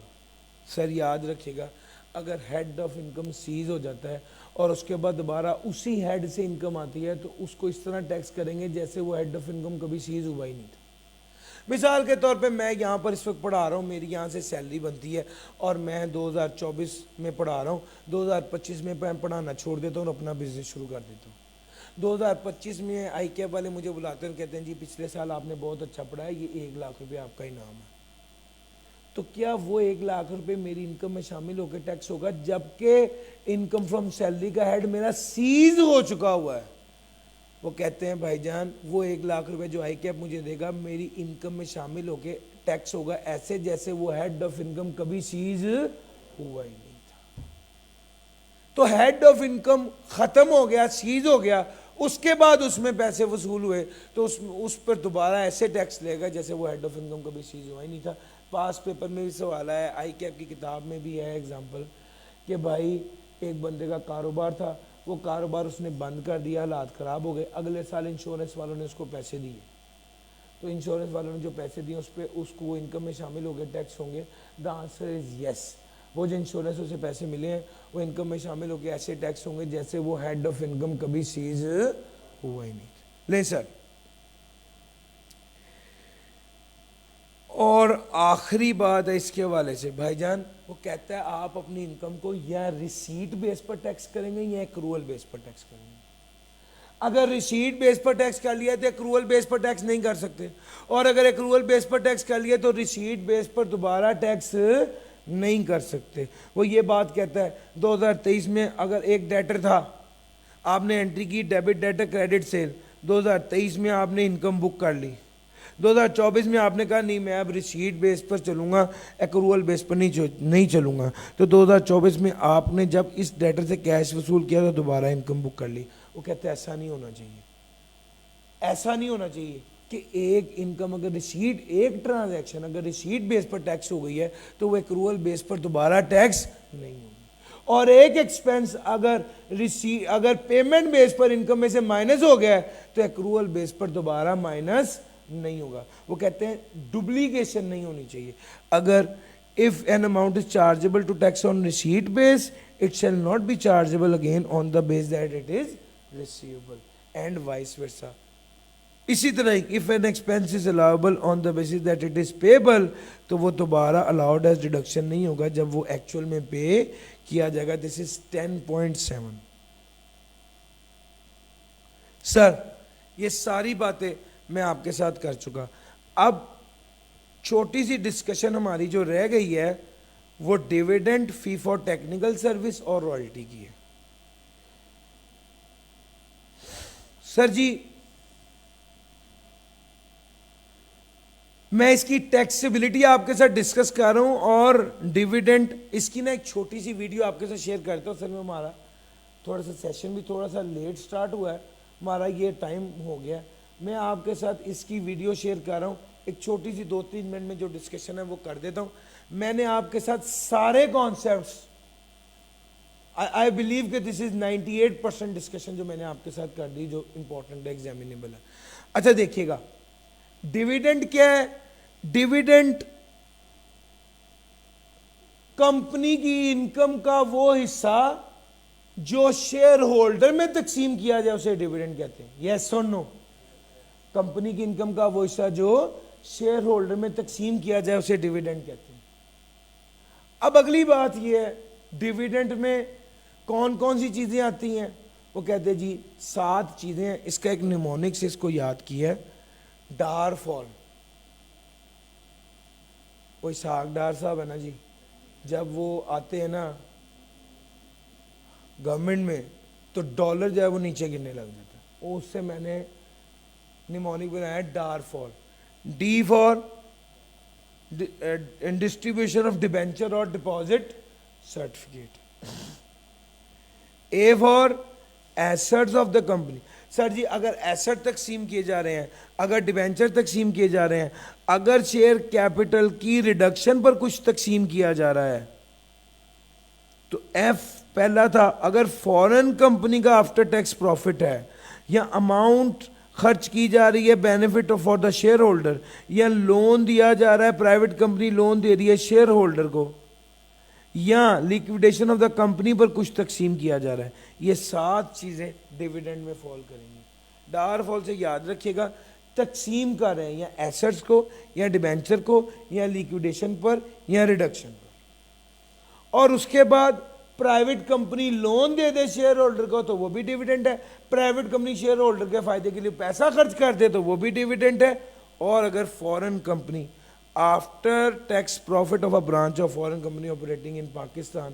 سر یاد رکھیے گا, اگر ہیڈ آف انکم سیز ہو جاتا ہے اور اس کے بعد دوبارہ اسی ہیڈ سے انکم آتی ہے تو اس کو اس طرح ٹیکس کریں گے جیسے وہ ہیڈ آف انکم کبھی سیز ہوا ہی نہیں تھا. مثال کے طور پہ میں یہاں پر اس وقت پڑھا رہا ہوں, میری یہاں سے سیلری بنتی ہے اور میں 2024 میں پڑھا رہا ہوں, 2025 میں پڑھانا چھوڑ دیتا ہوں اور اپنا بزنس شروع کر دیتا ہوں. 2025 میں آئی کیپ والے مجھے بلاتے ہیں اور کہتے ہیں جی پچھلے سال آپ نے بہت اچھا پڑھا ہے, یہ 1 لاکھ روپے آپ کا انعام ہے. تو کیا وہ 1 لاکھ روپے میری انکم میں شامل ہو کے ٹیکس ہوگا, جبکہ انکم فرام سیلری کا ہیڈ میرا سیز ہو چکا ہوا ہے. وہ کہتے ہیں بھائی جان وہ 1 لاکھ روپے جو آئی کیپ مجھے دے گا میری انکم میں شامل ہو کے ٹیکس ہوگا ایسے جیسے وہ ہیڈ آف انکم کبھی سیز ہوا ہی نہیں تھا. تو ہیڈ آف انکم ختم ہو گیا, سیز ہو گیا, اس کے بعد اس میں پیسے وصول ہوئے تو اس پر دوبارہ ایسے ٹیکس لے گا جیسے وہ ہیڈ آف انکم کبھی سیز ہوا ہی نہیں تھا. پاس پیپر میں بھی سوال ہے, آئی کیپ کی کتاب میں بھی ہے ایگزامپل, کہ بھائی ایک بندے کا کاروبار تھا, وہ کاروبار اس نے بند کر دیا, حالات خراب ہو گئے, اگلے سال انشورنس والوں نے اس کو پیسے دیے, تو انشورنس والوں نے جو پیسے دیے اس پہ اس کو وہ انکم میں شامل ہو گئے, ٹیکس ہوں گے. دا آنسر از یس, وہ جو انشورنس سے پیسے ملے ہیں وہ انکم میں شامل ہو کے ایسے ٹیکس ہوں گے جیسے وہ ہیڈ آف انکم کبھی سیز ہوا ہی نہیں. لے سر, اور آخری بات ہے اس کے حوالے سے بھائی جان, وہ کہتا ہے آپ اپنی انکم کو یا ریسیٹ بیس پر ٹیکس کریں گے یا ایکروول بیس پر ٹیکس کریں گے. اگر ریسیٹ بیس پر ٹیکس کر لیا تو ایکروول بیس پر ٹیکس نہیں کر سکتے, اور اگر ایکروول بیس پر ٹیکس کر لیا تو ریسیٹ بیس پر دوبارہ ٹیکس نہیں کر سکتے. وہ یہ بات کہتا ہے 2023 میں اگر ایک ڈیٹر تھا, آپ نے انٹری کی ڈیبٹ ڈیٹر کریڈٹ سیل, 2023 میں آپ نے انکم بک کر لی, 2024 میں آپ نے کہا نہیں میں اب ریسیٹ بیس پر چلوں گا, ایکروول بیس پر نہیں چلوں گا, تو 2024 میں آپ نے جب اس ڈیٹر سے کیش وصول کیا تو دوبارہ انکم بک کر لی. وہ کہتے ہیں ایسا نہیں ہونا چاہیے, ایسا نہیں ہونا چاہیے کہ ایک انکم اگر ریسیٹ, ایک ٹرانزیکشن اگر ریسیٹ بیس پر ٹیکس ہو گئی ہے تو وہ ایکروول بیس پر دوبارہ ٹیکس نہیں ہوگی, اور ایک ایکسپینس اگر پیمنٹ بیس پر انکم میں سے مائنس ہو گیا ہے تو ایکروول بیس پر دوبارہ مائنس نہیں ہوگا. وہ کہتے ہیں ڈپلیکیشن نہیں ہونی چاہیے. اگر if an amount is chargeable to tax on receipt base, it shall not be chargeable again on the base that it is receivable and vice versa. اسی طرح if an expense is allowable on the basis that it is payable, تو وہ دوبارہ allowed as deduction نہیں ہوگا جب وہ actual میں pay کیا جائے گا. This is 10.7. سر یہ ساری باتیں میں آپ کے ساتھ کر چکا. اب چھوٹی سی ڈسکشن ہماری جو رہ گئی ہے وہ dividend, fee for technical service اور رائلٹی کی ہے. سر جی میں اس کی ٹیکسیبلٹی آپ کے ساتھ ڈسکس کر رہا ہوں اور ڈیویڈنڈ اس کی نا ایک چھوٹی سی ویڈیو آپ کے ساتھ شیئر کرتا ہوں. سر میں ہمارا تھوڑا سا سیشن بھی تھوڑا سا لیٹ سٹارٹ ہوا ہے ہمارا, یہ ٹائم ہو گیا. میں آپ کے ساتھ اس کی ویڈیو شیئر کر رہا ہوں, ایک چھوٹی سی 2-3 منٹ میں جو ڈسکشن ہے وہ کر دیتا ہوں. میں نے آپ کے ساتھ سارے کانسیپٹس, آئی بلیو کہ دس از 98% ڈسکشن جو میں نے آپ کے ساتھ کر دی جو امپورٹنٹ ہے, ایگزامینیبل ہے. اچھا دیکھیے گا, ڈیویڈنڈ کیا ہے؟ ڈیویڈنڈ کمپنی کی انکم کا وہ حصہ جو شیئر ہولڈر میں تقسیم کیا جائے اسے ڈیویڈنڈ کہتے ہیں. یس اور نو؟ کمپنی کی انکم کا وہ حصہ جو شیئر ہولڈر میں تقسیم کیا جائے اسے ڈیویڈنڈ کہتے ہیں. اب اگلی بات یہ ہے, ڈیویڈنڈ میں کون کون سی چیزیں آتی ہیں؟ وہ کہتے ہیں جی 7 چیزیں ہیں. اس کا ایک نیمونک سے اس کو یاد کیا ہے, ڈار فال. وہ اسحاق ڈار صاحب ہے نا جی, جب وہ آتے ہیں نا گورنمنٹ میں تو ڈالر جو ہے وہ نیچے گرنے لگ جاتا ہے. اس سے میں نے نیمونک بنایا ڈار فال. D for distribution of debenture اور deposit certificate. A for assets of the company. Sir ji اگر ایسٹ تقسیم کیے جا رہے ہیں, اگر ڈیبینچر تقسیم کیے جا رہے ہیں, اگر شیئر کیپٹل کی ریڈکشن پر کچھ تقسیم کیا جا رہا ہے تو ایف پہلا تھا. اگر فورن کمپنی کا آفٹر ٹیکس پروفٹ ہے یا اماؤنٹ خرچ کی جا رہی ہے benefit for the share holder, یا لون دیا جا رہا ہے, پرائیویٹ کمپنی لون دے رہی ہے شیئر ہولڈر کو, یا لیکویڈیشن آف دا کمپنی پر کچھ تقسیم کیا جا رہا ہے, یہ 7 چیزیں ڈیویڈنڈ میں فال کریں گی. ڈار فال سے یاد رکھیے گا, تقسیم کر رہے ہیں یا ایسٹس کو یا ڈیبینچر کو یا لیکویڈیشن پر یا ریڈکشن پر. اور اس کے بعد private company loan they they share holder کو تو وہ بھی ڈیویڈنڈ ہے. پرائیویٹ کمپنی شیئر ہولڈر کے فائدے کے لیے پیسہ خرچ کر دے تو وہ بھی ڈیویڈنڈ ہے. اور اگر foreign company after tax profit of a branch of foreign company operating in Pakistan,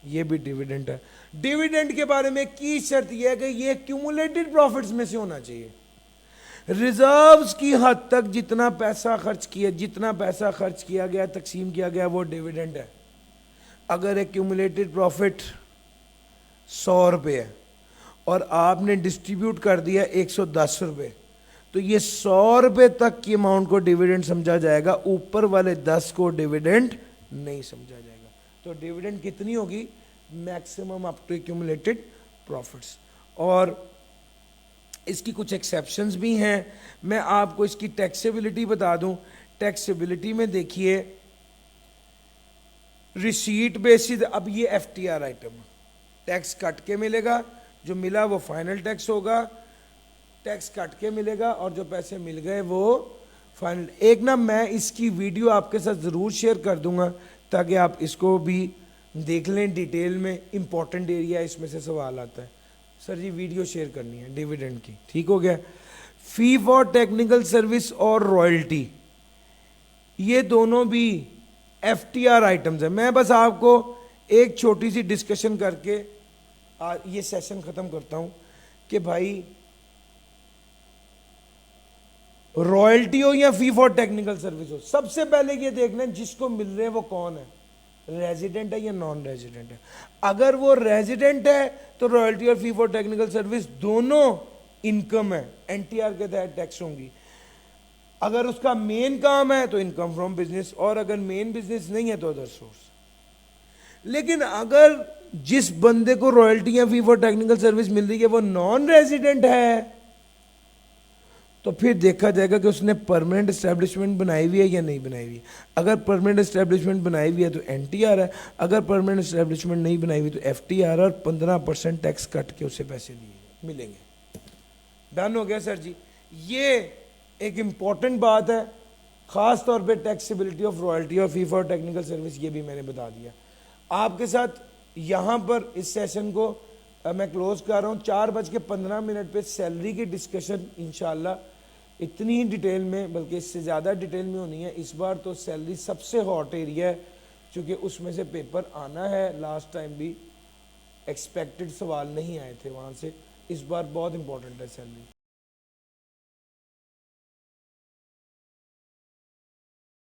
یہ بھی ڈیویڈنڈ ہے. ڈیویڈنڈ کے بارے میں کی شرط یہ ہے کہ یہ کیومولیٹڈ پروفٹس میں سے ہونا چاہیے. ریزروز کی حد تک جتنا پیسہ خرچ کیا گیا تقسیم کیا گیا وہ ڈیویڈنڈ ہے. اگر ایکیومولیٹڈ پروفٹ 100 روپے ہے اور آپ نے ڈسٹریبیوٹ کر دیا 110 روپے, تو یہ 100 روپے تک کی اماؤنٹ کو ڈیویڈنڈ سمجھا جائے گا, اوپر والے 10 کو ڈیویڈنڈ نہیں سمجھا جائے گا. تو ڈیویڈنڈ کتنی ہوگی؟ Maximum up to accumulated profits. اور اس کی کچھ ایکسیپشنز بھی ہیں. میں آپ کو اس کی ٹیکسیبلٹی بتا دوں. ٹیکسیبلٹی میں دیکھیے ریسیٹ بیسڈ, اب یہ F T R item tax cut کے ملے گا, جو ملا وہ فائنل ٹیکس ہوگا, ٹیکس کٹ کے ملے گا, اور جو پیسے مل گئے وہ فائنل. ایک نا میں اس کی ویڈیو آپ کے ساتھ ضرور شیئر کر دوں گا تاکہ آپ اس کو بھی دیکھ لیں ڈیٹیل میں. امپورٹنٹ ایریا اس میں سے سوال آتا ہے. سر جی ویڈیو شیئر کرنی ہے ڈیویڈنڈ کی, ٹھیک ہو گیا. فی فار ٹیکنیکل سروس اور رائلٹی, یہ دونوں بھی ایف ٹی آر آئٹمز ہیں. میں بس آپ کو ایک چھوٹی سی ڈسکشن کر کے یہ سیشن ختم کرتا ہوں کہ بھائی رائلٹی ہو یا فی فار ٹیکنیکل سروس ہو, سب سے پہلے یہ دیکھ لیں جس کو مل رہے ہیں وہ کون ہے, ریزیڈنٹ ہے یا نان ریزیڈنٹ ہے. اگر وہ ریزیڈنٹ ہے تو رائلٹی اور فی فار ٹیکنیکل سروس دونوں انکم ہے, این ٹی آر کے تحت ٹیکس ہوں گی. اگر اس کا مین کام ہے تو انکم فرام بزنس, اور اگر مین بزنس نہیں ہے تو ادر سورس. لیکن اگر جس بندے کو رائلٹی یا فی فار ٹیکنیکل سروس مل رہی ہے وہ نان ریزیڈنٹ ہے تو پھر دیکھا جائے گا کہ اس نے پرماننٹ اسٹیبلشمنٹ بنائی ہوئی ہے یا نہیں بنائی ہوئی ہے. اگر پرماننٹ اسٹیبلشمنٹ بنائی ہوئی ہے تو این ٹی آر ہے, اگر پرماننٹ اسٹیبلشمنٹ نہیں بنائی ہوئی تو ایف ٹی آر, اور 15% ٹیکس کٹ کے اسے پیسے دیے ملیں گے. ڈن ہو گیا سر جی. یہ ایک امپورٹنٹ بات ہے, خاص طور پہ ٹیکسیبلٹی آف رائلٹی اور فی فار ٹیکنیکل سروس, یہ بھی میں نے بتا دیا. آپ کے ساتھ یہاں پر اس سیشن کو میں کلوز کر رہا ہوں. 4:15 پہ سیلری کی ڈسکشن انشاءاللہ اتنی ہی ڈیٹیل میں, بلکہ اس سے زیادہ ڈیٹیل میں ہونی ہے. اس بار تو سیلری سب سے ہاٹ ایریا ہے چونکہ اس میں سے پیپر آنا ہے. لاسٹ ٹائم بھی ایکسپیکٹڈ سوال نہیں آئے تھے وہاں سے, اس بار بہت امپورٹنٹ ہے سیلری.